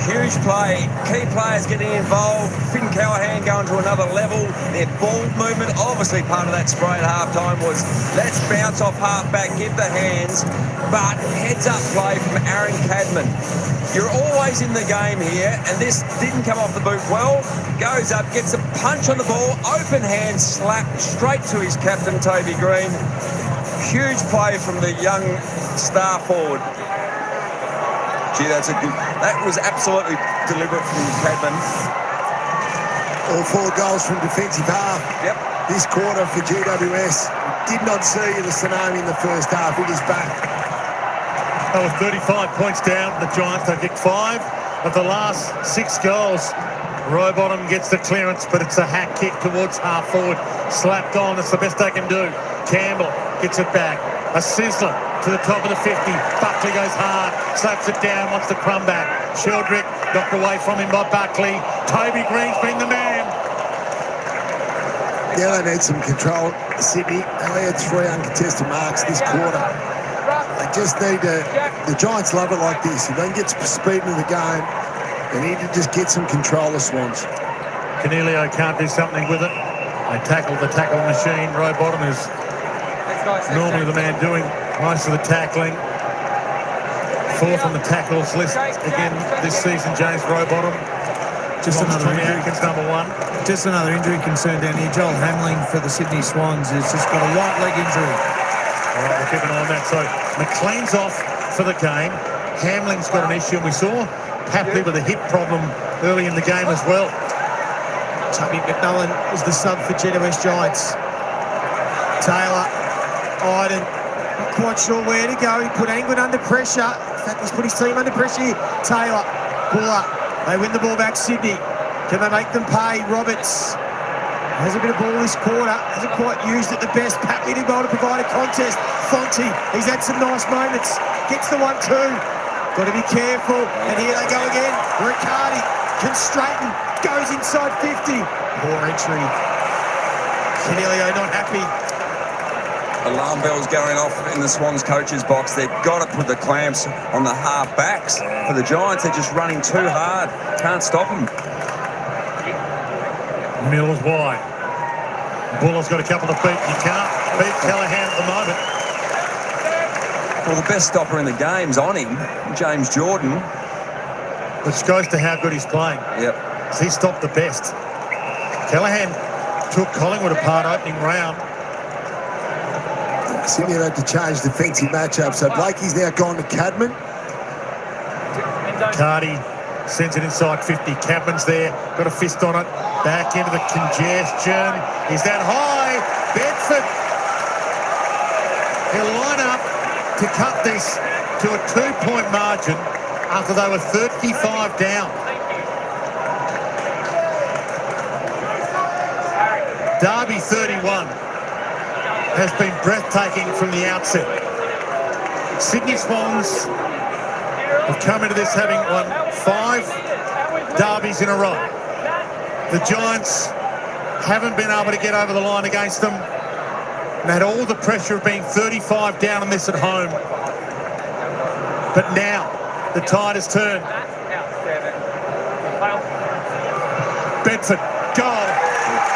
Huge play. Key players getting involved. Finn Callahan going to another level. Their ball movement, obviously part of that spray at half-time was let's bounce off half-back, give the hands, but heads-up play from Aaron Cadman. You're always in the game here, and this didn't come off the boot well. Goes up, gets a punch on the ball, open hand slap straight to his captain, Toby Green. Huge play from the young star forward. Gee, that was absolutely deliberate from Cadman. All 4 goals from defensive half. Yep. This quarter for GWS. Did not see the tsunami in the first half. It is back. They were 35 points down. The Giants, they kicked 5 of the last 6 goals. Rowbottom gets the clearance, but it's a hack kick towards half forward. Slapped on. That's the best they can do. Campbell gets it back. A sizzler to the top of the 50. Buckley goes hard. Slaps it down. Wants the crumb back. Sheldrick knocked away from him by Buckley. Toby Green's been the man. Yeah, they need some control. Sydney only had 3 uncontested marks this quarter. They just need the Giants love it like this. If they can get speed into the game, they need to just get some control of Swans. Cornelio can't do something with it. They tackle the tackle machine. Rowbottom is normally the man doing most of the tackling. 4th on the tackles list again this season, James Rowbottom. Just another Tommy injury. Atkins, number 1. Just another injury concern down here. Joel Hamling for the Sydney Swans has just got a right leg injury. All right, we'll keep an eye on that. So McLean's off for the game. Hamling's got an issue, and we saw Papley with a hip problem early in the game as well. Tubby McMullen is the sub for GWS Giants. Taylor, Iden, not quite sure where to go. He put Angwin under pressure. In fact, he's put his team under pressure here. Taylor, Buller, they win the ball back, Sydney. Can they make them pay? Roberts has a bit of ball this quarter. Hasn't quite used it the best. Papley did well to provide a contest. Fonte, he's had some nice moments. Gets the 1-2. Got to be careful. And here they go again. Riccardi can straighten. Goes inside 50. Poor entry. Cornelio not happy. Alarm bells going off in the Swans coach's box. They've got to put the clamps on the half backs. For the Giants, they're just running too hard. Can't stop them. Mills wide. Buller's got a couple to beat. You can't beat Callaghan at the moment. Well, the best stopper in the game's on him, James Jordan. Which goes to how good he's playing. Yep. He stopped the best. Callaghan took Collingwood apart opening round. Sydney had to change defensive matchup, so Blakey's now gone to Cadman. Cardi sends it inside 50. Cadman's there, got a fist on it. Back into the congestion. Is that high? Bedford. He'll line up to cut this to a 2-point margin after they were 35 down. Derby 31 has been breathtaking from the outset. Sydney Swans have come into this having won 5 derbies in a row. The Giants haven't been able to get over the line against them and had all the pressure of being 35 down on this at home. But now the tide has turned. Bedford, goal.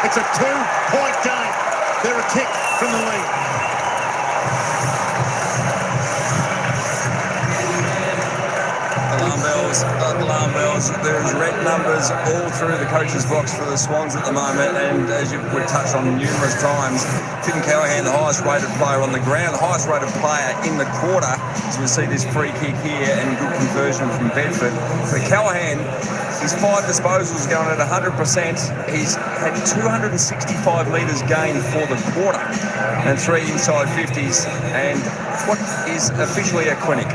It's a 2-point game. They're a kick from the lead. Alarm bells. There's red numbers all through the coach's box for the Swans at the moment, and as we've touched on numerous times, Finn Callaghan, the highest rated player on the ground, the highest rated player in the quarter, as we see this free kick here and good conversion from Bedford. But Callaghan, his 5 disposals going at 100%. He's had 265 metres gained for the quarter and 3 inside 50s, and what is officially a clinic.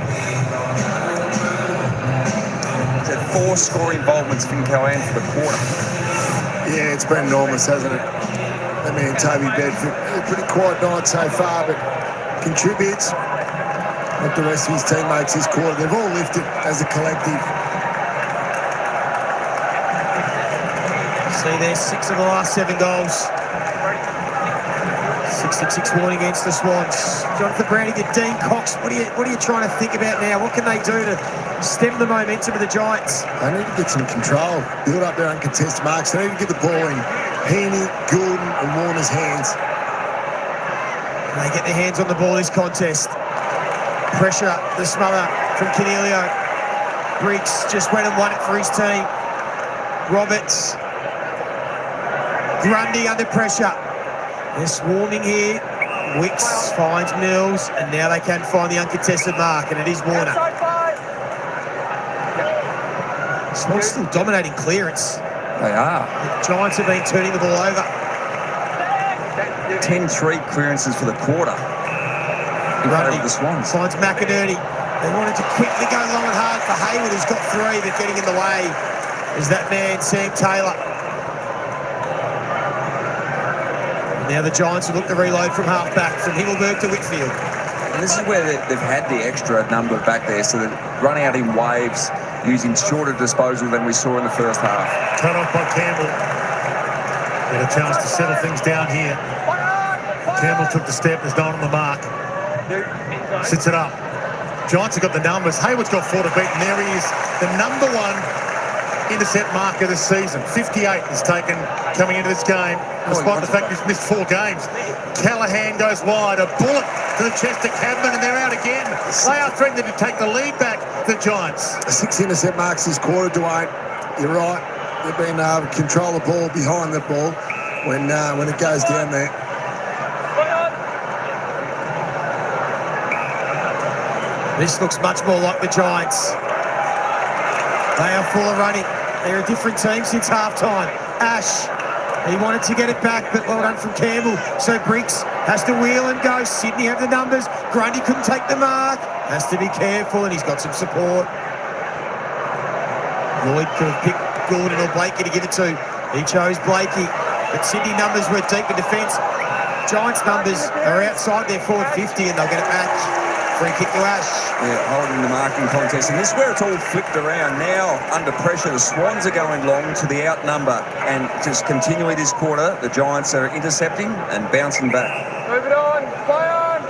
4 scoring involvements for Callaghan for the quarter. Yeah, it's been enormous, hasn't it? I mean, Toby Bedford, a pretty quiet night so far, but contributes. Like the rest of his teammates this quarter, they've all lifted as a collective. See there, 6 of the last 7 goals. 6-6 warning against the Swans. Jonathan Browning and Dean Cox, what are you trying to think about now? What can they do to stem the momentum of the Giants? They need to get some control, build up their uncontested marks. They need to get the ball in Heaney, Goulden and Warner's hands. They get their hands on the ball this contest. Pressure, the smother from Cornelio. Briggs just went and won it for his team. Roberts. Grundy under pressure. They're swarming here. Wicks finds Mills, and now they can find the uncontested mark, and it is Warner. Swans still dominating clearance. They are. The Giants have been turning the ball over. 10-3 clearances for the quarter. In favour of the Swans. Finds McInerney. They wanted to quickly go long and hard for Hayward, who's got 3, but getting in the way is that man, Sam Taylor. Now the Giants will look to reload from half-back, from Himmelberg to Whitfield. And this is where they've had the extra number back there, so they're running out in waves, using shorter disposal than we saw in the first half. Cut off by Campbell. Get a chance to settle things down here. Campbell took the step, there's no one on the mark. Sits it up. Giants have got the numbers. Hayward's got 4 to beat, and there he is, the number 1 intercept marker this season. 58 is taken coming into this game, despite the fact he's missed 4 games. Callahan goes wide, a bullet to the chest of Cadman, and they're out again. They are threatening to take the lead back, the Giants. 6 intercept marks this quarter, Dwayne. You're right. They've been control the ball behind the ball when it goes down there. This looks much more like the Giants. They are full of running. They're a different team since halftime. Ash, he wanted to get it back, but well done from Campbell. So Briggs has to wheel and go. Sydney have the numbers. Grundy couldn't take the mark. Has to be careful, and he's got some support. Lloyd could have picked Gordon or Blakey to give it to. He chose Blakey, but Sydney numbers were deep in defence. Giants numbers are outside their forward 50, and they'll get it back. Free kick to Ash. Yeah, holding the marking contest. And this is where it's all flipped around. Now, under pressure, the Swans are going long to the outnumber. And just continually this quarter, the Giants are intercepting and bouncing back. Move it on. Play on.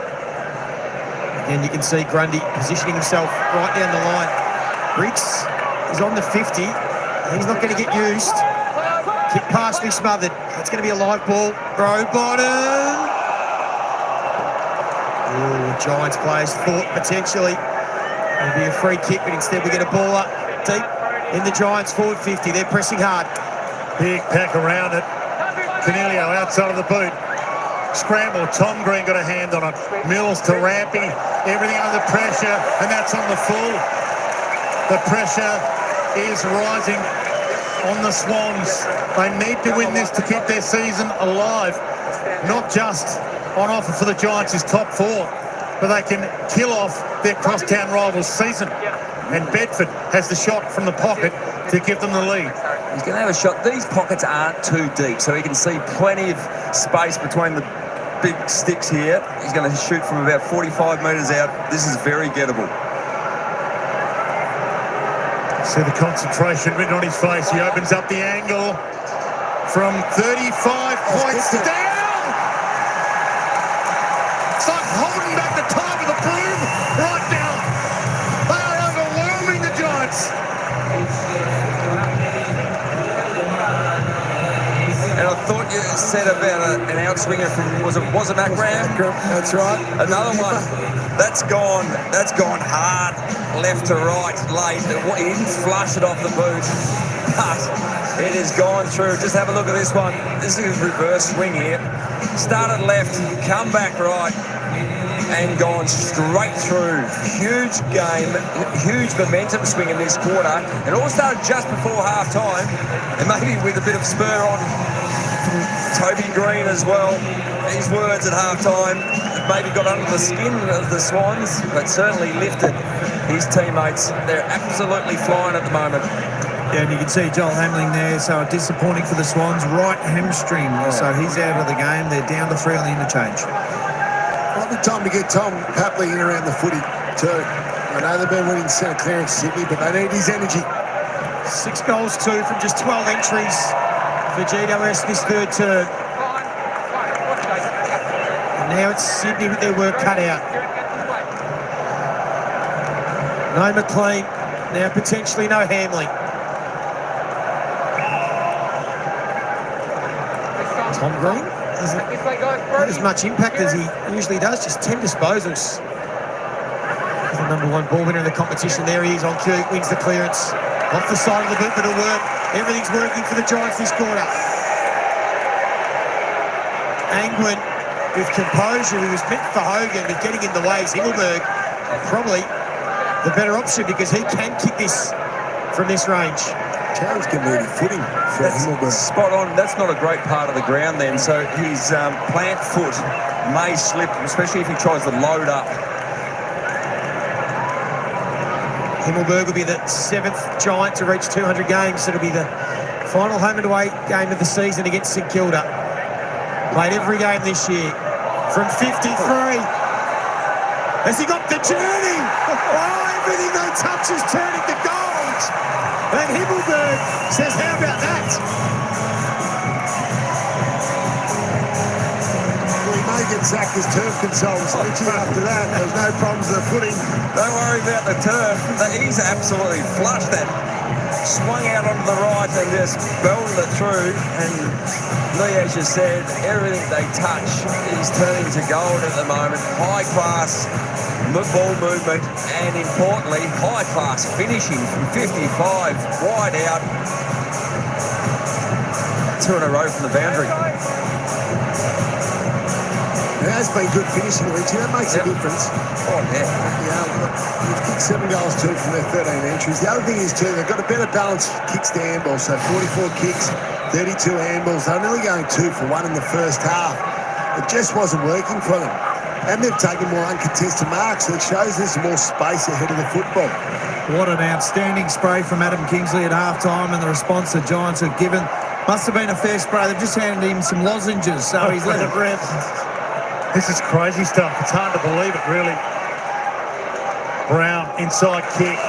And you can see Grundy positioning himself right down the line. Briggs is on the 50. He's not going to get used. Kick partially smothered. It's going to be a live ball. Row bottom. Ooh, Giants players thought potentially it'd be a free kick, but instead we get a ball up deep in the Giants forward 50. They're pressing hard. Big pack around it. Canelio outside of the boot. Scramble. Tom Green got a hand on it. Mills to Rampy. Everything under pressure, and that's on the full. The pressure is rising on the Swans. They need to win this to keep their season alive. Not just on offer for the Giants is top 4, but they can kill off their crosstown rivals' season. And Bedford has the shot from the pocket to give them the lead. He's going to have a shot. These pockets aren't too deep, so he can see plenty of space between the big sticks here. He's going to shoot from about 45 metres out. This is very gettable. See the concentration written on his face. He opens up the angle from 35 points down. It's like holding back the time of the broom right now. They are overwhelming the Giants. And I thought you said about an outswinger from, was it Macram? That's right. Another one. That's gone hard, left to right, late. He didn't flush it off the boot, but it has gone through. Just have a look at this one. This is a reverse swing here. Started left, come back right, and gone straight through. Huge game, huge momentum swing in this quarter. It all started just before half-time, and maybe with a bit of spur on from Toby Green as well. His words at half-time maybe got under the skin of the Swans, but certainly lifted his teammates. They're absolutely flying at the moment. Yeah, and you can see Joel Hamling there, so disappointing for the Swans. Right hamstring, so he's out of the game. They're down to 3 on the interchange. Might be time to get Tom Papley in around the footy too. I know they've been winning centre clearance Sydney, but they need his energy. 6 goals, 2 from just 12 entries for GWS this third term. And now it's Sydney with their work cut out. No McLean, now potentially no Hamling. Tom Green doesn't have as much impact as he usually does, just 10 disposals. He's the number 1 ball winner in the competition. There he is on cue, wins the clearance. Off the side of the boot, but it'll work. Everything's working for the Giants this quarter. Angwin with composure, he was meant for Hogan, but getting in the way is Himmelberg. Probably the better option because he can kick this from this range. Challenge can really footing for Himmelberg. Spot on. That's not a great part of the ground then. So his plant foot may slip, especially if he tries to load up. Himmelberg will be the 7th Giant to reach 200 games. It'll be the final home and away game of the season against St Kilda. Played every game this year. From 53. Has he got the journey? Oh, everything they touch is turning to gold. And Himmelberg says, how about that? Well, he may get sacked as turf consultant. After that, there's no problems with the footing. Don't worry about the turf. He's absolutely flushed that. Swung out onto the right and just belted it through. And Lee, as you said, everything they touch is turning to gold at the moment. High class ball movement and, importantly, high class finishing from 55 wide out. 2 in a row from the boundary. It has been good finishing, Richie. That makes a difference. Oh, yeah. You've kicked 7 goals too from their 13 entries. The other thing is too, they've got a better balance kicks to handballs. So 44 kicks, 32 handballs. They're only going 2 for 1 in the first half. It just wasn't working for them. And they've taken more uncontested marks, so it shows there's more space ahead of the football. What an outstanding spray from Adam Kingsley at half-time, and the response the Giants have given. Must have been a fair spray. They've just handed him some lozenges, so he's let it rip. This is crazy stuff. It's hard to believe it, really. Brown, inside kick.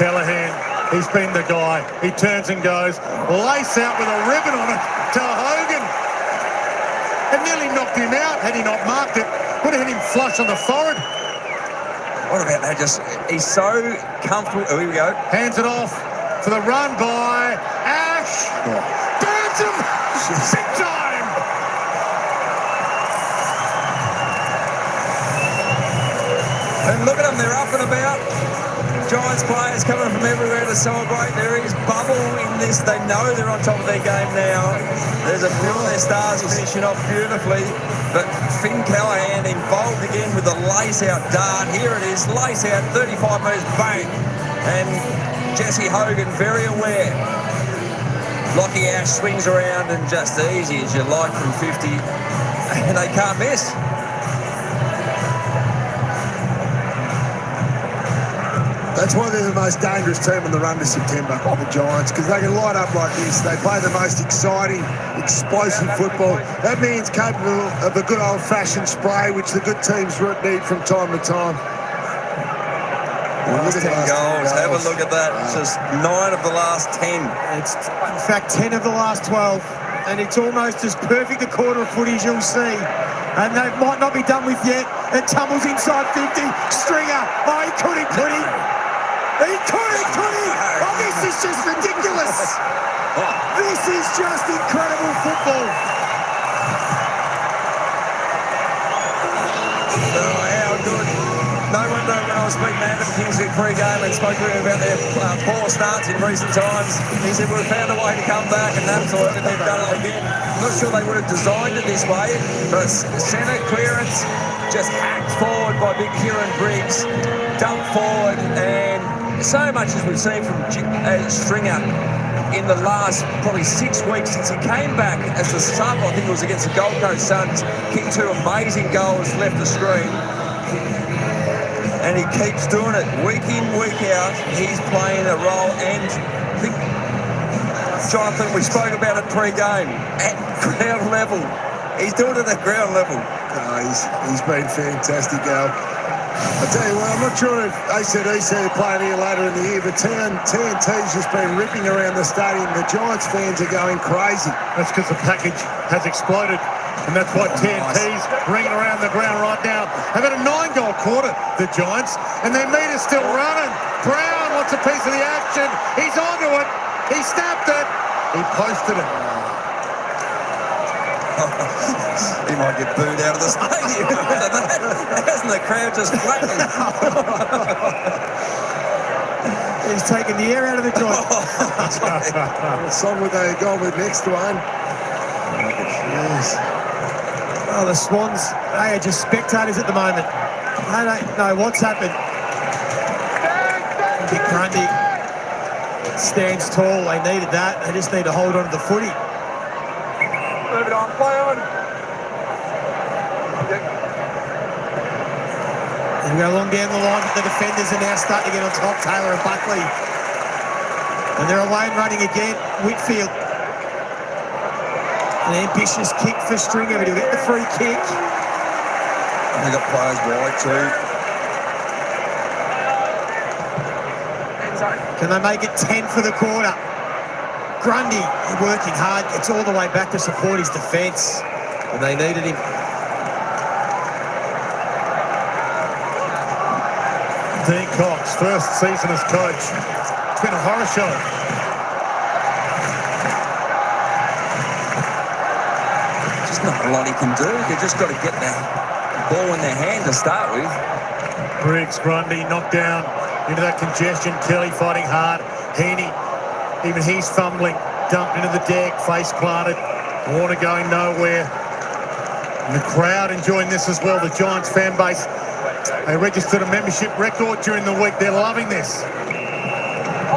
Callahan, he's been the guy. He turns and goes. Lace out with a ribbon on it to Hogan. It nearly knocked him out had he not marked it. Would have hit him flush on the forehead. What about that? He's so comfortable. Oh, here we go. Hands it off for the run by Ash. Burns him. Big time. And look at them, they're up and about. Giants players coming from everywhere to celebrate. There is bubble in this. They know they're on top of their game now. There's a few of their stars finishing off beautifully. But Finn Callahan involved again with the lace-out dart. Here it is, lace-out, 35 metres, bang. And Jesse Hogan very aware. Lockie Ash swings around and just easy as you like from 50. And they can't miss. That's why they're the most dangerous team in the run to September, the Giants, because they can light up like this. They play the most exciting, explosive football. That means capable of a good old-fashioned spray, which the good teams need from time to time. Last 10 goals. Have a look at that. Just 9 of the last 10. It's, in fact, 10 of the last 12. And it's almost as perfect a quarter of footage you'll see. And they might not be done with yet. It tumbles inside 50. Stringer. Oh, he couldn't. He couldn't. Oh, this is just ridiculous. This is just incredible football. Oh, how good. No wonder when I was speaking to Adam Kingsley pre-game and spoke to him about their poor starts in recent times, he said, we've found a way to come back, and absolutely they've done it again. I'm not sure they would have designed it this way, but centre clearance just hacked forward by big Kieran Briggs, dumped forward, and so much as we've seen from Stringer in the last probably 6 weeks since he came back as the sub. I think it was against the Gold Coast Suns, kicked 2 amazing goals, left the screen. And he keeps doing it week in, week out. He's playing a role, and I think, Jonathan, we spoke about it pre-game, at ground level. He's doing it at ground level. He's been fantastic, Al. I tell you what, I'm not sure if ACDC are playing here later in the year, but TNT's just been ripping around the stadium. The Giants fans are going crazy. That's because the package has exploded, and that's why TNT's ringing around the ground right now. They've had a 9-goal quarter, the Giants, and their meter's still running. Brown wants a piece of the action. He's onto it. He snapped it. He posted it. He might get booed out of the stadium after that. Hasn't the crowd just flattened? He's taking the air out of the joint. What song would they have gone with next one? Yes. Oh, the Swans, they are just spectators at the moment. They don't know what's happened. Big Grundy. stands tall. They needed that. They just need to hold on to the footy. Move it on, play on. And we go along down the line, but the defenders are now starting to get on top. Taylor and Buckley. And they're alone running again. Whitfield. An ambitious kick for Stringer, but he'll get the free kick. They got players wide too. Can they make it 10 for the quarter? Grundy working hard, gets all the way back to support his defence, and they needed him. Dean Cox, first season as coach. It's been a horror show. Just not a lot he can do. They've just got to get the ball in their hand to start with. Briggs, Grundy knocked down into that congestion. Kelly fighting hard. Heaney, even he's fumbling. Dumped into the deck, face planted. Warner going nowhere. And the crowd enjoying this as well. The Giants fan base. They registered a membership record during the week. They're loving this.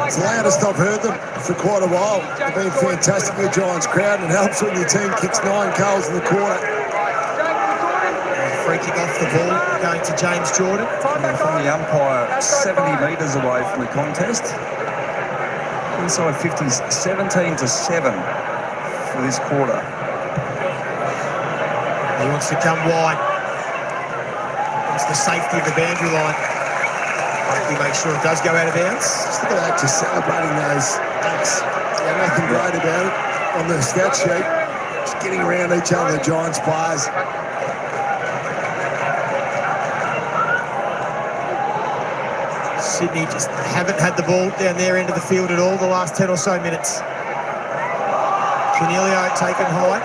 It's the loudest I've heard them for quite a while. They've been fantastic, the Giants crowd, and it helps when your team kicks 9 goals in the quarter. Free kick off the ball, going to James Jordan. From the umpire, 70 metres away from the contest. Inside 50s, 17-7 for this quarter. He wants to come wide. Wants the safety of the boundary line. He makes sure it does go out of bounds. Just look at that, just celebrating those. Nothing great about it on the stat sheet. Just getting around each other, the Giants players. Sydney just haven't had the ball down their end of the field at all the last 10 or so minutes. Canelio taken high.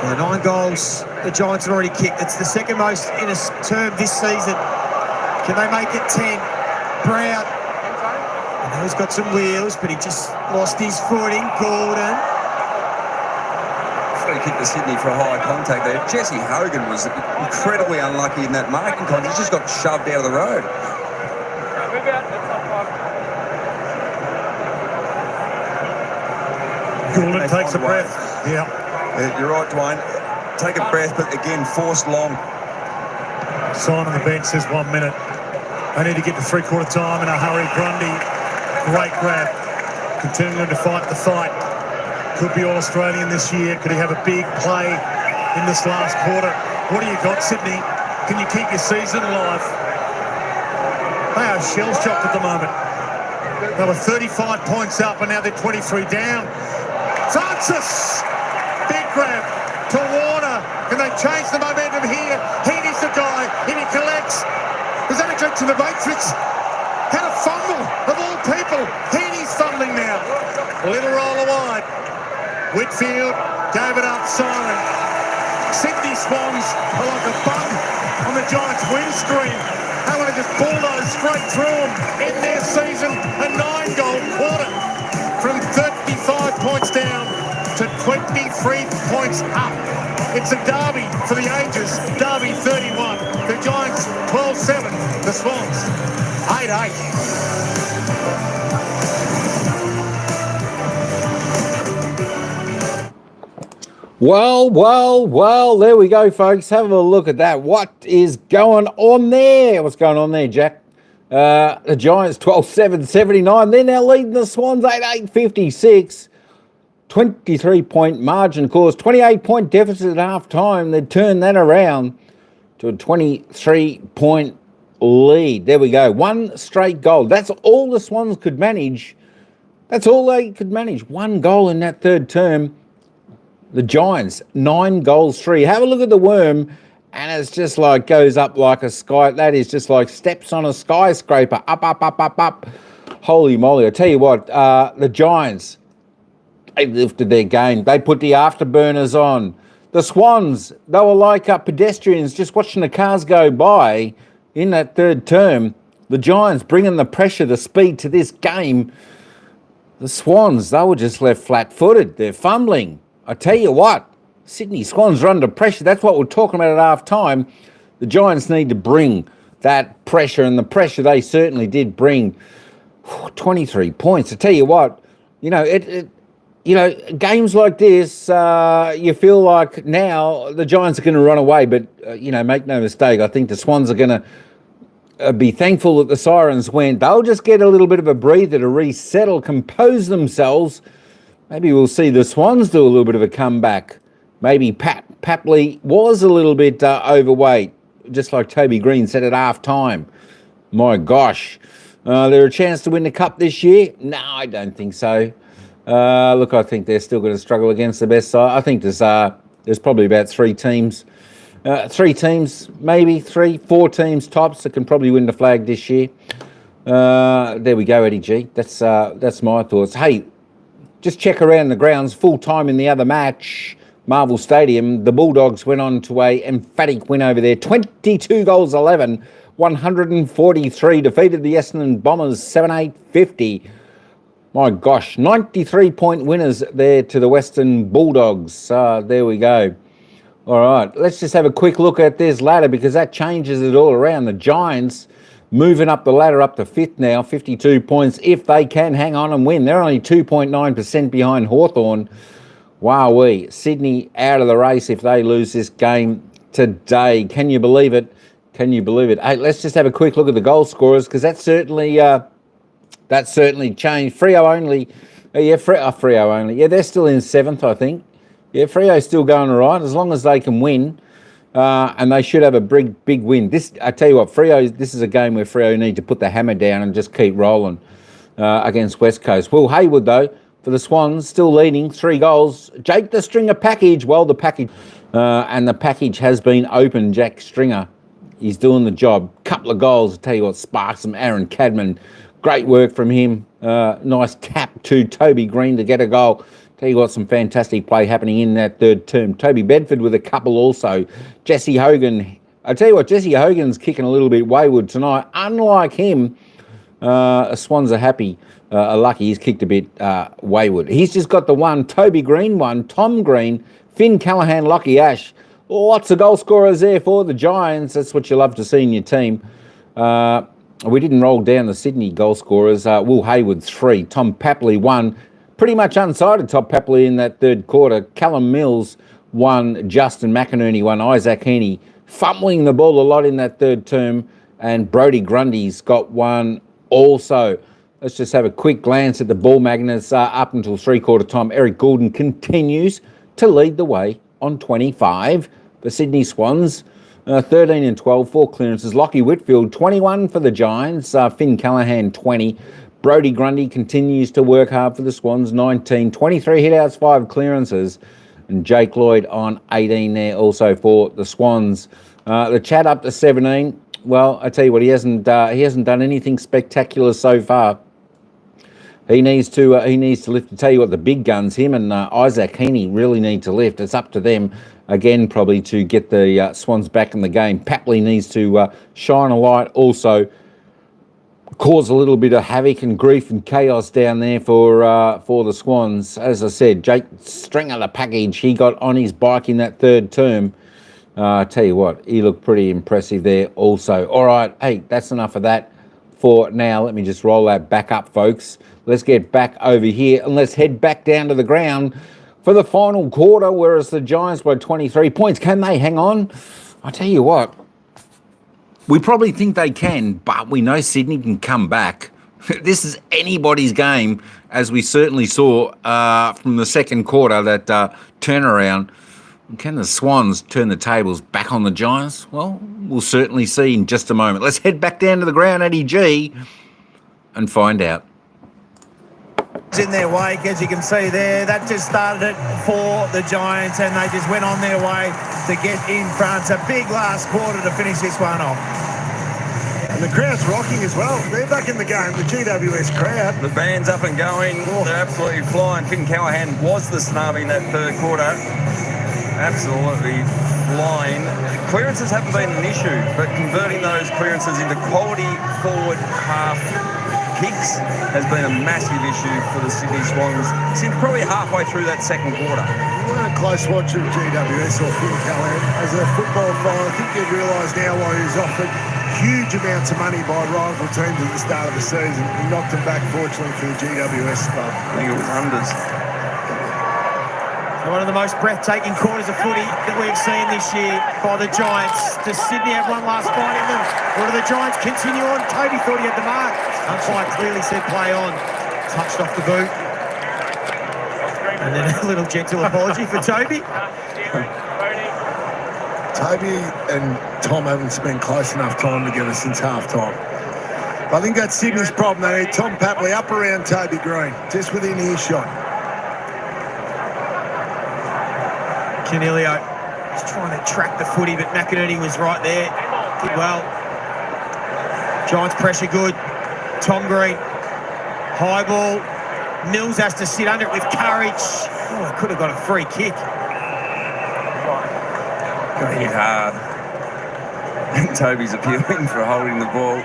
The 9 goals the Giants have already kicked. It's the second most in a term this season. Can they make it 10? Brown. He's got some wheels, but he just lost his footing. Gordon. Free kick to Sydney for a high contact there. Jesse Hogan was incredibly unlucky in that marking contest. He just got shoved out of the road. Gordon takes a breath. Yeah. You're right, Dwayne. Take a breath, but again, forced long. Sign on the bench says 1 minute. They need to get to three-quarter time in a hurry. Grundy. Great grab, continuing to fight the fight. Could be All-Australian this year. Could he have a big play in this last quarter? What do you got, Sydney? Can you keep your season alive? They are shell-shocked at the moment. They were 35 points up and now they're 23 down. Francis! Big grab to Warner. Can they change the momentum here? Heaney's the guy. Heaney collects. Is that a glitch in the Matrix? Had a fumble of all people. Heaney's fumbling now. Little roller wide. Whitfield gave it up silent. Sydney Swans are like a bug on the Giants' windscreen. They want to just bulldoze straight through them in their season. A 9-goal quarter from 35 points down to 23 points up. It's a derby for the ages. Derby 31. The Giants 12-7. The Swans 8-8. Well, there we go, folks. Have a look at that. What is going on there? What's going on there, Jack? The Giants 12-7-79. They're now leading the Swans 8-8-56. 23-point margin, of course. 28-point deficit at half-time. They turned that around to a 23-point lead. There we go. 1 straight goal. That's all the Swans could manage. That's all they could manage. 1 goal in that third term. The Giants, 9 goals, 3. Have a look at the worm, and it's just like goes up like a sky. That is just like steps on a skyscraper. Up. Holy moly. I tell you what, the Giants, they lifted their game. They put the afterburners on. The Swans, they were like pedestrians just watching the cars go by in that third term. The Giants bringing the pressure, the speed to this game. The Swans, they were just left flat-footed. They're fumbling. I tell you what, Sydney Swans are under pressure. That's what we're talking about at half-time. The Giants need to bring that pressure, and the pressure they certainly did bring. 23 points. I tell you what, games like this, you feel like now the Giants are going to run away, but, make no mistake, I think the Swans are going to be thankful that the sirens went. They'll just get a little bit of a breather to resettle, compose themselves. Maybe we'll see the Swans do a little bit of a comeback. Maybe Papley was a little bit overweight, just like Toby Green said at half-time. My gosh. They're a chance to win the cup this year? No, I don't think so. Look, I think they're still going to struggle against the best side. I think there's probably about three teams, maybe 4 teams tops that can probably win the flag this year. There we go, Eddie G. That's my thoughts. Hey, just check around the grounds. Full time in the other match, Marvel Stadium. The Bulldogs went on to a emphatic win over there. 22 goals, 11. 143, defeated the Essendon Bombers 7-8-50. My gosh, 93-point winners there to the Western Bulldogs. There we go. All right, let's just have a quick look at this ladder because that changes it all around. The Giants moving up the ladder up to 5th now, 52 points. If they can hang on and win, they're only 2.9% behind Hawthorn. Wowee, Sydney out of the race if they lose this game today. Can you believe it? Can you believe it? Hey, let's just have a quick look at the goal scorers because that certainly changed. Freo only. Freo only. Yeah, they're still in 7th, I think. Yeah, Freo's still going all right as long as they can win, and they should have a big win. I tell you what, this is a game where Freo need to put the hammer down and just keep rolling against West Coast. Will Haywood, though, for the Swans, still leading, 3 goals. Jake the Stringer package. Well, the package has been opened. Jack Stringer. He's doing the job. Couple of goals, I tell you what, sparks from Aaron Cadman. Great work from him. Nice tap to Toby Green to get a goal. Tell you what, some fantastic play happening in that third term. Toby Bedford with a couple also. Jesse Hogan. I tell you what, Jesse Hogan's kicking a little bit wayward tonight. Unlike him, Swans are lucky he's kicked a bit wayward. He's just got the one. Toby Green one. Tom Green. Finn Callahan, Lockie Ash. Lots of goal scorers there for the Giants. That's what you love to see in your team. We didn't roll down the Sydney goal scorers. Will Haywood, 3. Tom Papley, 1. Pretty much unsighted Tom Papley in that third quarter. Callum Mills, 1. Justin McInerney, 1. Isaac Heaney fumbling the ball a lot in that third term. And Brodie Grundy's got 1 also. Let's just have a quick glance at the ball magnets up until three-quarter time. Eric Goulden continues to lead the way on 25. The Sydney Swans, 13 and 12, 4 clearances. Lockie Whitfield, 21 for the Giants. Finn Callahan, 20. Brodie Grundy continues to work hard for the Swans, 19. 23 hitouts, 5 clearances. And Jake Lloyd on 18 there also for the Swans. The Chat up to 17. Well, I tell you what, he hasn't done anything spectacular so far. He needs to lift. I tell you what, the big guns, him and Isaac Heaney really need to lift. It's up to them again, probably, to get the Swans back in the game. Papley needs to shine a light, also cause a little bit of havoc and grief and chaos down there for the Swans. As I said, Jake Stringer, the package, he got on his bike in that third term. I tell you what, he looked pretty impressive there also. All right, hey, that's enough of that for now. Let me just roll that back up, folks. Let's get back over here and let's head back down to the ground for the final quarter, whereas the Giants by 23 points. Can they hang on? I tell you what, we probably think they can, but we know Sydney can come back. This is anybody's game, as we certainly saw from the second quarter, that turnaround. Can the Swans turn the tables back on the Giants? Well, we'll certainly see in just a moment. Let's head back down to the ground, Eddie G, and find out. In their wake, as you can see there, that just started it for the Giants, and they just went on their way to get in front. A big last quarter to finish this one off. And the crowd's rocking as well. They're back in the game, the GWS crowd. The band's up and going. They're absolutely flying. Finn Callahan was the snub in that third quarter. Absolutely flying. Clearances haven't been an issue, but converting those clearances into quality forward half kicks has been a massive issue for the Sydney Swans since probably halfway through that second quarter. You weren't a close watcher of GWS or Phil Callahan. As a football fan, I think you'd realise now why he was offered huge amounts of money by rival teams at the start of the season. He knocked them back, fortunately, for the GWS spot. I think it was unders. One of the most breathtaking quarters of footy that we've seen this year by the Giants. Does Sydney have one last fight in them? Or do the Giants continue on? Toby thought he had the mark. Umpire clearly said play on. Touched off the boot. And then a little gentle apology for Toby. Toby and Tom haven't spent close enough time together since half-time. I think that's Sydney's problem. They need Tom Papley up around Toby Green, just within earshot. Canelio was trying to track the footy, but McInerney was right there. Did well. Giants pressure good. Tom Green. High ball. Mills has to sit under it with courage. Oh, could have got a free kick. Got to hit hard. And Toby's appealing for holding the ball.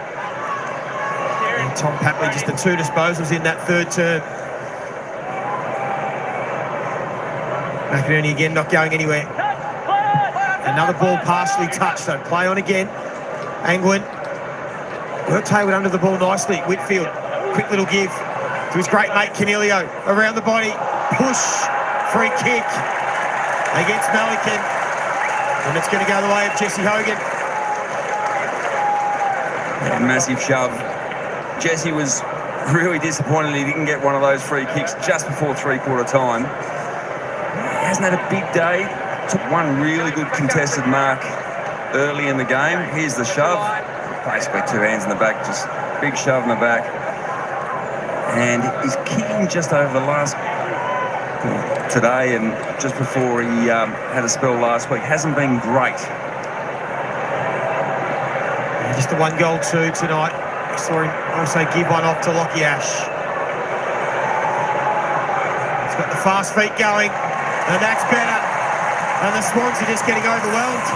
And Tom Papley, just the 2 disposals in that third term. McInerney again not going anywhere. Another ball partially touched, so play on again. Angwin worked Hayward under the ball nicely. Whitfield, quick little give to his great mate Canelio. Around the body, push, free kick against Malikan. And it's going to go the way of Jesse Hogan. Yeah, massive shove. Jesse was really disappointed he didn't get one of those free kicks just before three-quarter time. He hasn't had a big day. Took one really good contested mark early in the game. Here's the shove. Basically 2 hands in the back, just big shove in the back. And he's kicking just over the last today and just before he had a spell last week. Hasn't been great. Just the 1 goal too tonight. I saw him also give one off to Lockie Ash. He's got the fast feet going. And that's better. And the Swans are just getting overwhelmed.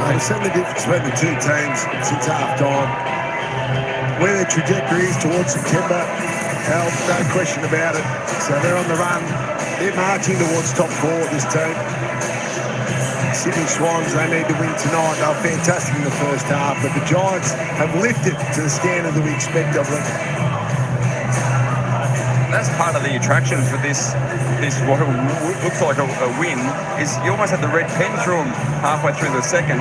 We've seen the difference between the two teams since half-time. Where their trajectory is towards September, no question about it. So they're on the run. They're marching towards top 4, this team. Sydney Swans, they need to win tonight. They were fantastic in the first half, but the Giants have lifted to the standard that we expect of them. That's part of the attraction for this what looks like a win, is you almost had the red pen through them halfway through the second.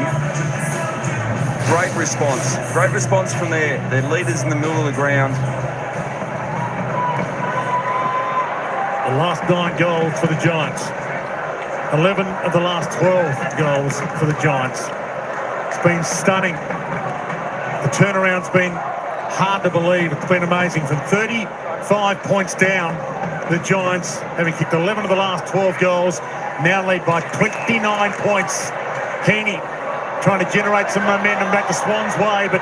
Great response from their leaders in the middle of the ground. The last 9 goals for the Giants. 11 of the last 12 goals for the Giants. It's been stunning. The turnaround's been hard to believe. It's been amazing. From 35 points down, the Giants, having kicked 11 of the last 12 goals, now lead by 29 points. Heaney trying to generate some momentum back the Swans' way, but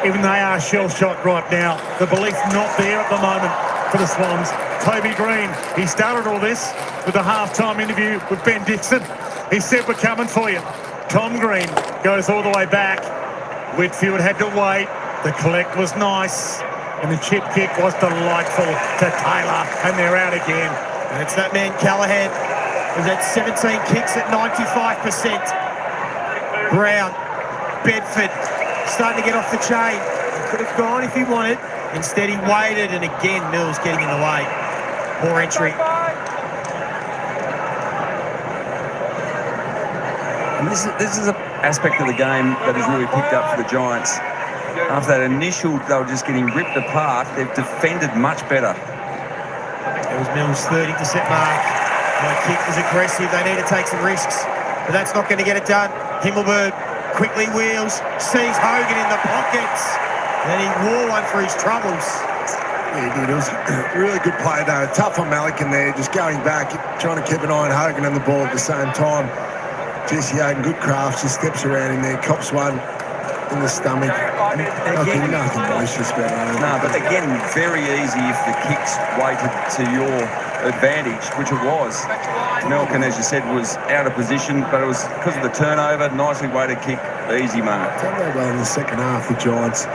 even they are shell-shocked right now. The belief not there at the moment for the Swans. Toby Green, he started all this with a half-time interview with Ben Dixon. He said, "We're coming for you." Tom Green goes all the way back. Whitfield had to wait. The collect was nice. And the chip kick was delightful to Taylor. And they're out again. And it's that man Callahan, who's had 17 kicks at 95%. Brown, Bedford, starting to get off the chain. He could have gone if he wanted. Instead, he waited, and again, Mills getting in the way. Poor entry. And this is an aspect of the game that has really picked up for the Giants. After that initial, they were just getting ripped apart. They've defended much better. It was Mills' 30% mark. The kick was aggressive. They need to take some risks, but that's not going to get it done. Himmelberg quickly wheels, sees Hogan in the pockets, and he wore one for his troubles. Yeah, he did. It was a really good play, though. Tough on Malikan there, just going back, trying to keep an eye on Hogan and the ball at the same time. Jesse Hogan, good craft, just steps around him there, cops one in the stomach. Nothing malicious about that. No, but again, very easy if the kick's weighted to your advantage, which it was. Melkin, as you said, was out of position, but it was because of the turnover. Nicely weighted kick, easy mark. Done that well in the second half, the Giants.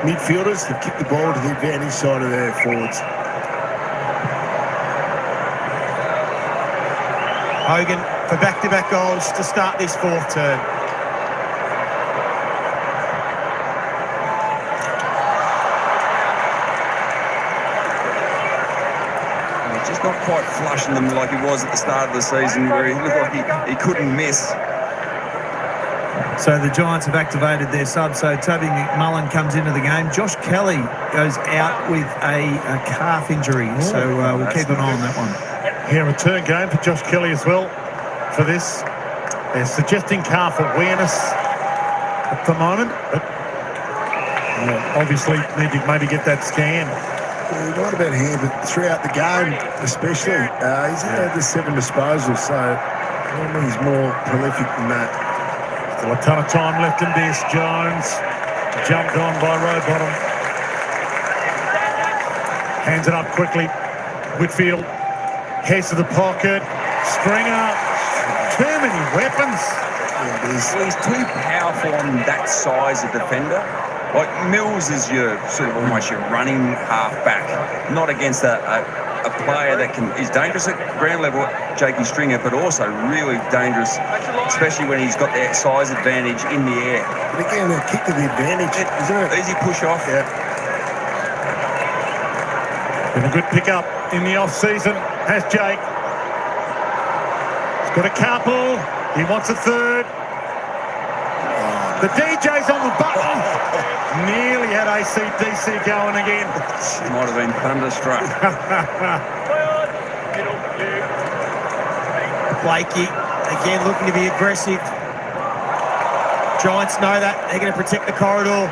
Midfielders have kicked the ball to the advantage side of their forwards. Hogan for back-to-back goals to start this fourth term. Just not quite flushing them like he was at the start of the season, where he looked like he couldn't miss. So the Giants have activated their sub. So Toby McMullen comes into the game. Josh Kelly goes out with a calf injury. So we'll keep an eye on that one. Yeah, return game for Josh Kelly as well for this. They're suggesting calf awareness at the moment, but obviously need to maybe get that scan. Yeah, not about him, but throughout the game especially, he's had the 7 disposals, so he's more prolific than that. Still a ton of time left in this. Jones jumped on by Rowbottom. Hands it up quickly. Whitfield heads to the pocket. Stringer. Too many weapons. Well, he's too powerful on that size of defender. Like Mills is your sort of almost your running half-back, not against a player that is dangerous at ground level, Jakey Stringer, but also really dangerous, especially when he's got that size advantage in the air. But again, a kick to the advantage, isn't it? Easy push off. Yeah. Been a good pickup in the off-season, has Jake. He's got a couple. He wants a third. The DJ's on the button. Nearly had AC/DC going again. Might have been thunderstruck. Blakey, again, looking to be aggressive. Giants know that. They're going to protect the corridor.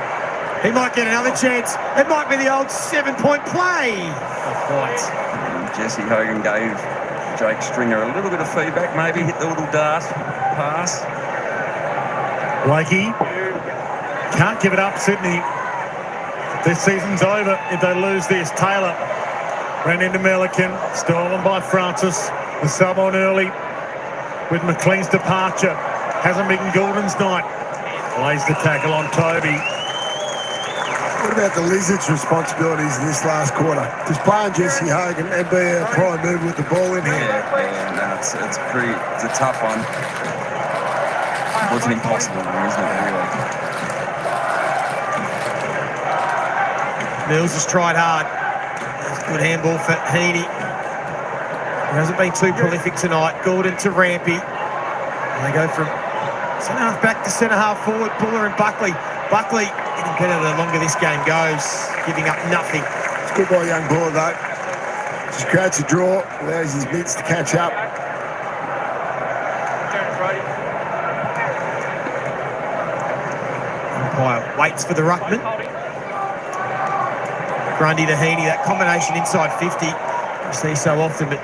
He might get another chance. It might be the old 7-point play. Jesse Hogan gave Jake Stringer a little bit of feedback, maybe hit the little dart pass. Blakey can't give it up, Sydney. This season's over if they lose this. Taylor ran into Melican, stolen by Francis. The sub on early with McLean's departure. Hasn't been Gordon's night. Lays the tackle on Toby. What about the Lizards' responsibilities in this last quarter? Just playing Jesse Hogan and be a prime mover with the ball in here. Yeah, no, it's a tough one. It wasn't impossible, isn't it, really? Mills has tried hard. Good handball for Heaney. He hasn't been too prolific tonight. Gordon to Rampy. And they go from centre-half back to centre-half forward. Buller and Buckley. Buckley getting better the longer this game goes, giving up nothing. It's good by young Buller, though. Just creates a draw, allows his mitts to catch up. Umpire waits for the ruckman. Grundy to Heaney, that combination inside 50. You see so often, but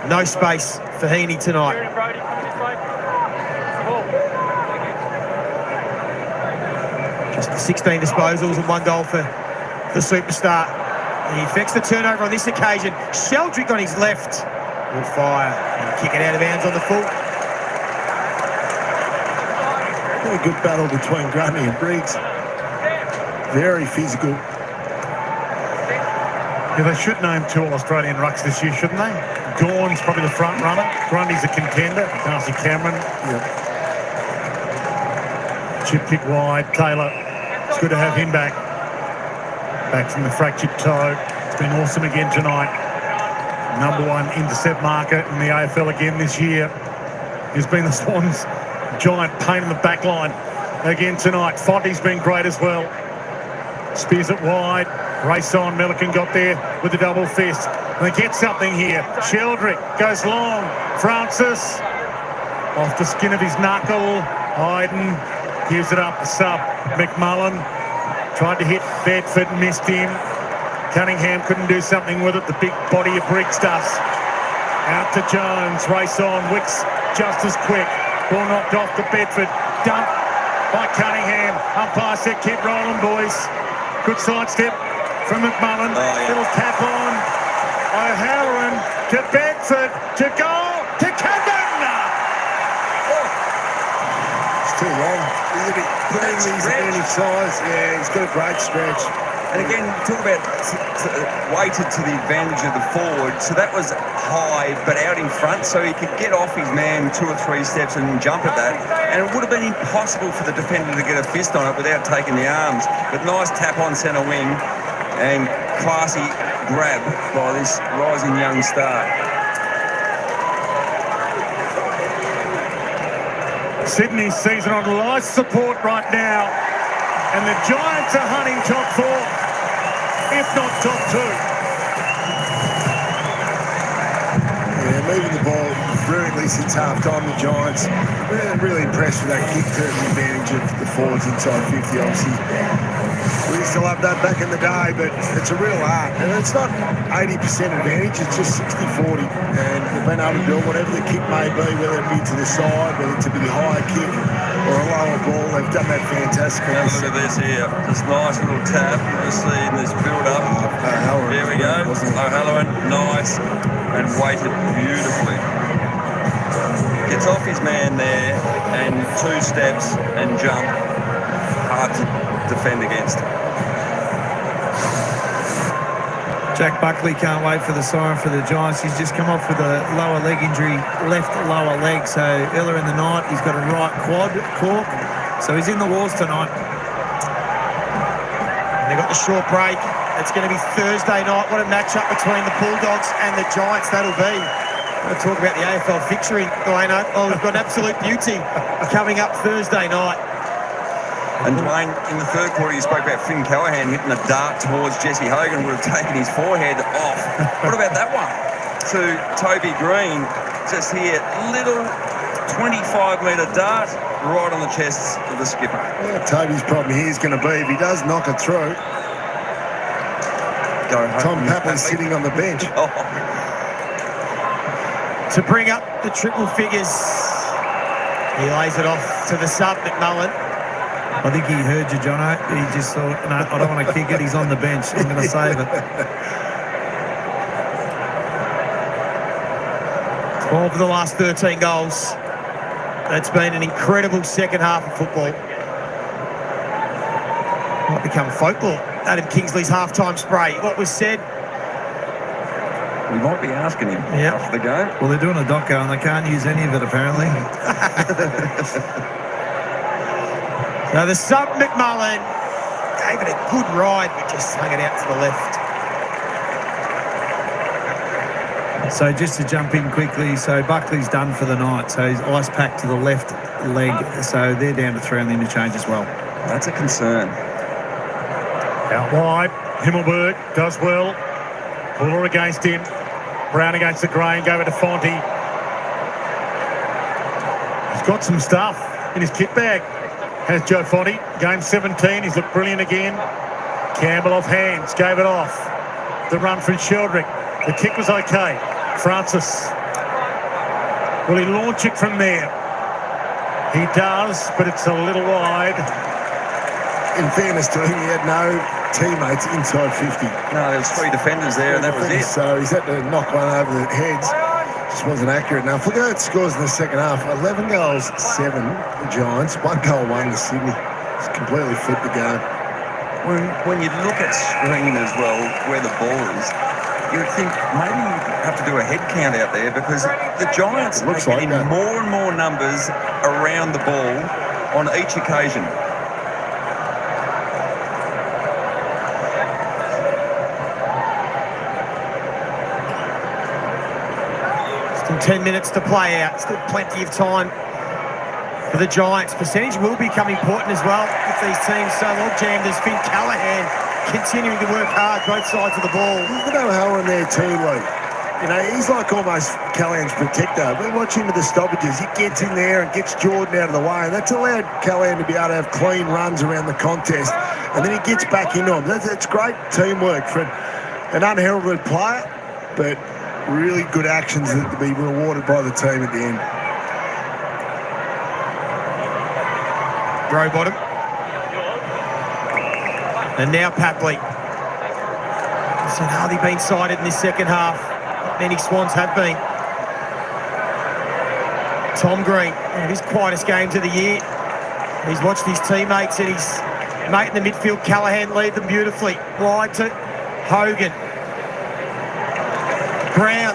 no space for Heaney tonight. Just 16 disposals and 1 goal for the superstar. And he affects the turnover on this occasion. Sheldrick on his left will fire and kick it out of bounds on the full. Very good battle between Grundy and Briggs. Very physical. Yeah, they should name 2 All-Australian rucks this year, shouldn't they? Gawn's probably the front runner. Grundy's a contender. Darcy Cameron. Yep. Chip kick wide. Taylor. It's good to have him back. Back from the fractured toe. It's been awesome again tonight. #1 intercept marker in the AFL again this year. He's been the Swans' giant pain in the back line again tonight. Fonty's been great as well. Spears it wide. Race on. Melican got there with the double fist. And they get something here. Sheldrick goes long. Francis off the skin of his knuckle. Hayden gives it up. The sub. McMullen tried to hit Bedford, missed him. Cunningham couldn't do something with it. The big body of Briggs does. Out to Jones. Race on. Wicks just as quick. Ball knocked off to Bedford. Dumped by Cunningham. Umpire said keep rolling, boys. Good sidestep from McMullen. Little tap on. O'Halloran to Bedford, to goal, to Camden. It's too long. Putting these advantage size, yeah, he's got a great stretch. And again, talk about weighted to the advantage of the forward. So that was high, but out in front, so he could get off his man 2 or 3 steps and jump at that. And it would have been impossible for the defender to get a fist on it without taking the arms. But nice tap on centre wing and classy grab by this rising young star. Sydney season on life support right now. And the Giants are hunting top 4, if not top 2. Yeah, moving the ball brilliantly since half-time, the Giants. Really impressed with that kick turn advantage of the forwards inside 50, obviously. We used to love that back in the day, but it's a real art. And it's not 80% advantage, it's just 60-40. And they've been able to do whatever the kick may be, whether it be to the side, whether it's a bit higher kick or a lower ball. They've done that fantastically. Now look at this here. This nice little tap. You're seeing this build-up. Here we go. O'Halloran, nice. And weighted beautifully. Gets off his man there and 2 steps and jump. Hard to defend against. Jack Buckley can't wait for the siren for the Giants. He's just come off with a lower leg injury, left lower leg. So earlier in the night, he's got a right quad cork. So he's in the wars tonight. And they've got the short break. It's going to be Thursday night. What a matchup between the Bulldogs and the Giants that'll be. We'll talk about the AFL fixturing, Dwayne. Oh, we've got an absolute beauty coming up Thursday night. And Dwayne, in the third quarter, you spoke about Finn Callahan hitting a dart towards Jesse Hogan, would have taken his forehead off. What about that one? To Toby Green, just here, little 25-metre dart right on the chest of the skipper. Yeah, Toby's problem here is going to be if he does knock it through. Go home. Tom Papley's sitting on the bench. Oh. To bring up the triple figures, he lays it off to the sub, McMullen. I think he heard you, Jono. He just thought, no, I don't want to kick it. He's on the bench. I'm going to save it. 12 of the last 13 goals. It's been an incredible second half of football. Might become folklore. Adam Kingsley's halftime spray. What was said? We might be asking him after the game. Well, they're doing a doco and they can't use any of it, apparently. Now the sub, McMullen, gave it a good ride, but just hung it out to the left. So just to jump in quickly, so Buckley's done for the night. So he's ice packed to the left leg. So they're down to 3 on the interchange as well. That's a concern. Out wide, Himmelberg does well. Buller against him. Brown against the grain, go over to Fonte. He's got some stuff in his kit bag. Has Joe Fonte. Game 17, he's looked brilliant again. Campbell off hands, gave it off. The run from Sheldrick. The kick was okay. Francis. Will he launch it from there? He does, but it's a little wide. In fairness to him, he had no teammates inside 50. No, there was 3 defenders there, and that was it. So he's had to knock one over the heads. Just wasn't accurate enough. Look at that scores in the second half. 11 goals, 7 the Giants. 1 goal, 1 the Sydney. It's completely flipped the game. When you look at screen as well, where the ball is, you would think maybe you have to do a head count out there because the Giants are getting more and more numbers around the ball on each occasion. Still 10 minutes to play out. Still plenty of time for the Giants. Percentage will become important as well with these teams so log jammed as Finn Callahan continuing to work hard both sides of the ball. You've got O'Halloran there too, Lee. You know, he's like almost Callahan's protector. We watch him with the stoppages. He gets in there and gets Jordan out of the way, and that's allowed Callahan to be able to have clean runs around the contest. And then he gets back into him. That's great teamwork for an unheralded player, but really good actions that to be rewarded by the team at the end. Row bottom. And now Papley. St Hardy been sided in this second half. many Swans have been. Tom Green, one of his quietest games of the year. He's watched his teammates and his mate in the midfield, Callahan, lead them beautifully. Wide to Hogan. Brown.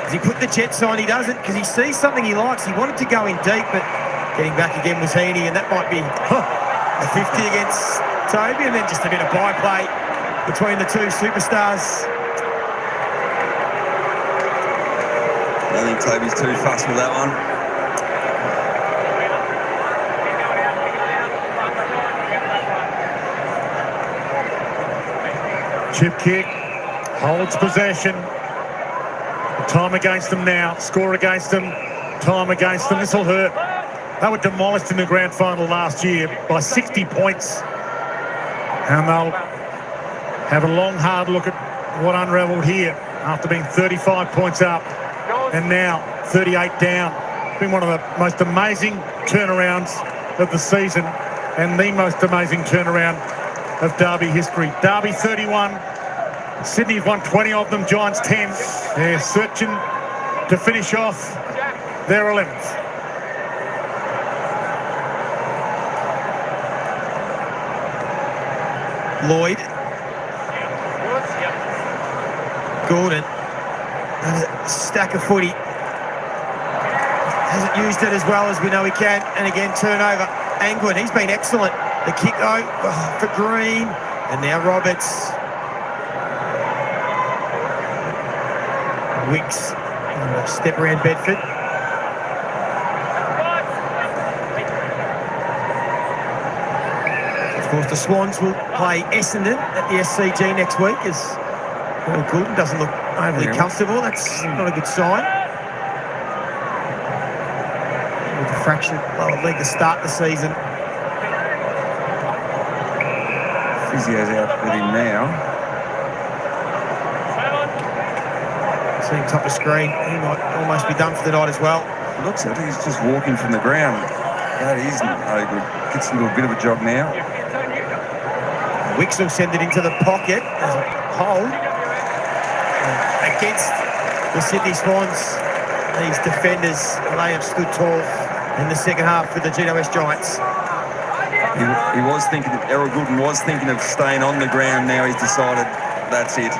Does he put the Jets on? He doesn't, because he sees something he likes. He wanted to go in deep, but getting back again was Heaney, and that might be a 50 against Toby, and then just a bit of byplay between the two superstars. I think Toby's too fussed with that one. Chip kick, holds possession. Time against them now, score against them, time against them. This will hurt. They were demolished in the grand final last year by 60 points. And they'll have a long, hard look at what unravelled here after being 35 points up and now 38 down. It's been one of the most amazing turnarounds of the season and the most amazing turnaround of Derby history. Derby 31, Sydney's won 20 of them, Giants 10. They're searching to finish off their 11th. Lloyd. Gordon. And a stack of footy. Hasn't used it as well as we know he can. And again, turnover. Angwin, he's been excellent. The kick though for Green. And now Roberts. Wicks. Step around Bedford. Of course, the Swans will play Essendon at the SCG next week as Paul Goulden doesn't look overly comfortable. That's not a good sign. With a fractured lower leg to start the season. Physio's out with him now. See him top of screen. He might almost be done for the night as well. Looks like he's just walking from the ground. That is no good. Gets into a bit of a jog now. Wicks will send it into the pocket as a hold against the Sydney Swans. These defenders, they have stood tall in the second half for the GWS Giants. He was thinking, Errol Goulden was thinking of staying on the ground. Now he's decided that's it.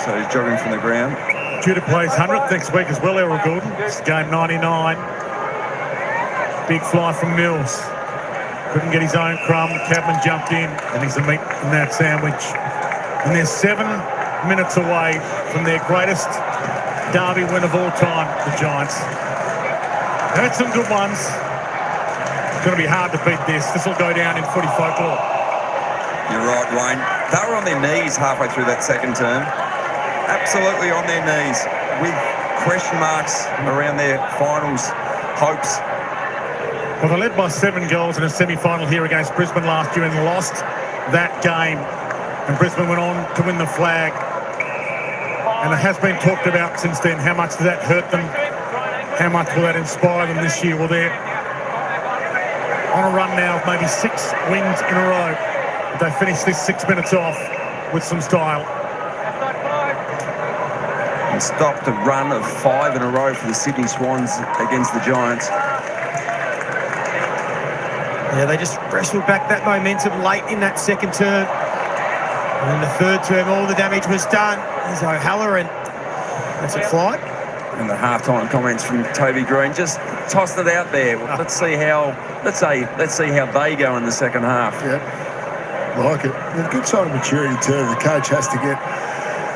So he's jogging from the ground. Due to play his 100th next week as well, Errol Goulden. It's game 99. Big fly from Mills. Couldn't get his own crumb. Cadman jumped in, and he's the meat in that sandwich. And they're 7 minutes away from their greatest derby win of all time, the Giants. Had some good ones. It's going to be hard to beat this. This will go down in footy folklore. You're right, Wayne. They were on their knees halfway through that second term. Absolutely on their knees, with question marks around their finals hopes. Well, they led by 7 goals in a semi-final here against Brisbane last year and lost that game. And Brisbane went on to win the flag. And it has been talked about since then. How much does that hurt them? How much will that inspire them this year? Well, they're on a run now of maybe 6 wins in a row. They finish this 6 minutes off with some style. And stopped a run of 5 in a row for the Sydney Swans against the Giants. Yeah, they just wrestled back that momentum late in that second term. And in the third term, all the damage was done. There's O'Halloran. That's a fly. And the halftime comments from Toby Green just tossed it out there. Let's see how they go in the second half. Yeah, like it. A good sign of maturity too. The coach has to get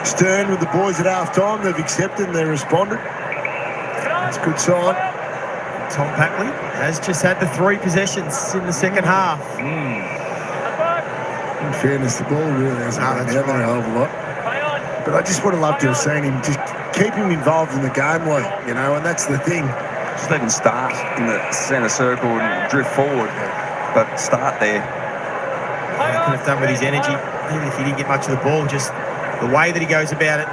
stern with the boys at halftime. They've accepted and they've responded. That's a good sign. Tom Papley has just had the 3 possessions in the second half. In fairness, the ball really hasn't been out there a hell of a lot. But I just would have loved to have seen him just keep him involved in the game, you know, and that's the thing. Just let him start in the centre circle and drift forward, but start there. He could have done with his energy, even if he didn't get much of the ball, just the way that he goes about it.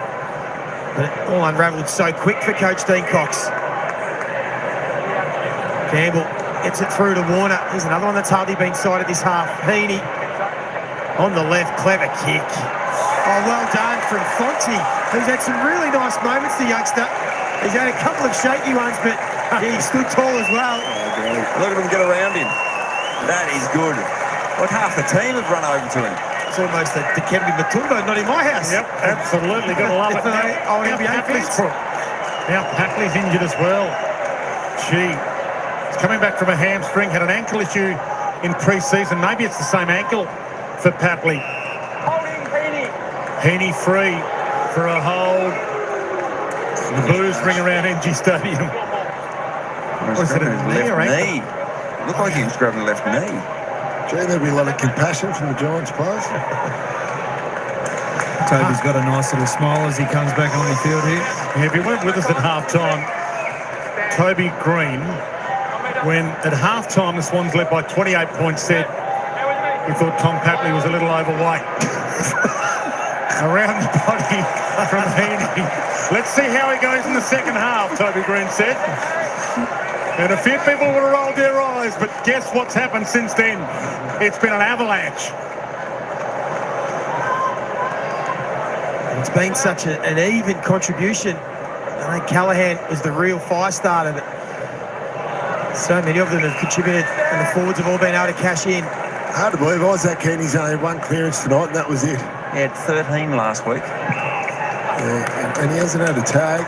But it all unravelled so quick for Coach Dean Cox. Campbell gets it through to Warner. Here's another one that's hardly been sighted this half. Heaney on the left, clever kick. Oh, well done from Fonte, who's had some really nice moments, the youngster. He's had a couple of shaky ones, but he stood tall as well. Look at him get around him. That is good. Like half the team have run over to him. It's almost a Dikembe Mutumbo, not in my house. Yep, absolutely. Got to love it. Now Papley's injured as well. Gee, he's coming back from a hamstring, had an ankle issue in pre-season. Maybe it's the same ankle for Papley. Holding Heaney. Heaney free for a hold. The blues ring around ENGIE Stadium. Was it a knee or ankle? Looked like he was grabbing the left knee. Gee, there'll be a lot of compassion from the Giants players. Toby's got a nice little smile as he comes back on the field here. Yeah, if you weren't with us at half-time, Toby Green, when at half-time the Swans led by 28 points, said he thought Tom Papley was a little overweight. Around the body from Heaney. Let's see how he goes in the second half, Toby Green said. And a few people would have rolled their eyes, but guess what's happened since then? It's been an avalanche. It's been such an even contribution. I think Callaghan was the real fire starter, but so many of them have contributed, and the forwards have all been able to cash in. Hard to believe Isaac Heaney's only had one clearance tonight, and that was it. He had 13 last week. Yeah, and he hasn't had a tag.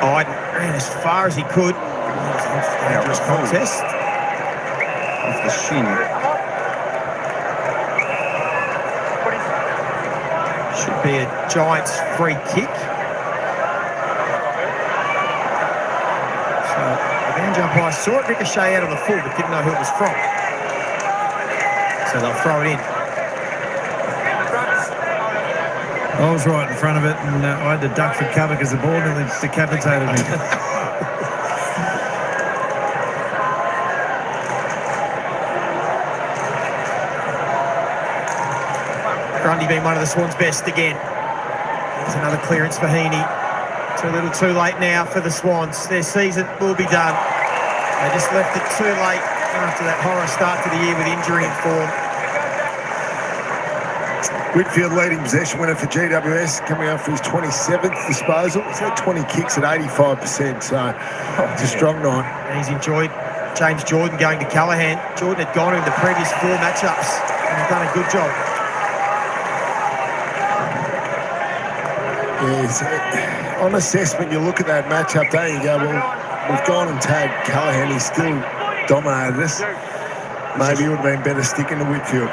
Iden ran as far as he could. Dangerous contest. Off the shin. Should be a Giants free kick. So the banjo umpire saw it ricochet out on the full, but didn't know who it was from. So they'll throw it in. I was right in front of it, and I had to duck for cover because the ball nearly decapitated me. Grundy being one of the Swans' best again. There's another clearance for Heaney. It's a little too late now for the Swans. Their season will be done. They just left it too late after that horror start to the year with injury and form. Whitfield leading possession winner for GWS, coming up for his 27th disposal. He's had 20 kicks at 85%, so it's a strong night. He's enjoyed James Jordan going to Callaghan. Jordan had gone in the previous 4 matchups and he's done a good job. Yes, on assessment, you look at that matchup, don't you? Go, well, we've gone and tagged Callaghan. He's still dominated us. Maybe it would have been better sticking to Whitfield.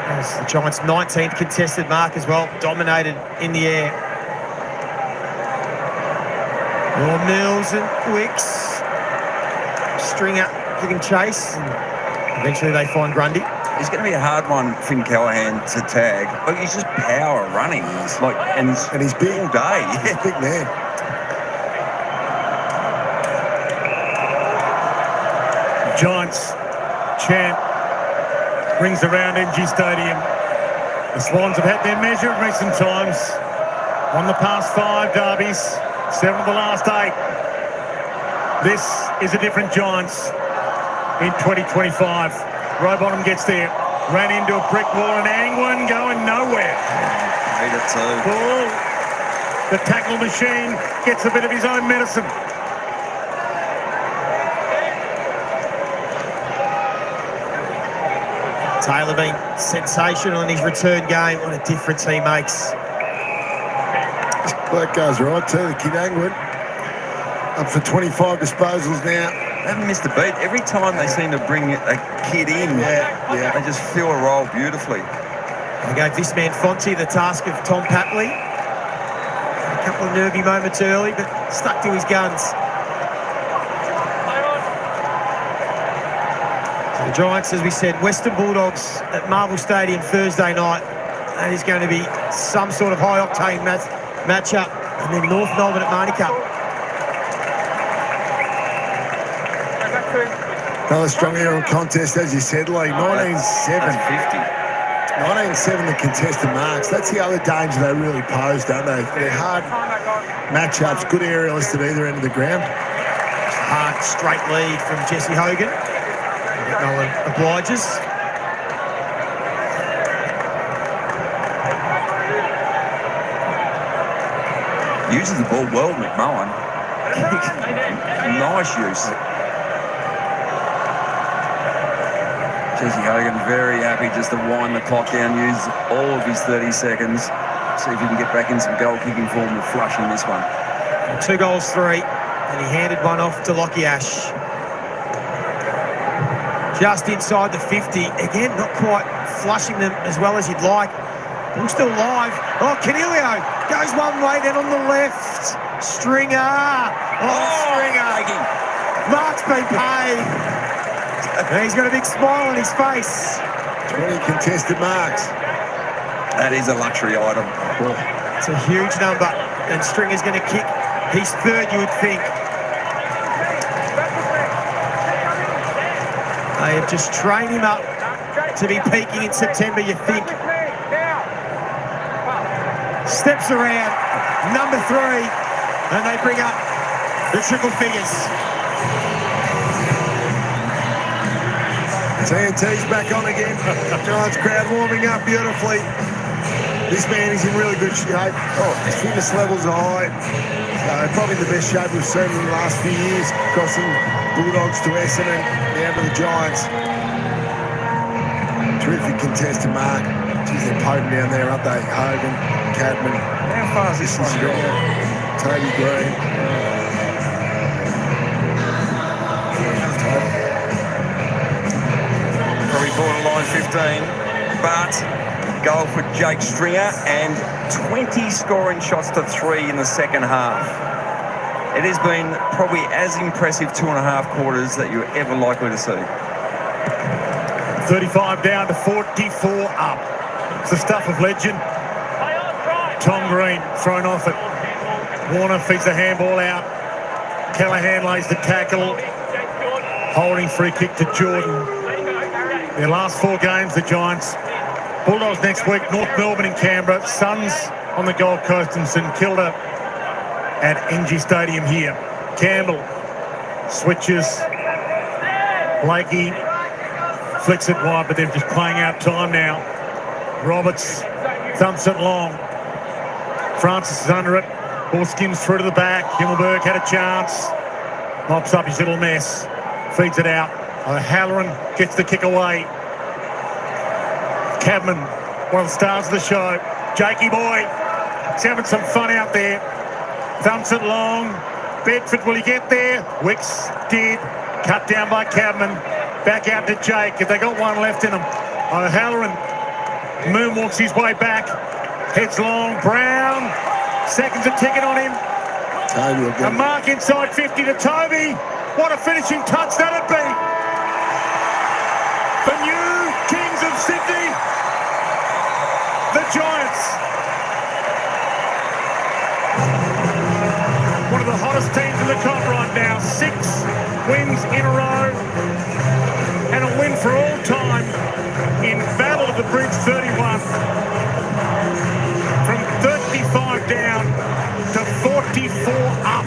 That's the Giants' 19th contested mark as well, dominated in the air. More Mills and Wicks. Stringer giving chase, and eventually they find Grundy. He's going to be a hard one, Finn Callaghan, to tag. Look, he's just power running. He's like, and he's big all day. He's a big man. Giants chant rings around ENGIE Stadium. The Swans have had their measure in recent times. Won the past 5 derbies, 7 of the last 8. This is a different Giants in 2025. Rowbottom gets there, ran into a brick wall, and Angwin going nowhere. Hate it too. Ball. The tackle machine gets a bit of his own medicine. Taylor being sensational in his return game. What a difference he makes. That goes right too, the kid Angwin. Up for 25 disposals now. They haven't missed a beat. Every time they seem to bring a kid in, they just fill a role beautifully. They gave this man Fonte the task of Tom Papley. A couple of nervy moments early, but stuck to his guns. So the Giants, as we said, Western Bulldogs at Marvel Stadium Thursday night. That is going to be some sort of high-octane matchup. And then North Melbourne at Manuka. Another strong aerial contest, as you said, Lee. 19-7. 19-7 the contested marks. That's the other danger they really pose, don't they? They're hard matchups, good aerialists at either end of the ground. Hard, straight lead from Jesse Hogan. Nolan obliges. Uses the ball well, McMullen. Nice use. Jesse Hogan very happy just to wind the clock down, use all of his 30 seconds. See if he can get back in some goal kicking form with flushing this one. 2 goals, 3, and he handed one off to Lockie Ash. Just inside the 50. Again, not quite flushing them as well as you'd like. Ball still live. Oh, Canelio goes one way, then on the left. Stringer. Stringer. Mark's been paid. And he's got a big smile on his face. 20 contested marks. That is a luxury item. It's a huge number. And Stringer's going to kick his 3rd, you would think. They have just trained him up to be peaking in September, you think. Steps around, number 3, and they bring up the triple figures. TNT's back on again. Giants crowd warming up beautifully. This man is in really good shape. Oh, his fitness levels are high. Probably the best shape we've seen in the last few years, crossing Bulldogs to Essendon, down to the Giants. Terrific contested mark. Geez, they're potent down there, aren't they? Hogan, Cadman. How far is this one going? Toby Green. Probably borderline 15, but goal for Jake Stringer and 20 scoring shots to 3 in the second half. It has been probably as impressive 2.5 quarters that you're ever likely to see. 35 down to 44 up. It's the stuff of legend. Tom Green thrown off it. Warner feeds the handball out. Callahan lays the tackle. Holding free kick to Jordan. Their last 4 games, the Giants. Bulldogs next week, North Melbourne and Canberra. Suns on the Gold Coast and St Kilda at ENGIE Stadium here. Campbell switches. Blakey flicks it wide, but they're just playing out time now. Roberts thumps it long. Francis is under it. Ball skims through to the back. Himmelberg had a chance. Mops up his little mess. Feeds it out. O'Halloran gets the kick away. Cadman, one of the stars of the show. Jakey boy, he's having some fun out there. Thumps it long. Bedford, will he get there? Wicks did. Cut down by Cadman. Back out to Jake, if they got one left in them. O'Halloran moonwalks his way back. Heads long. Brown, seconds a ticket on him. A mark inside 50 to Toby. What a finishing touch that'd be. The new Kings of Sydney, the Giants. One of the hottest teams in the comp right now. 6 wins in a row. And a win for all time in Battle of the Bridge 31. From 35 down to 44 up.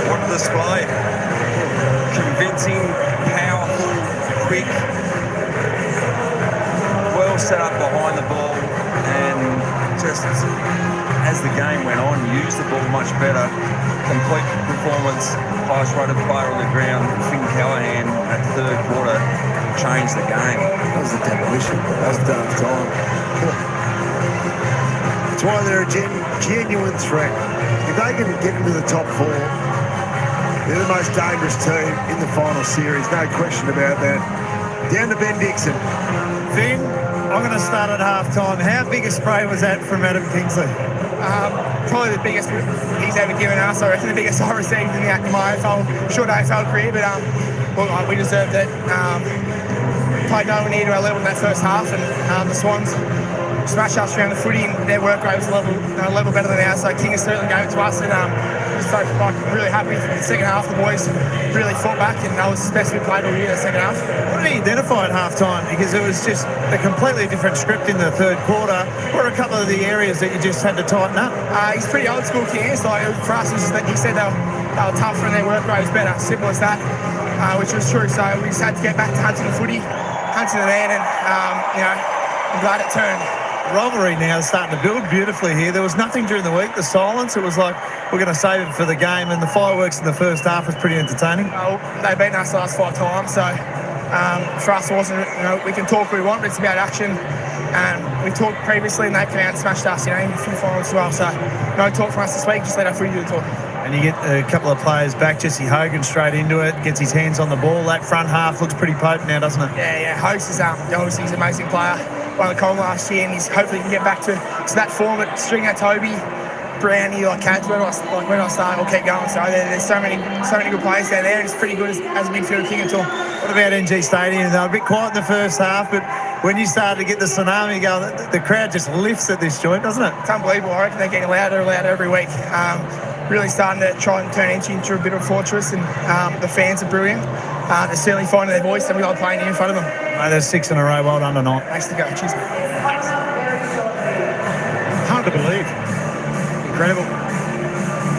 What a display. Convincing, powerful, quick, well set up behind the ball, and just as the game went on, used the ball much better. Complete performance, highest rated player on the ground. Finn Callahan at 3rd quarter changed the game. That was a demolition. That was dark time. That's why they're a genuine threat. If they can get into the top 4, they're the most dangerous team in the final series, no question about that. Down to Ben Dixon. Vin, I'm going to start at half-time. How big a spray was that from Adam Kingsley? Probably the biggest he's ever given us. I reckon the biggest I received in my short AFL career, but well, we deserved it. Played nowhere near to our level in that first half, and the Swans smashed us around the footy, and their work rate was a level better than ours, so King has certainly gave it to us, and just so really happy. In the second half, the boys really fought back, and that was the best we played all year. The second half. What did he identify at half-time? Because it was just a completely different script in the third quarter. What are a couple of the areas that you just had to tighten up? He's pretty old school, King. Like for us, he said they were tougher and their work rate was better. Simple as that, which was true. So we just had to get back to hunting the footy, hunting the man, and I'm glad it turned. Rivalry now is starting to build beautifully here. There was nothing during the week, the silence. It was like, we're going to save it for the game, and the fireworks in the first half was pretty entertaining. They've beaten us the last 5 times, so for us it wasn't, we can talk we want, but it's about action. And we talked previously, and they came out and smashed us, in a few finals as well. So no talk from us this week, just let our footy do the talk. And you get a couple of players back. Jesse Hogan straight into it, gets his hands on the ball. That front half looks pretty potent now, doesn't it? Yeah. Host is obviously he's an amazing player. Won the Colin last year, and he's hopefully can get back to that form. But string out Toby, Brownie, like when I start, we'll keep going. So there's so many good players down there, and it's pretty good as a midfield king at all. What about ENGIE Stadium? They were a bit quiet in the first half, but when you started to get the tsunami going, the crowd just lifts at this joint, doesn't it? It's unbelievable. I reckon they're getting louder and louder every week. Really starting to try and turn ENGIE into a bit of a fortress, and the fans are brilliant. They're certainly finding their voice, and we like playing in front of them. There's 6 in a row. Well done tonight. Thanks to go. Cheers. Hard to believe. Incredible.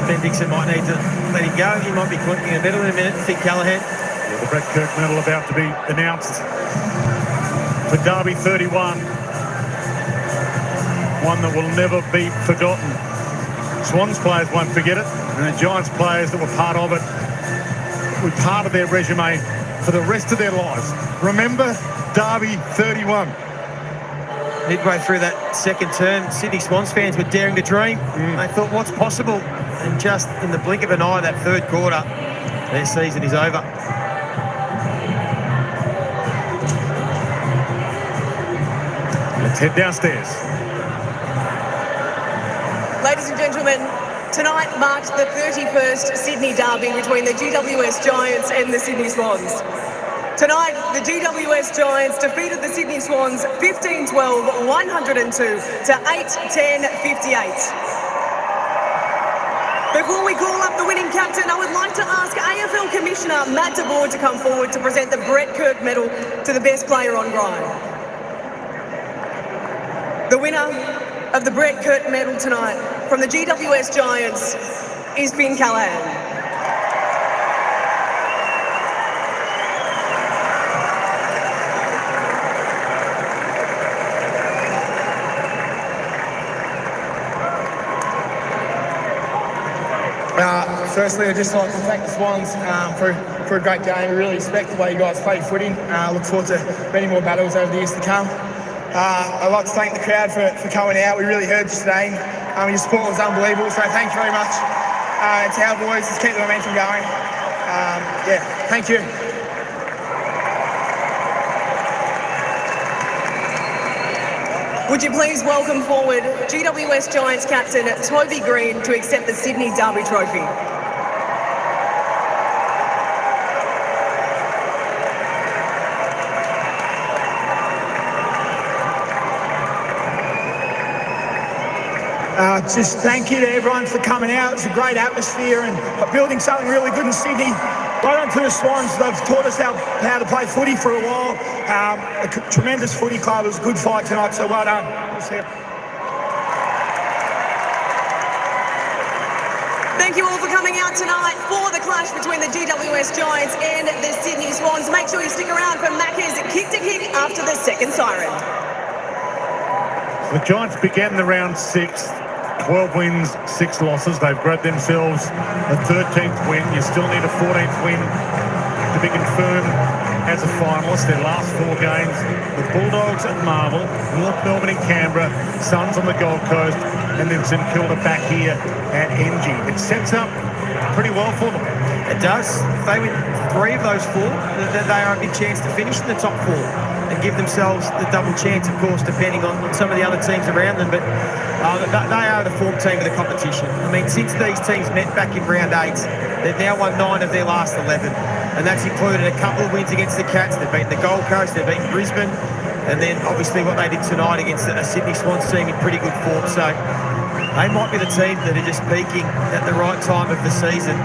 Ben Dixon might need to let him go. He might be collecting a medal in a minute. Think Callahan. Yeah, the Brett Kirk medal about to be announced for Derby 31. One that will never be forgotten. Swans players won't forget it, and the Giants players that were part of it were part of their resume for the rest of their lives. Remember Derby 31. Midway through that second term, Sydney Swans fans were daring to dream. They thought, what's possible? And just in the blink of an eye, that third quarter, their season is over. Let's head downstairs. Ladies and gentlemen, tonight marked the 31st Sydney derby between the GWS Giants and the Sydney Swans. Tonight, the GWS Giants defeated the Sydney Swans 15-12, 102 to 8-10, 58. Before we call up the winning captain, I would like to ask AFL Commissioner Matt DeBoer to come forward to present the Brett Kirk medal to the best player on ground. The winner of the Brett Kirk medal tonight from the GWS Giants is Finn Callahan. Firstly, I'd just like to thank the Swans for a great game. We really respect the way you guys play footy. Look forward to many more battles over the years to come. I'd like to thank the crowd for coming out. We really heard you today. Your support was unbelievable, so thank you very much. To our boys, let's keep the momentum going. Thank you. Would you please welcome forward GWS Giants captain Toby Green to accept the Sydney Derby Trophy. Just thank you to everyone for coming out. It's a great atmosphere and building something really good in Sydney. Well done to the Swans. They've taught us how to play footy for a while. A tremendous footy club. It was a good fight tonight, so well done. Thank you all for coming out tonight for the clash between the GWS Giants and the Sydney Swans. Make sure you stick around for Macca's kick to kick after the second siren. The Giants began the round 6, 12 wins, 6 losses. They've grabbed themselves a 13th win. You still need a 14th win to be confirmed as a finalist. Their last 4 games, the Bulldogs at Marvel, North Melbourne in Canberra, Suns on the Gold Coast, and then St Kilda back here at ENGIE. It sets up pretty well for them. It does. If they win 3 of those 4, they are a big chance to finish in the top 4 and give themselves the double chance, of course, depending on some of the other teams around them. But they are the form team of the competition. I mean, since these teams met back in round 8, they've now won 9 of their last 11. And that's included a couple of wins against the Cats. They've beaten the Gold Coast, they've beaten Brisbane, and then obviously what they did tonight against a Sydney Swans team in pretty good form. So They might be the team that are just peaking at the right time of the season.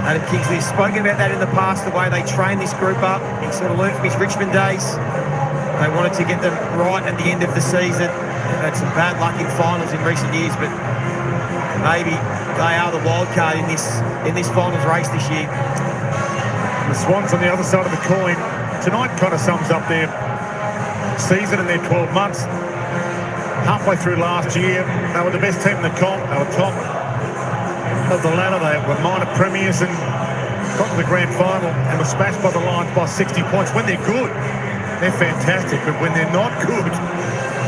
Adam Kingsley's spoken about that in the past, the way they train this group up. He sort of learned from his Richmond days. They wanted to get them right at the end of the season. They've had some bad luck in finals in recent years, but maybe they are the wild card in this finals race this year. The Swans on the other side of the coin. Tonight kind of sums up their season and their 12 months. Halfway through last year, they were the best team in the comp. They were top of the ladder. They were minor premiers and got to the grand final and were smashed by the Lions by 60 points. When they're good, they're fantastic. But when they're not good,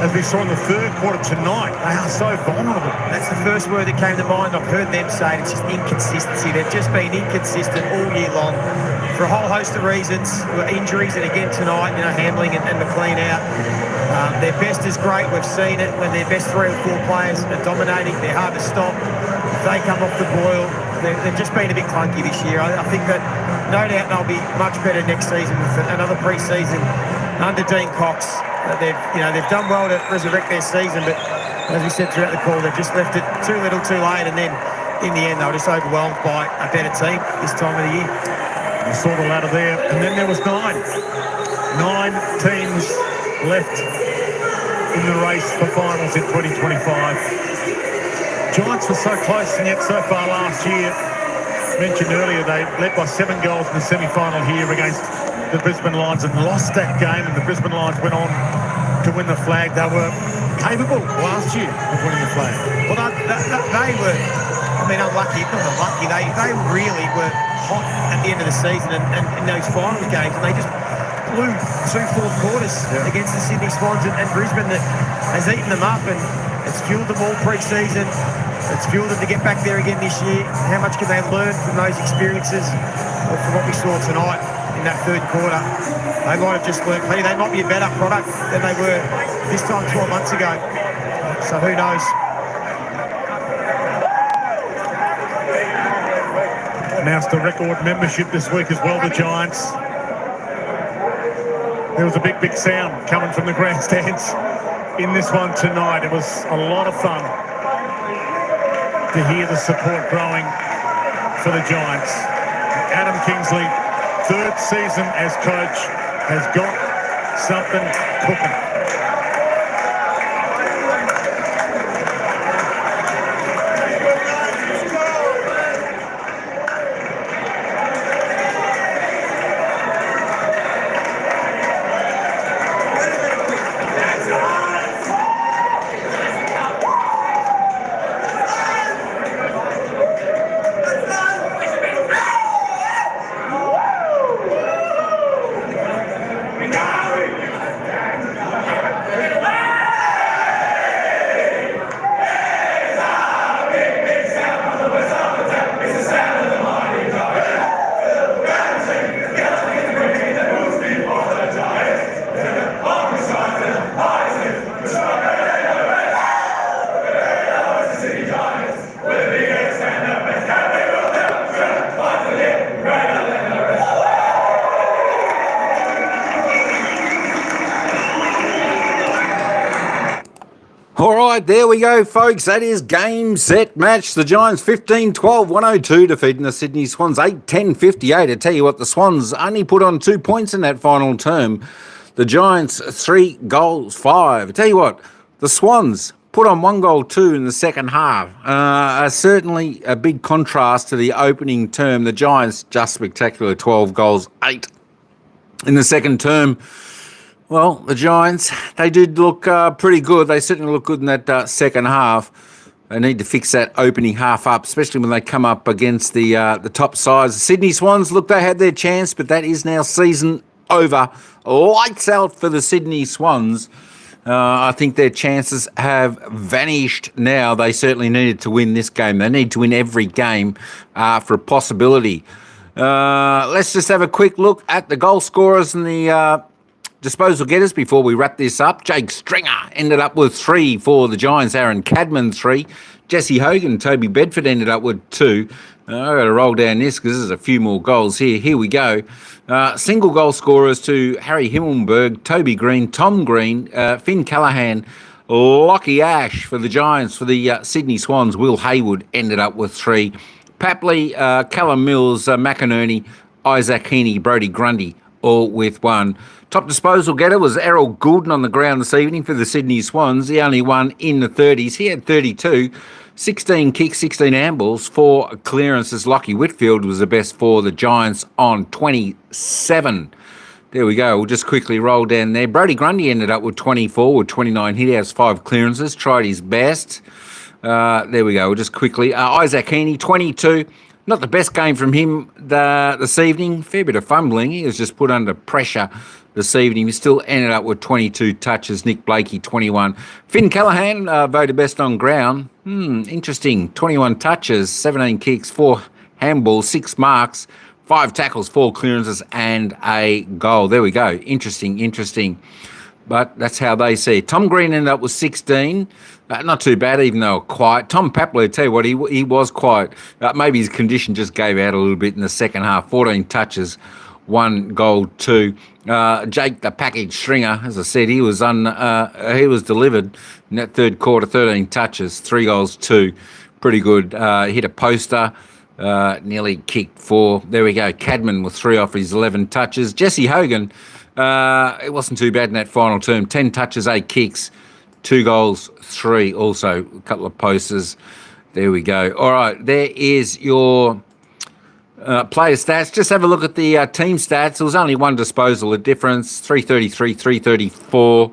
as we saw in the third quarter tonight, they are so vulnerable. That's the first word that came to mind. I've heard them say it. It's just inconsistency. They've just been inconsistent all year long for a whole host of reasons. Injuries, and again tonight, Hamling and McLean out. Their best is great. We've seen it when their best 3 or 4 players are dominating. They're hard to stop. If they come off the boil, they've just been a bit clunky this year. I think that no doubt they'll be much better next season with another pre-season under Dean Cox. They've done well to resurrect their season, but as we said throughout the call, they've just left it too little, too late, and then in the end they were just overwhelmed by a better team this time of the year. We saw the ladder there, and then there was 9 teams left in the race for finals in 2025. Giants were so close, and yet so far last year, mentioned earlier, they led by 7 goals in the semi-final here against the Brisbane Lions and lost that game, and the Brisbane Lions went on to win the flag. They were capable last year of winning the flag. Well, they were, unlucky, not unlucky. They really were hot at the end of the season and in those final games, and they just blew 2 fourth quarters against the Sydney Swans and Brisbane that has eaten them up, and it's fueled them all pre-season. It's fueled them to get back there again this year. How much can they learn from those experiences, or from what we saw tonight in that third quarter? They might have just learned plenty. They might be a better product than they were this time 12 months ago. So who knows? Announced the record membership this week as well, the Giants. There was a big sound coming from the grandstands in this one tonight. It was a lot of fun to hear the support growing for the Giants. Adam Kingsley, 3rd season as coach, has got something cooking. All right, there we go, folks. That is game, set, match. The Giants 15-12-102 defeating the Sydney Swans 8-10-58. I tell you what, the Swans only put on 2 points in that final term. The Giants 3 goals 5. I tell you what, the Swans put on 1 goal 2 in the second half. Certainly a big contrast to the opening term. The Giants just spectacular, 12 goals 8 in the second term. Well, the Giants, they did look pretty good. They certainly look good in that second half. They need to fix that opening half up, especially when they come up against the top sides. The Sydney Swans, look, they had their chance, but that is now season over. Lights out for the Sydney Swans. I think their chances have vanished now. They certainly needed to win this game. They need to win every game for a possibility. Let's just have a quick look at the goal scorers and the disposal getters before we wrap this up. Jake Stringer ended up with 3 for the Giants. Aaron Cadman 3. Jesse Hogan, Toby Bedford ended up with 2. I've got to roll down this because there's a few more goals here. Here we go. Single goal scorers to Harry Himmelberg, Toby Green, Tom Green, Finn Callahan, Lockie Ash for the Giants. For the Sydney Swans, Will Haywood ended up with 3. Papley, Callum Mills, McInerney, Isaac Heaney, Brodie Grundy, all with 1. Top disposal getter was Errol Goulden on the ground this evening for the Sydney Swans. The only one in the 30s. He had 32. 16 kicks, 16 handballs, 4 clearances. Lockie Whitfield was the best for the Giants on 27. There we go. We'll just quickly roll down there. Brodie Grundy ended up with 24 with 29 hit-outs, 5 clearances. Tried his best. There we go. We'll just quickly. Isaac Heaney, 22. Not the best game from him this evening. Fair bit of fumbling. He was just put under pressure this evening. He still ended up with 22 touches. Nick Blakey, 21. Finn Callahan voted best on ground. Interesting. 21 touches, 17 kicks, 4 handballs, 6 marks, 5 tackles, 4 clearances, and a goal. There we go. Interesting. But that's how they see it. Tom Green ended up with 16. Not too bad, even though quiet. Tom Papley, I tell you what, he was quiet. Maybe his condition just gave out a little bit in the second half. 14 touches, 1 goal, 2. Jake, the package stringer, as I said, he was delivered in that third quarter. 13 touches, 3 goals, 2. Pretty good. Hit a poster. Nearly kicked 4. There we go. Cadman with 3 off his 11 touches. Jesse Hogan, it wasn't too bad in that final term. 10 touches, 8 kicks, 2 goals, 3. Also, a couple of posters. There we go. All right, there is your player stats. Just have a look at the team stats. There was only 1 disposal, a difference, 333, 334.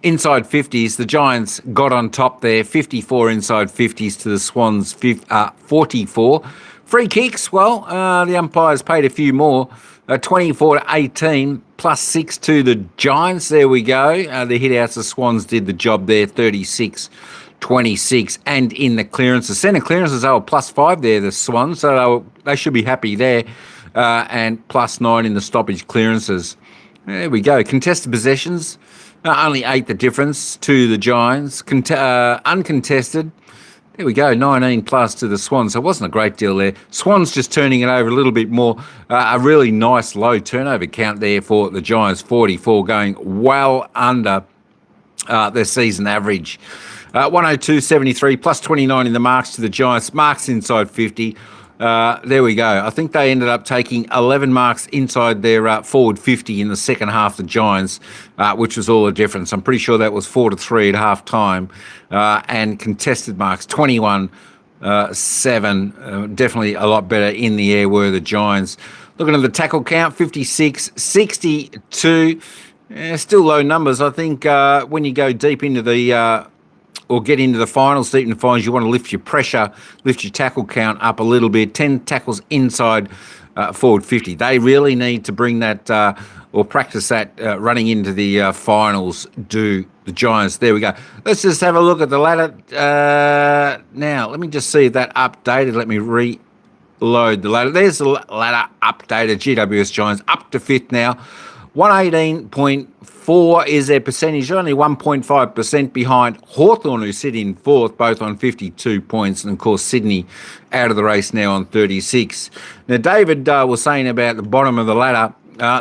Inside 50s, the Giants got on top there, 54 inside 50s to the Swans, 44. Free kicks, well, the umpires paid a few more, 24 to 18, plus 6 to the Giants. There we go. The hit-outs, the Swans did the job there, 36-26. And in the clearances, centre clearances, they were plus 5 there, the Swans, so they should be happy there. And plus 9 in the stoppage clearances. There we go. Contested possessions. Only 8 the difference to the Giants. Uncontested, there we go, 19 plus to the Swans. So it wasn't a great deal there. Swans just turning it over a little bit more. A really nice low turnover count there for the Giants, 44, going well under their season average. 102.73 plus 29 in the marks to the Giants. Marks inside 50. There we go. I think they ended up taking 11 marks inside their forward 50 in the second half, the Giants, which was all the difference. I'm pretty sure that was 4-3 at half time. And contested marks, 21-7. Definitely a lot better in the air were the Giants. Looking at the tackle count, 56-62. Still low numbers. I think when you go deep into the or get into the finals, deep in the finals, you want to lift your pressure, lift your tackle count up a little bit. 10 tackles inside forward 50. They really need to bring that or practice that running into the finals, do the Giants. There we go. Let's just have a look at the ladder. Now, let me just see if that updated. Let me reload the ladder. There's the ladder updated. GWS Giants up to 5th now. 118.4 is their percentage, only 1.5% behind Hawthorn, who sit in 4th, both on 52 points, and of course Sydney out of the race now on 36. Now David was saying about the bottom of the ladder,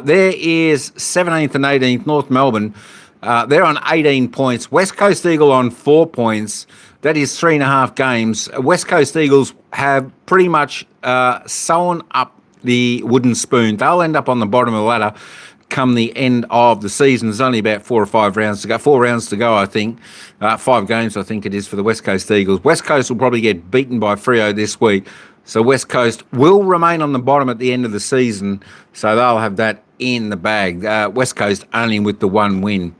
there is 17th and 18th, North Melbourne, they're on 18 points, West Coast Eagle on 4 points, that is 3.5 games. West Coast Eagles have pretty much sewn up the wooden spoon. They'll end up on the bottom of the ladder come the end of the season. There's only about 4 or 5 rounds to go. 4 rounds to go, I think. 5 games, I think it is, for the West Coast Eagles. West Coast will probably get beaten by Freo this week. So West Coast will remain on the bottom at the end of the season. So they'll have that in the bag. West Coast only with the 1 win.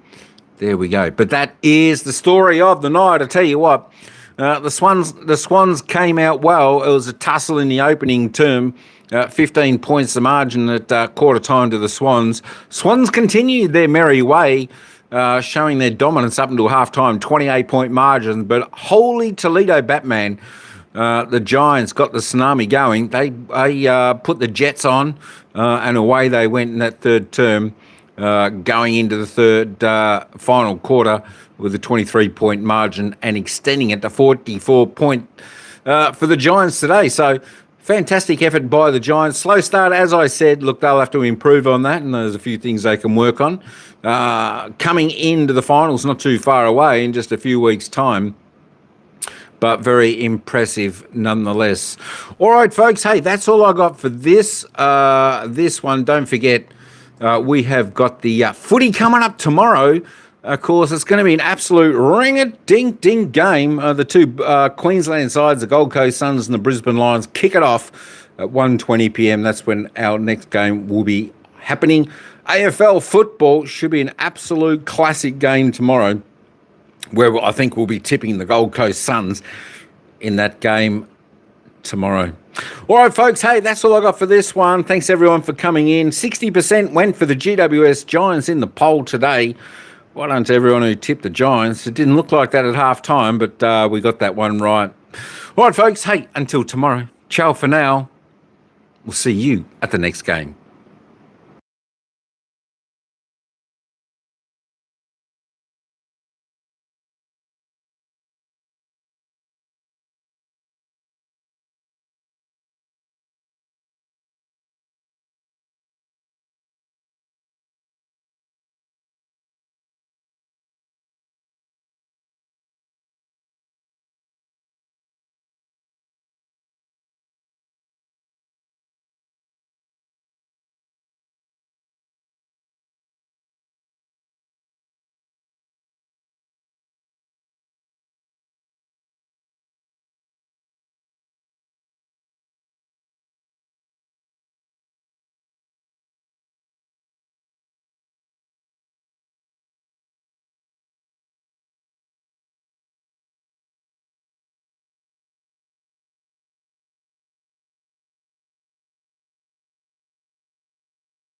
There we go. But that is the story of the night. I tell you what, the Swans came out well. It was a tussle in the opening term. 15 points the margin at quarter time to the Swans. Swans continued their merry way, showing their dominance up until half-time, 28-point margin. But holy Toledo Batman, the Giants got the tsunami going. They put the Jets on, and away they went in that third term, going into the third final quarter with a 23-point margin and extending it to 44 point for the Giants today. So Fantastic effort by the Giants. Slow start, as I said. Look, they'll have to improve on that, and there's a few things they can work on. Coming into the finals, not too far away, in just a few weeks' time. But very impressive nonetheless. All right, folks. Hey, that's all I got for this one. Don't forget, we have got the footy coming up tomorrow. Of course, it's going to be an absolute ring-a-ding-ding game. The two Queensland sides, the Gold Coast Suns and the Brisbane Lions, kick it off at 1:20 p.m. That's when our next game will be happening. AFL football should be an absolute classic game tomorrow, where I think we'll be tipping the Gold Coast Suns in that game tomorrow. All right, folks. Hey, that's all I got for this one. Thanks, everyone, for coming in. 60% went for the GWS Giants in the poll today. Well done to everyone who tipped the Giants. It didn't look like that at half-time, but we got that one right. All right, folks. Hey, until tomorrow. Ciao for now. We'll see you at the next game.